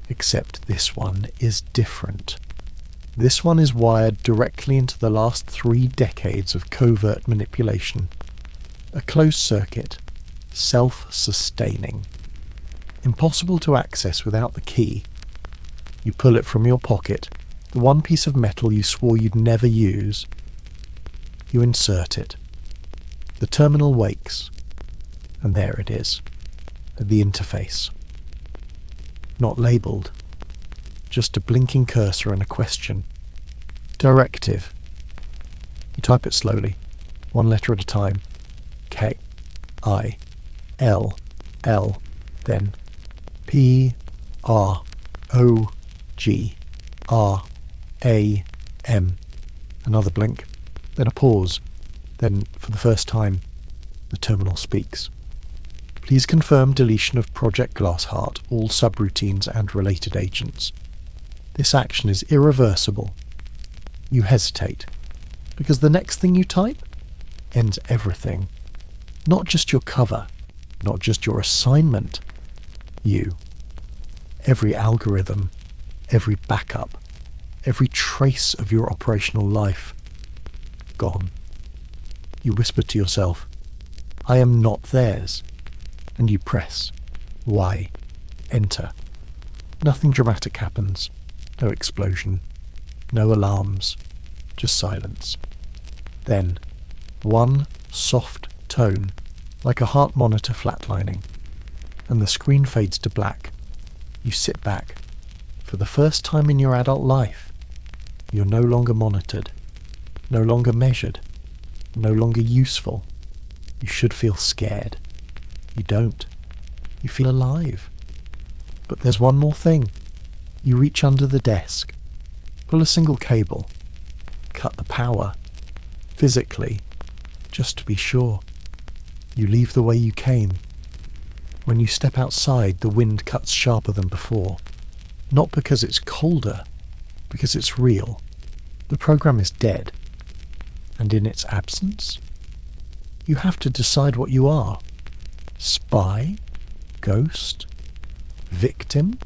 except this one is different. This one is wired directly into the last 3 decades of covert manipulation. A closed circuit, self-sustaining. Impossible to access without the key. You pull it from your pocket, the one piece of metal you swore you'd never use. You insert it. The terminal wakes, and there it is, at the interface. Not labelled, just a blinking cursor and a question. Directive. You type it slowly, one letter at a time. K, I, L, L, then P, R, O, G, R, A, M. Another blink, then a pause, then, for the first time, the terminal speaks. Please confirm deletion of Project Glassheart, all subroutines and related agents. This action is irreversible. You hesitate, because the next thing you type ends everything. Not just your cover, not just your assignment. You. Every algorithm, every backup, every trace of your operational life. Gone. You whisper to yourself, I am not theirs. And you press Y, enter. Nothing dramatic happens. No explosion. No alarms. Just silence. Then, one soft tone, like a heart monitor flatlining, and the screen fades to black. You sit back. For the first time in your adult life, you're no longer monitored, no longer measured, no longer useful. You should feel scared. You don't. You feel alive. But there's one more thing. You reach under the desk, pull a single cable, cut the power, physically, just to be sure. You leave the way you came. When you step outside, the wind cuts sharper than before. Not because it's colder, because it's real. The program is dead. And in its absence, you have to decide what you are. Spy? Ghost? Victim?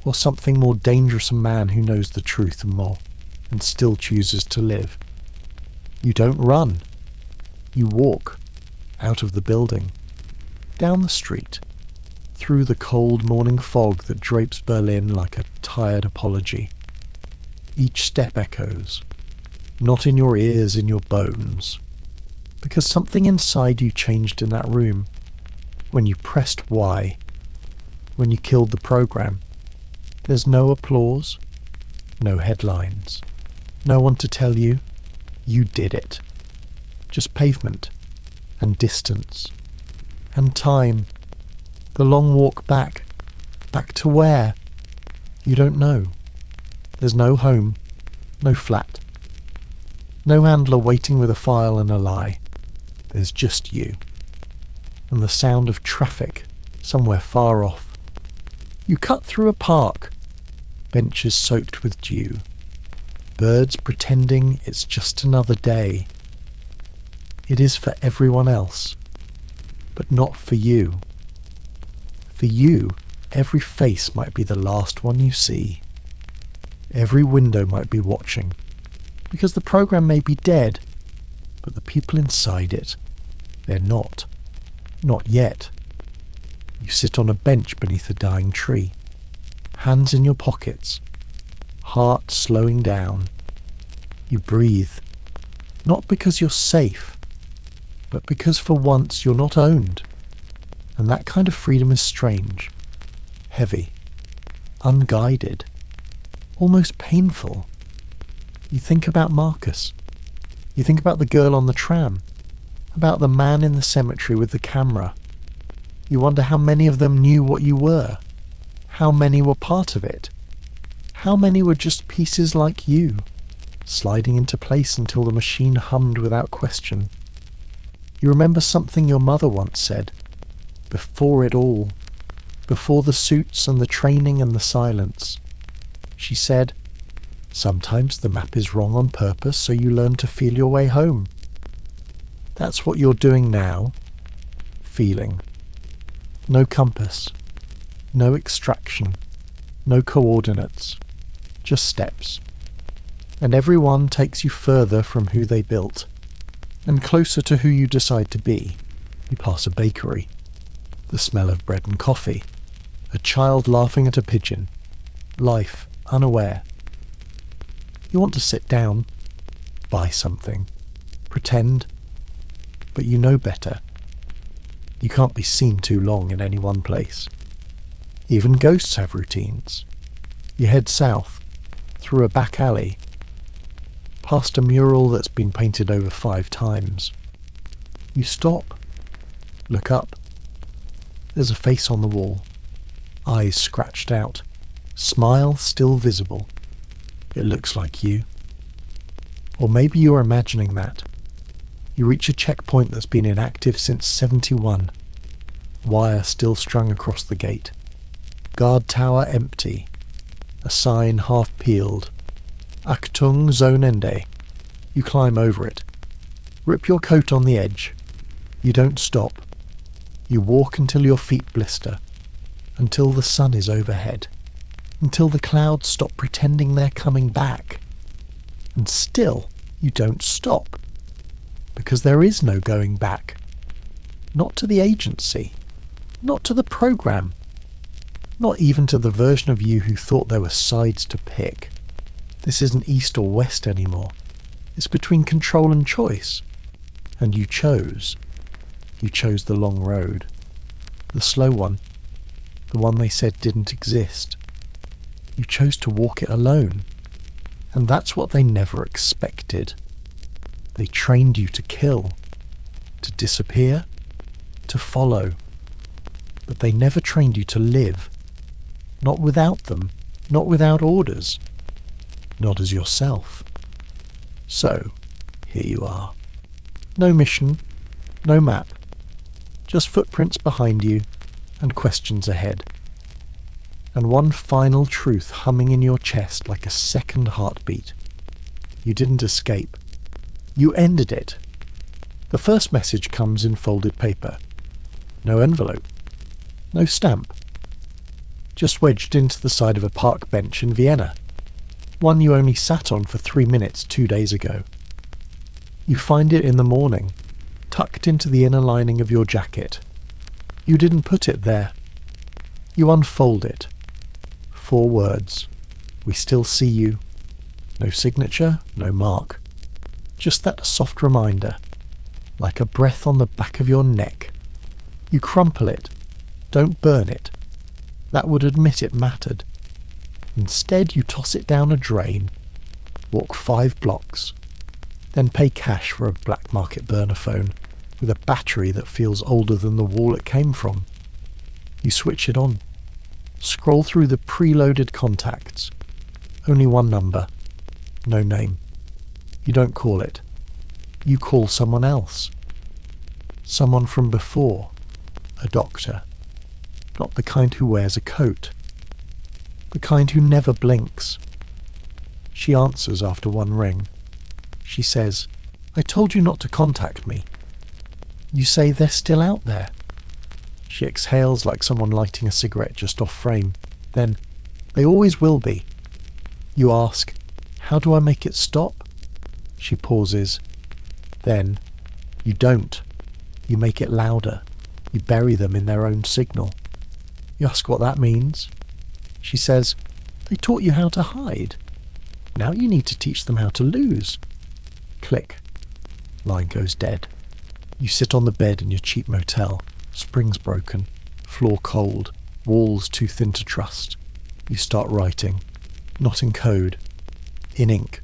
Or something more dangerous, a man who knows the truth and more, and still chooses to live. You don't run. You walk out of the building, down the street, through the cold morning fog that drapes Berlin like a tired apology. Each step echoes, not in your ears, in your bones, because something inside you changed in that room when you pressed Y, when you killed the program. There's no applause, no headlines, no one to tell you did it. Just pavement and distance and time. The long walk back to where? You don't know. There's no home, no flat, no handler waiting with a file and a lie. There's just you, and the sound of traffic somewhere far off. You cut through a park, benches soaked with dew, birds pretending it's just another day. It is for everyone else, but not for you. For you, every face might be the last one you see. Every window might be watching, because the program may be dead, but the people inside it, they're not. Not yet. You sit on a bench beneath a dying tree, hands in your pockets, heart slowing down. You breathe, not because you're safe, but because for once you're not owned. And that kind of freedom is strange, heavy, unguided, almost painful. You think about Marcus. You think about the girl on the tram, about the man in the cemetery with the camera. You wonder how many of them knew what you were, how many were part of it, how many were just pieces like you, sliding into place until the machine hummed without question. You remember something your mother once said, before it all, before the suits and the training and the silence. She said, sometimes the map is wrong on purpose so you learn to feel your way home. That's what you're doing now, feeling. No compass, no extraction, no coordinates, just steps. And every one takes you further from who they built, and closer to who you decide to be. You pass a bakery, the smell of bread and coffee, a child laughing at a pigeon, life unaware. You want to sit down, buy something, pretend, but you know better. You can't be seen too long in any one place. Even ghosts have routines. You head south, through a back alley, past a mural that's been painted over 5 times. You stop, look up. There's a face on the wall, eyes scratched out, smile still visible. It looks like you. Or maybe you're imagining that. You reach a checkpoint that's been inactive since 71. Wire still strung across the gate. Guard tower empty. A sign half peeled. Achtung, Zone Ende. You climb over it. Rip your coat on the edge. You don't stop. You walk until your feet blister. Until the sun is overhead. Until the clouds stop pretending they're coming back. And still, you don't stop. Because there is no going back. Not to the agency. Not to the program. Not even to the version of you who thought there were sides to pick. This isn't east or west anymore. It's between control and choice. And you chose. You chose the long road. The slow one. The one they said didn't exist. You chose to walk it alone. And that's what they never expected. They trained you to kill, to disappear, to follow. But they never trained you to live. Not without them, not without orders, not as yourself. So, here you are. No mission, no map, just footprints behind you and questions ahead. And one final truth humming in your chest like a second heartbeat. You didn't escape. You ended it. The first message comes in folded paper. No envelope. No stamp. Just wedged into the side of a park bench in Vienna. One you only sat on for 3 minutes 2 days ago. You find it in the morning, tucked into the inner lining of your jacket. You didn't put it there. You unfold it. 4 words. We still see you. No signature, no mark. Just that soft reminder, like a breath on the back of your neck. You crumple it. Don't burn it. That would admit it mattered. Instead, you toss it down a drain, walk 5 blocks, then pay cash for a black market burner phone with a battery that feels older than the wall it came from. You switch it on, scroll through the preloaded contacts. Only one number, no name. You don't call it. You call someone else. Someone from before, a doctor. Not the kind who wears a coat. The kind who never blinks. She answers after one ring. She says, "I told you not to contact me." You say they're still out there. She exhales like someone lighting a cigarette just off frame. Then, "They always will be." You ask, "How do I make it stop?" She pauses. Then, you don't. You make it louder. You bury them in their own signal. You ask what that means. She says, "They taught you how to hide. Now you need to teach them how to lose." Click. Line goes dead. You sit on the bed in your cheap motel. Springs broken. Floor cold. Walls too thin to trust. You start writing. Not in code. In ink.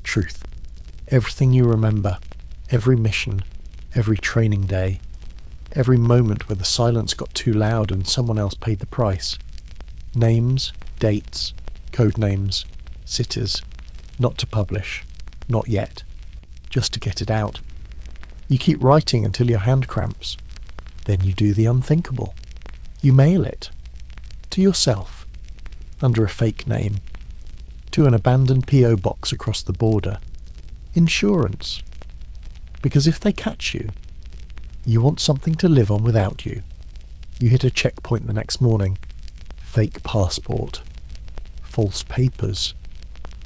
Truth. Everything you remember. Every mission. Every training day. Every moment where the silence got too loud and someone else paid the price. Names, dates, code names, cities. Not to publish. Not yet. Just to get it out. You keep writing until your hand cramps. Then you do the unthinkable. You mail it. To yourself. Under a fake name. To an abandoned P.O. box across the border. Insurance. Because if they catch you, you want something to live on without you. You hit a checkpoint the next morning. Fake passport. False papers.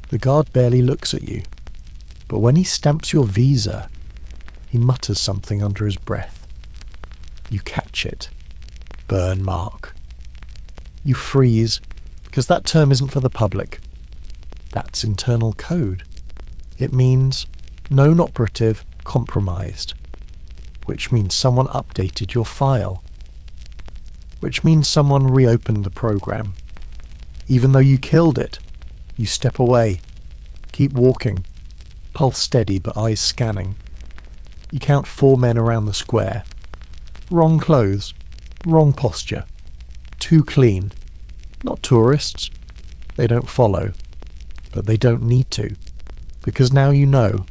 The guard barely looks at you. But when he stamps your visa, he mutters something under his breath. You catch it. Burn mark. You freeze, because that term isn't for the public. That's internal code. It means known operative compromised. Which means someone updated your file. Which means someone reopened the program. Even though you killed it, you step away. Keep walking. Pulse steady but eyes scanning. You count 4 men around the square. Wrong clothes. Wrong posture. Too clean. Not tourists. They don't follow. But they don't need to. Because now you know.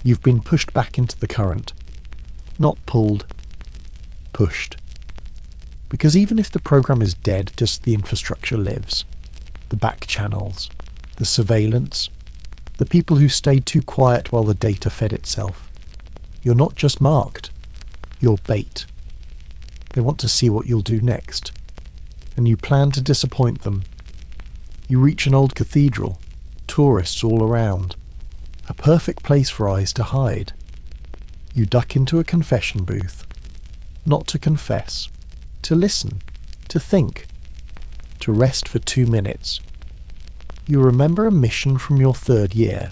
You've been pushed back into the current. Not pulled. Pushed. Because even if the program is dead, just the infrastructure lives. The back channels. The surveillance. The people who stayed too quiet while the data fed itself. You're not just marked. You're bait. They want to see what you'll do next. And you plan to disappoint them. You reach an old cathedral. Tourists all around. A perfect place for eyes to hide. You duck into a confession booth. Not to confess. To listen. To think. To rest for 2 minutes. You remember a mission from your 3rd year.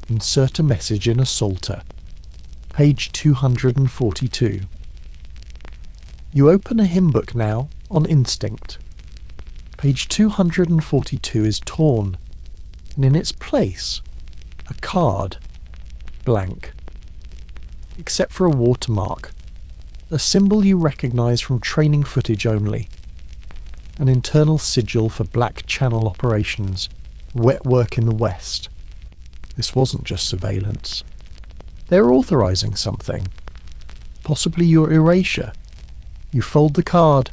Insert a message in a psalter. Page 242. You open a hymn book now on instinct. Page 242 is torn, and in its place, a card, blank. Except for a watermark, a symbol you recognise from training footage only. An internal sigil for black channel operations, wet work in the West. This wasn't just surveillance. They're authorising something. Possibly your erasure. You fold the card.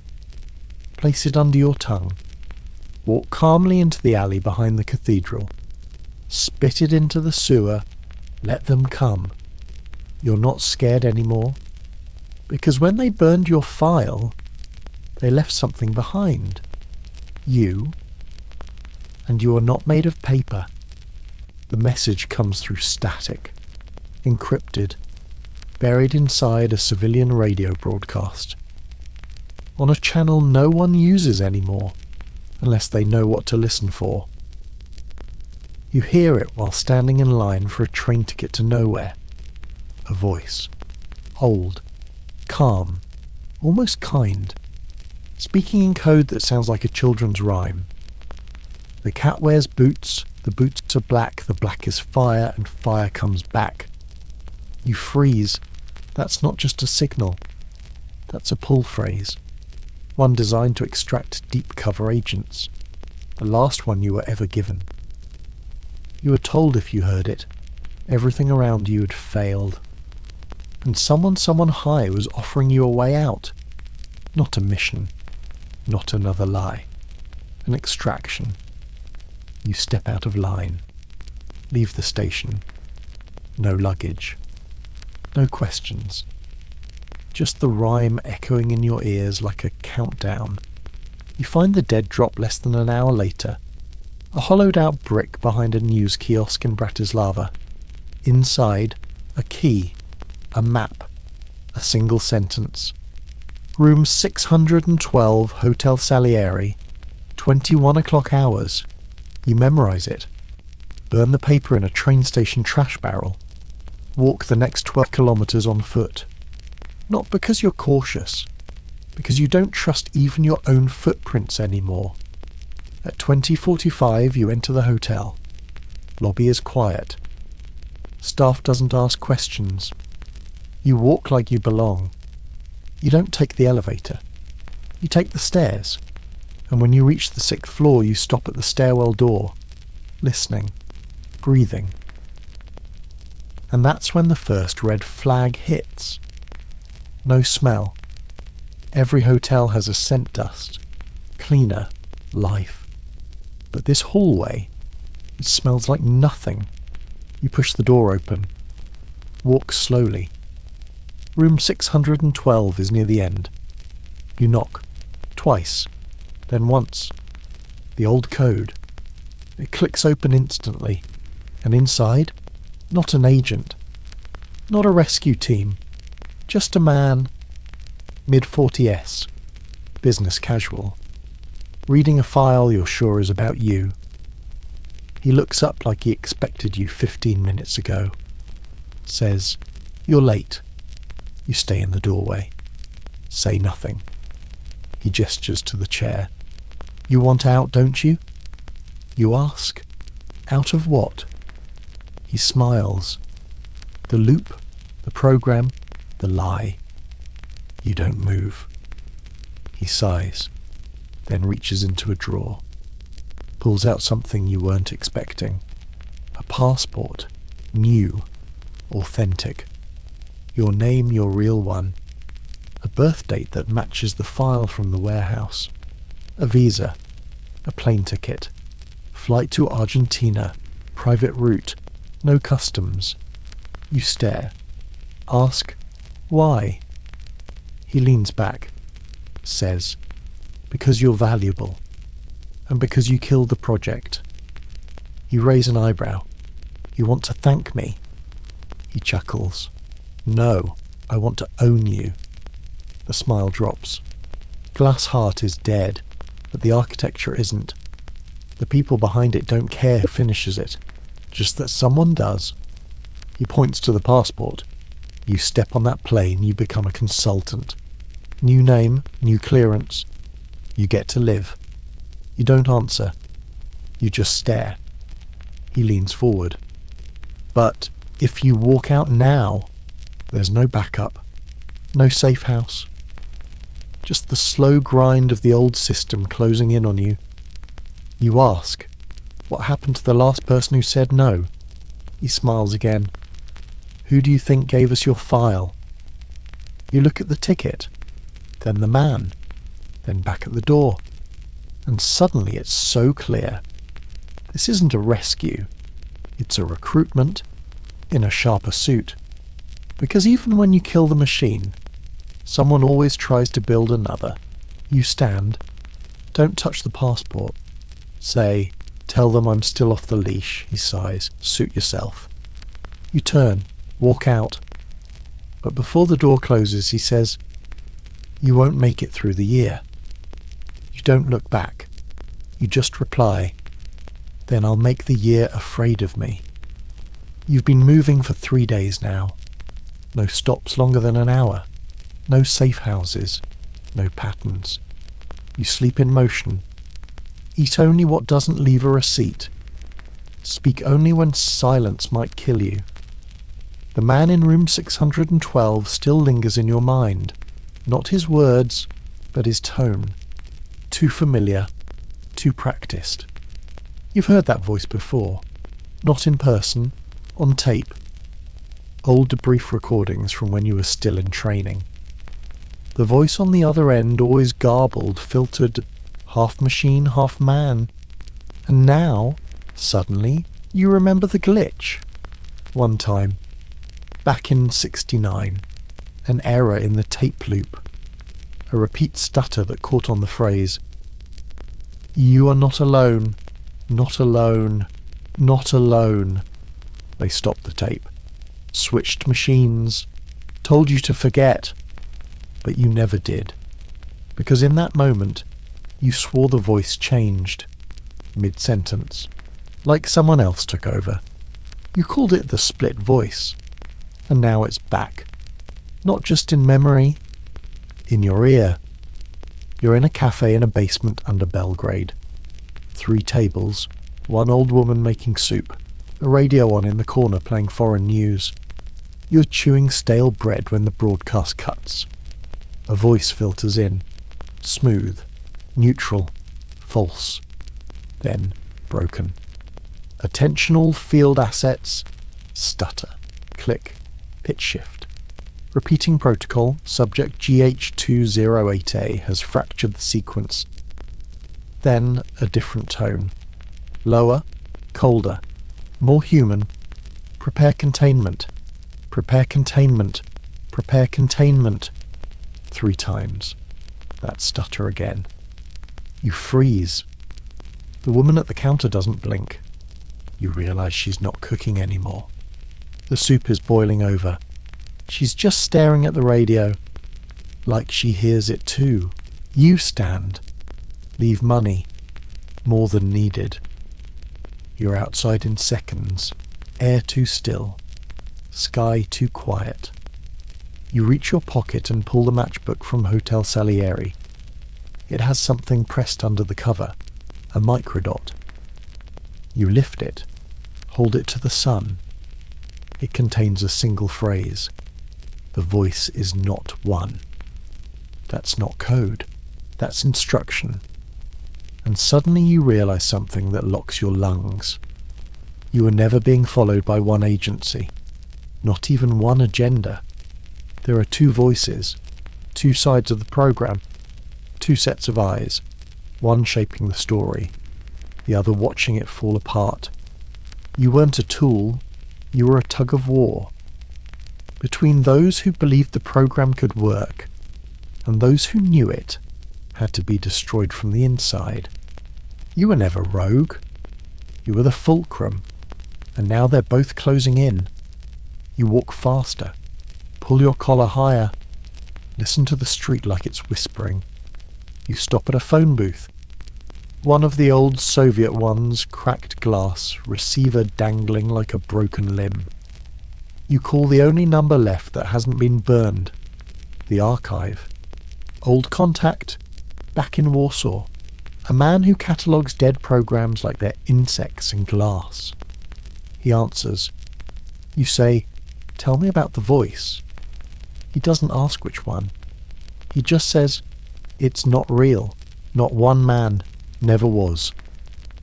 Place it under your tongue. Walk calmly into the alley behind the cathedral. Spit it into the sewer. Let them come. You're not scared anymore. Because when they burned your file, they left something behind. You. And you are not made of paper. The message comes through static. Encrypted. Buried inside a civilian radio broadcast. on a channel no one uses anymore, unless they know what to listen for. You hear it while standing in line for a train ticket to nowhere. A voice. Old. Calm. Almost kind. Speaking in code that sounds like a children's rhyme. The cat wears boots, the boots are black, the black is fire, and fire comes back. You freeze. That's not just a signal. That's a pull phrase. One designed to extract deep cover agents. The last one you were ever given. You were told if you heard it, everything around you had failed. And someone high was offering you a way out. Not a mission. Not another lie. An extraction. You step out of line. Leave the station. No luggage. No questions. Just the rhyme echoing in your ears like a countdown. You find the dead drop less than an hour later. A hollowed-out brick behind a news kiosk in Bratislava. Inside, a key, a map, a single sentence. Room 612, Hotel Salieri, 21 o'clock hours. You memorize it. Burn the paper in a train station trash barrel. Walk the next 12 kilometers on foot. Not because you're cautious, because you don't trust even your own footprints anymore. At 20:45 you enter the hotel. Lobby is quiet. Staff doesn't ask questions. You walk like you belong. You don't take the elevator. You take the stairs. And when you reach the 6th floor, you stop at the stairwell door, listening, breathing. And that's when the first red flag hits. No smell. Every hotel has a scent dust. Cleaner. Life. But this hallway, it smells like nothing. You push the door open. Walk slowly. Room 612 is near the end. You knock. Twice. Then once. The old code. It clicks open instantly. And inside, not an agent. Not a rescue team. Just a man, mid-40s, business casual, reading a file you're sure is about you. He looks up like he expected you 15 minutes ago. Says, "You're late." You stay in the doorway. Say nothing. He gestures to the chair. "You want out, don't you?" You ask, "Out of what?" He smiles. The loop, the program, the lie. You don't move. He sighs, then reaches into a drawer, pulls out something you weren't expecting. A passport, new, authentic. Your name, your real one. A birth date that matches the file from the warehouse. A visa, a plane ticket. Flight to Argentina, private route, no customs. You stare. Ask, why? He leans back, says, "Because you're valuable, and because you killed the project." You raise an eyebrow. "You want to thank me?" He chuckles. "No, I want to own you." The smile drops. Glass Heart is dead, but the architecture isn't. The people behind it don't care who finishes it, just that someone does. He points to the passport. You step on that plane, you become a consultant. New name, new clearance. You get to live. You don't answer. You just stare. He leans forward. But if you walk out now, there's no backup, no safe house. Just the slow grind of the old system closing in on you. You ask, what happened to the last person who said no? He smiles again. Who do you think gave us your file? You look at the ticket, then the man, then back at the door. And suddenly it's so clear. This isn't a rescue. It's a recruitment in a sharper suit. Because even when you kill the machine, someone always tries to build another. You stand. Don't touch the passport. Say, "Tell them I'm still off the leash," he sighs. "Suit yourself." You turn, walk out. But before the door closes, he says, You won't make it through the year. You don't look back. You just reply, then I'll make the year afraid of me. You've been moving for 3 days now. No stops longer than an hour. No safe houses. No patterns. You sleep in motion. Eat only what doesn't leave a receipt. Speak only when silence might kill you. The man in room 612 still lingers in your mind. Not his words, but his tone. Too familiar, too practiced. You've heard that voice before. Not in person, on tape. Old debrief recordings from when you were still in training. The voice on the other end always garbled, filtered, half machine, half man. And now, suddenly, you remember the glitch. One time, back in '69, an error in the tape loop. A repeat stutter that caught on the phrase, "You are not alone, not alone, not alone." They stopped the tape, switched machines, told you to forget, but you never did. Because in that moment, you swore the voice changed, mid-sentence, like someone else took over. You called it the split voice, and now it's back. Not just in memory, in your ear. You're in a cafe in a basement under Belgrade. 3 tables, 1 old woman making soup, a radio on in the corner playing foreign news. You're chewing stale bread when the broadcast cuts. A voice filters in, smooth, neutral, false, then broken. Attentional field assets, stutter, click, pitch shift. Repeating protocol, subject GH208A has fractured the sequence. Then a different tone. Lower, colder, more human. Prepare containment. Prepare containment. Prepare containment. 3 times. That stutter again. You freeze. The woman at the counter doesn't blink. You realise she's not cooking anymore. The soup is boiling over. She's just staring at the radio, like she hears it too. You stand. Leave money. More than needed. You're outside in seconds. Air too still. Sky too quiet. You reach your pocket and pull the matchbook from Hotel Salieri. It has something pressed under the cover, a microdot. You lift it, hold it to the sun. It contains a single phrase. The voice is not one. That's not code. That's instruction. And suddenly you realise something that locks your lungs. You are never being followed by one agency. Not even one agenda. There are 2 voices, 2 sides of the programme, 2 sets of eyes, one shaping the story, the other watching it fall apart. You weren't a tool, you were a tug of war. Between those who believed the programme could work and those who knew it had to be destroyed from the inside. You were never rogue. You were the fulcrum, and now they're both closing in. You walk faster, pull your collar higher, listen to the street like it's whispering. You stop at a phone booth. One of the old Soviet ones, cracked glass, receiver dangling like a broken limb. You call the only number left that hasn't been burned, the archive. Old contact, back in Warsaw. A man who catalogues dead programs like they're insects in glass. He answers. You say, "Tell me about the voice." He doesn't ask which one. He just says, "It's not real. Not one man. Never was."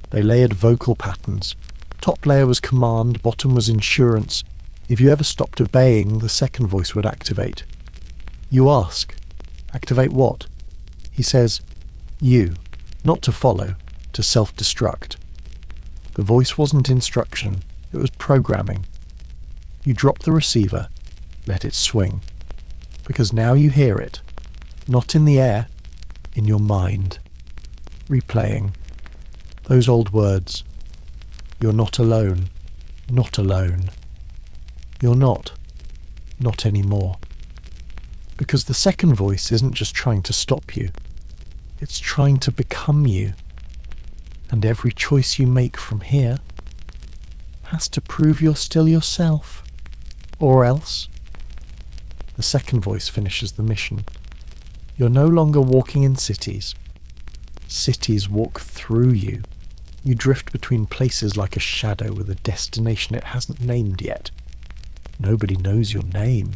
They layered vocal patterns. Top layer was command, bottom was insurance. If you ever stopped obeying, the second voice would activate. You ask, "Activate what?" He says, "You. Not to follow, to self-destruct." The voice wasn't instruction, it was programming. You drop the receiver, let it swing. Because now you hear it, not in the air, in your mind. Replaying. Those old words. You're not alone, not alone. You're not anymore. Because the second voice isn't just trying to stop you, it's trying to become you. And every choice you make from here has to prove you're still yourself. Or else. The second voice finishes the mission. You're no longer walking in cities. Cities walk through you. You drift between places like a shadow with a destination it hasn't named yet. Nobody knows your name,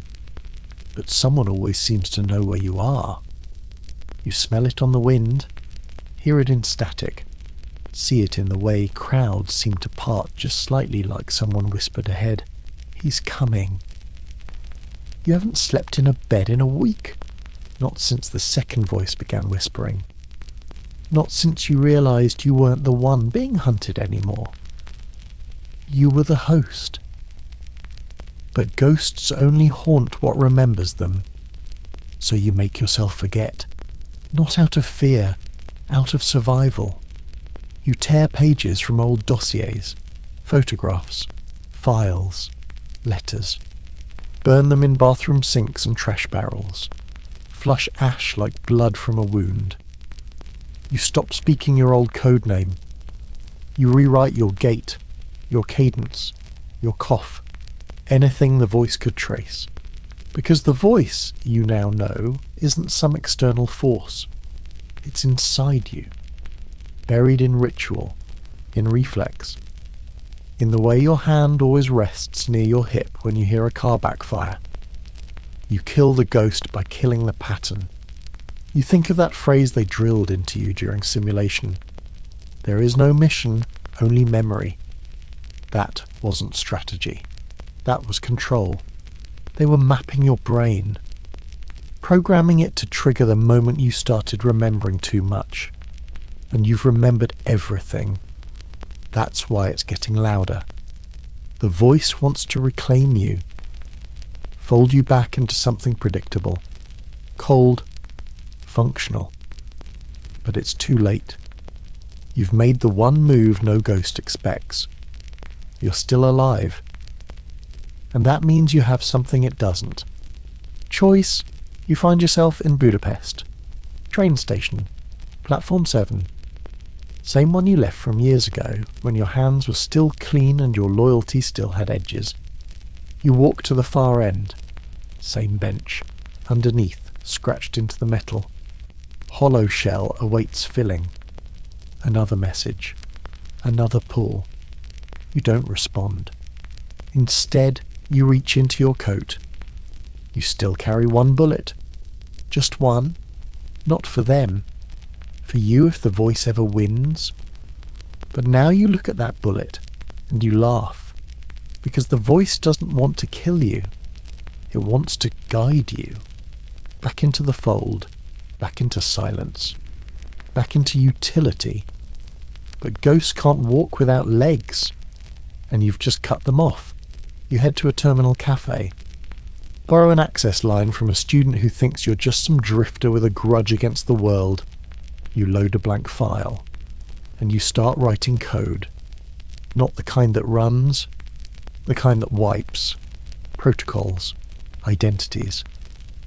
but someone always seems to know where you are. You smell it on the wind, hear it in static, see it in the way crowds seem to part just slightly like someone whispered ahead, "He's coming." You haven't slept in a bed in a week, not since the second voice began whispering. Not since you realised you weren't the one being hunted anymore. You were the host. But ghosts only haunt what remembers them. So you make yourself forget. Not out of fear, out of survival. You tear pages from old dossiers, photographs, files, letters. Burn them in bathroom sinks and trash barrels. Flush ash like blood from a wound. You stop speaking your old code name. You rewrite your gait, your cadence, your cough, anything the voice could trace. Because the voice, you now know, isn't some external force. It's inside you, buried in ritual, in reflex, in the way your hand always rests near your hip when you hear a car backfire. You kill the ghost by killing the pattern. You think of that phrase they drilled into you during simulation. There is no mission, only memory. That wasn't strategy. That was control. They were mapping your brain, programming it to trigger the moment you started remembering too much. And you've remembered everything. That's why it's getting louder. The voice wants to reclaim you, fold you back into something predictable, cold, functional. But it's too late. You've made the one move no ghost expects. You're still alive. And that means you have something it doesn't. Choice, you find yourself in Budapest. Train station. Platform 7. Same one you left from years ago, when your hands were still clean and your loyalty still had edges. You walk to the far end. Same bench. Underneath, scratched into the metal. Hollow shell awaits filling. Another message. Another pull. You don't respond. Instead, you reach into your coat. You still carry one bullet. Just one. Not for them. For you if the voice ever wins. But now you look at that bullet and you laugh. Because the voice doesn't want to kill you. It wants to guide you. Back into the fold. Back into silence. Back into utility. But ghosts can't walk without legs. And you've just cut them off. You head to a terminal cafe. Borrow an access line from a student who thinks you're just some drifter with a grudge against the world. You load a blank file. And you start writing code. Not the kind that runs. The kind that wipes. Protocols. Identities.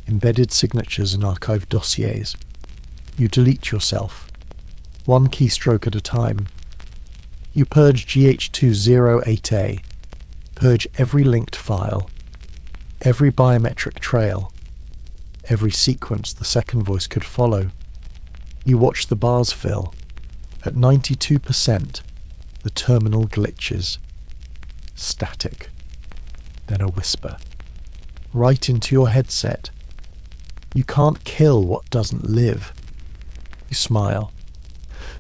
Embedded signatures in archived dossiers. You delete yourself. One keystroke at a time. You purge GH208A. Purge every linked file. Every biometric trail. Every sequence the second voice could follow. You watch the bars fill. At 92%, the terminal glitches. Static. Then a whisper. Right into your headset. You can't kill what doesn't live. You smile.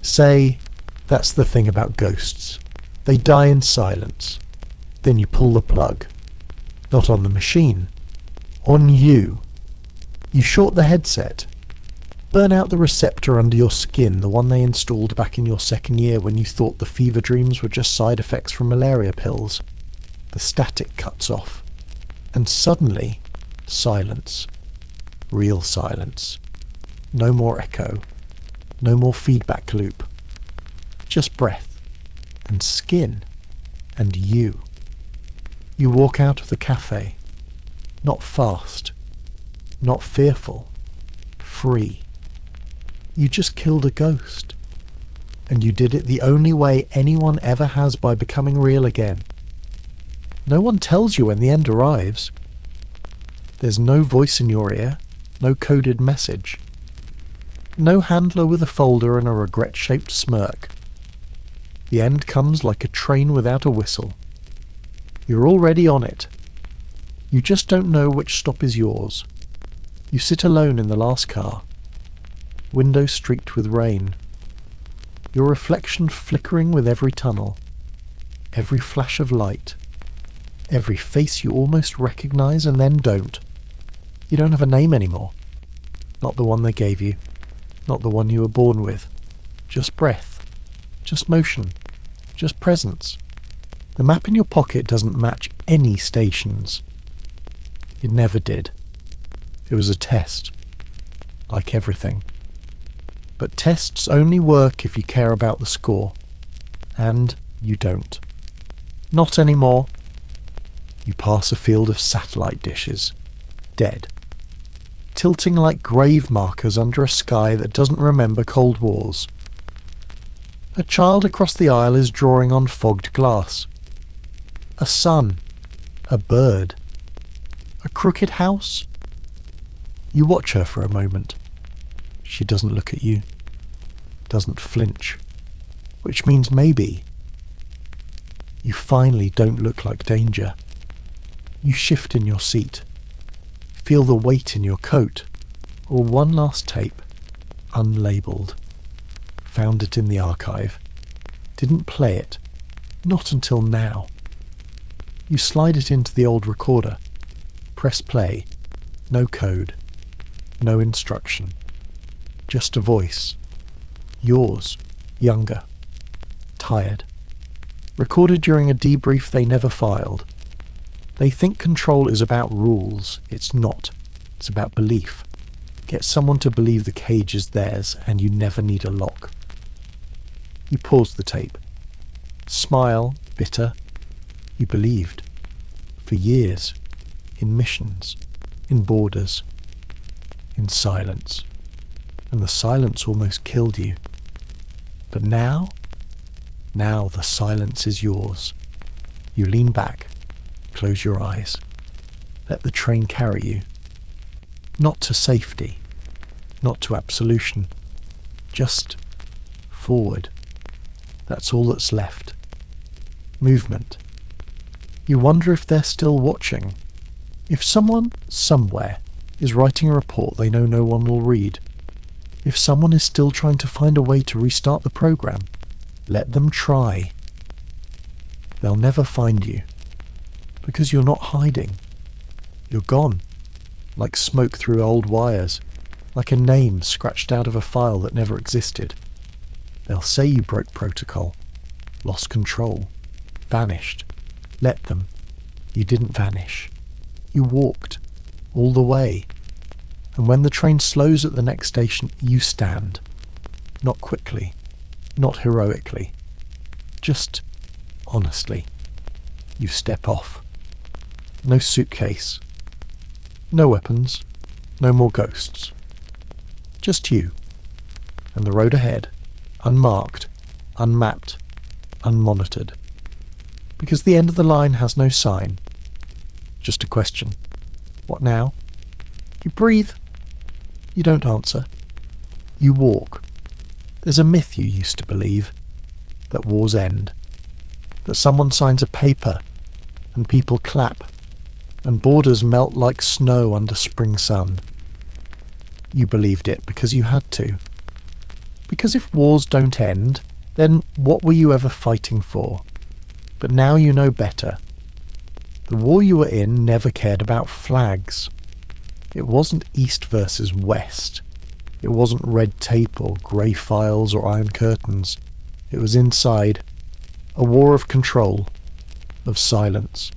Say, that's the thing about ghosts. They die in silence. Then you pull the plug. Not on the machine. On you. You short the headset. Burn out the receptor under your skin, the one they installed back in your second year when you thought the fever dreams were just side effects from malaria pills. The static cuts off. And suddenly, silence. Real silence. No more echo. No more feedback loop. Just breath. And skin. And you. You walk out of the cafe. Not fast. Not fearful. Free. You just killed a ghost. And you did it the only way anyone ever has, by becoming real again. No one tells you when the end arrives. There's no voice in your ear, no coded message. No handler with a folder and a regret-shaped smirk. The end comes like a train without a whistle. You're already on it. You just don't know which stop is yours. You sit alone in the last car. Window streaked with rain. Your reflection flickering with every tunnel. Every flash of light. Every face you almost recognize and then don't. You don't have a name anymore. Not the one they gave you. Not the one you were born with. Just breath. Just motion. Just presence. The map in your pocket doesn't match any stations. It never did. It was a test. Like everything. But tests only work if you care about the score. And you don't. Not anymore. You pass a field of satellite dishes. Dead. Tilting like grave markers under a sky that doesn't remember cold wars. A child across the aisle is drawing on fogged glass. A sun. A bird. A crooked house. You watch her for a moment. She doesn't look at you. Doesn't flinch. Which means maybe. You finally don't look like danger. You shift in your seat. Feel the weight in your coat. Or one last tape. Unlabeled. Found it in the archive. Didn't play it. Not until now. You slide it into the old recorder. Press play. No code. No instruction. Just a voice. Yours. Younger. Tired. Recorded during a debrief they never filed. They think control is about rules. It's not. It's about belief. Get someone to believe the cage is theirs and you never need a lock. You pause the tape. Smile, bitter. You believed. For years. In missions. In borders. In silence. And the silence almost killed you. But now the silence is yours. You lean back. Close your eyes. Let the train carry you. Not to safety. Not to absolution. Just forward. That's all that's left. Movement. You wonder if they're still watching. If someone, somewhere, is writing a report they know no one will read. If someone is still trying to find a way to restart the program, let them try. They'll never find you. Because you're not hiding. You're gone. Like smoke through old wires. Like a name scratched out of a file that never existed. They'll say you broke protocol. Lost control. Vanished. Let them. You didn't vanish. You walked. All the way. And when the train slows at the next station, you stand. Not quickly. Not heroically. Just honestly. You step off. No suitcase. No weapons. No more ghosts. Just you. And the road ahead. Unmarked. Unmapped. Unmonitored. Because the end of the line has no sign. Just a question. What now? You breathe. You don't answer. You walk. There's a myth you used to believe. That wars end. That someone signs a paper and people clap and borders melt like snow under spring sun. You believed it because you had to. Because if wars don't end, then what were you ever fighting for? But now you know better. The war you were in never cared about flags. It wasn't East versus West. It wasn't red tape or grey files or iron curtains. It was inside. A war of control. Of silence.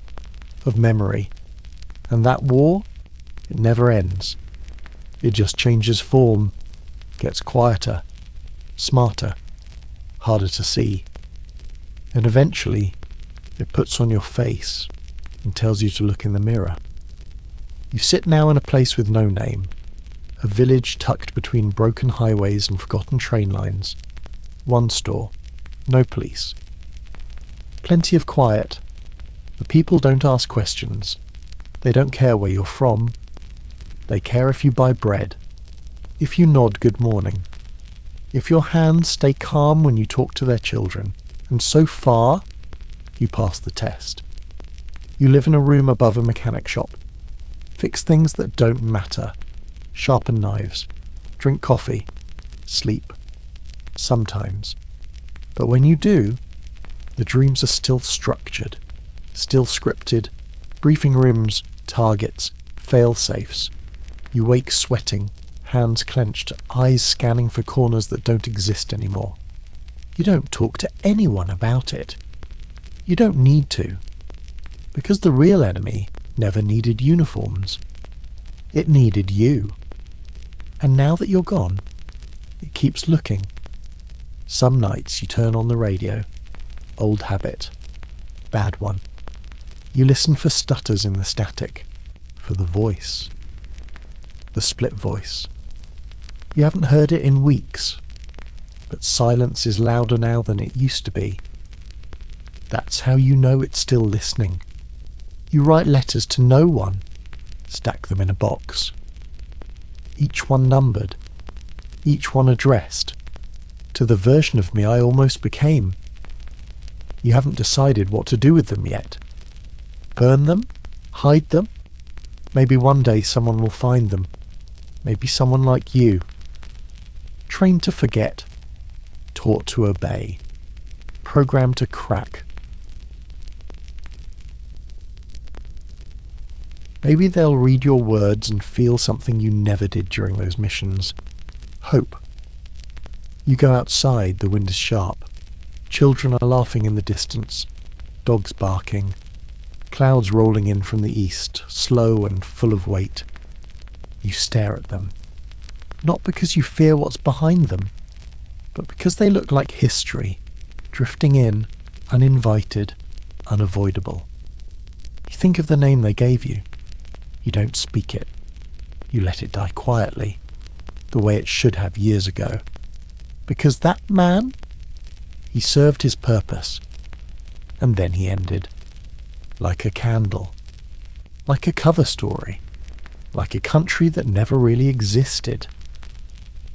Of memory. And that war, it never ends. It just changes form. Gets quieter. Smarter. Harder to see. And eventually, it puts on your face and tells you to look in the mirror. You sit now in a place with no name, a village tucked between broken highways and forgotten train lines. One store, no police. Plenty of quiet. The people don't ask questions. They don't care where you're from. They care if you buy bread, if you nod good morning, if your hands stay calm when you talk to their children, and so far, you pass the test. You live in a room above a mechanic shop. Fix things that don't matter. Sharpen knives. Drink coffee. Sleep. Sometimes. But when you do, the dreams are still structured, still scripted. Briefing rooms, targets, fail-safes. You wake sweating, hands clenched, eyes scanning for corners that don't exist anymore. You don't talk to anyone about it. You don't need to. Because the real enemy never needed uniforms. It needed you. And now that you're gone, it keeps looking. Some nights you turn on the radio. Old habit. Bad one. You listen for stutters in the static. For the voice. The split voice. You haven't heard it in weeks. But silence is louder now than it used to be. That's how you know it's still listening. You write letters to no one. Stack them in a box. Each one numbered. Each one addressed. To the version of me I almost became. You haven't decided what to do with them yet. Burn them? Hide them? Maybe one day someone will find them. Maybe someone like you. Trained to forget. Taught to obey. Programmed to crack. Maybe they'll read your words and feel something you never did during those missions. Hope. You go outside, the wind is sharp. Children are laughing in the distance. Dogs barking. Clouds rolling in from the east, slow and full of weight. You stare at them. Not because you fear what's behind them, but because they look like history, drifting in, uninvited, unavoidable. You think of the name they gave you. You don't speak it. You let it die quietly, the way it should have years ago. Because that man, he served his purpose, and then he ended. Like a candle, like a cover story, like a country that never really existed.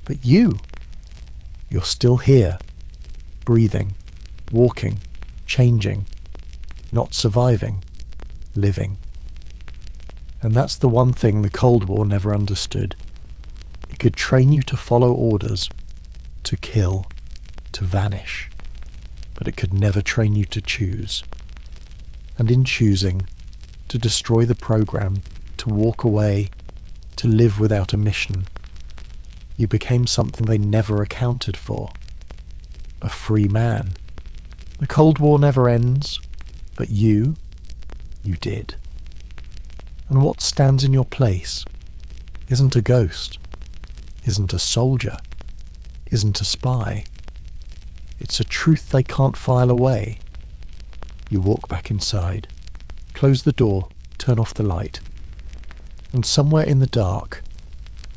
But you're still here, breathing, walking, changing, not surviving, living. And that's the one thing the Cold War never understood. It could train you to follow orders, to kill, to vanish, but it could never train you to choose. And in choosing, to destroy the program, to walk away, to live without a mission, you became something they never accounted for. A free man. The Cold War never ends, but you did. And what stands in your place isn't a ghost, isn't a soldier, isn't a spy. It's a truth they can't file away. You walk back inside, close the door, turn off the light, and somewhere in the dark,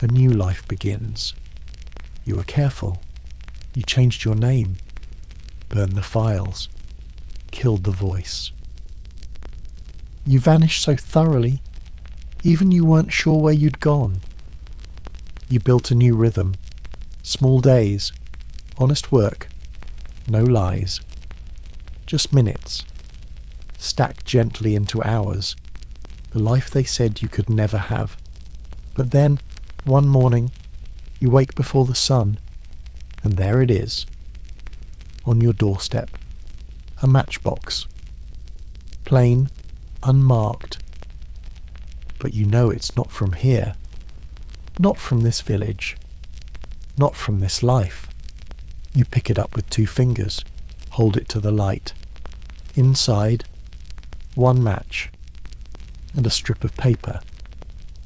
a new life begins. You were careful. You changed your name, burned the files, killed the voice. You vanished so thoroughly, even you weren't sure where you'd gone. You built a new rhythm, small days, honest work, no lies, just minutes, stacked gently into hours, the life they said you could never have. But then, one morning, you wake before the sun, and there it is, on your doorstep, a matchbox, plain, unmarked, but you know it's not from here, not from this village, not from this life. You pick it up with 2 fingers, hold it to the light. Inside, 1 match, and a strip of paper.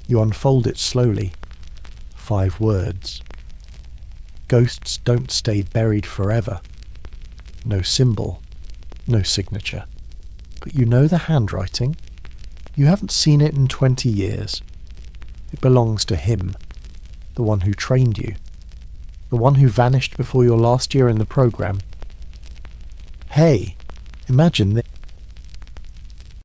You unfold it slowly. 5 words. Ghosts don't stay buried forever. No symbol, no signature. But you know the handwriting. You haven't seen it in 20 years, It belongs to him, the one who trained you, the one who vanished before your last year in the program. Hey, imagine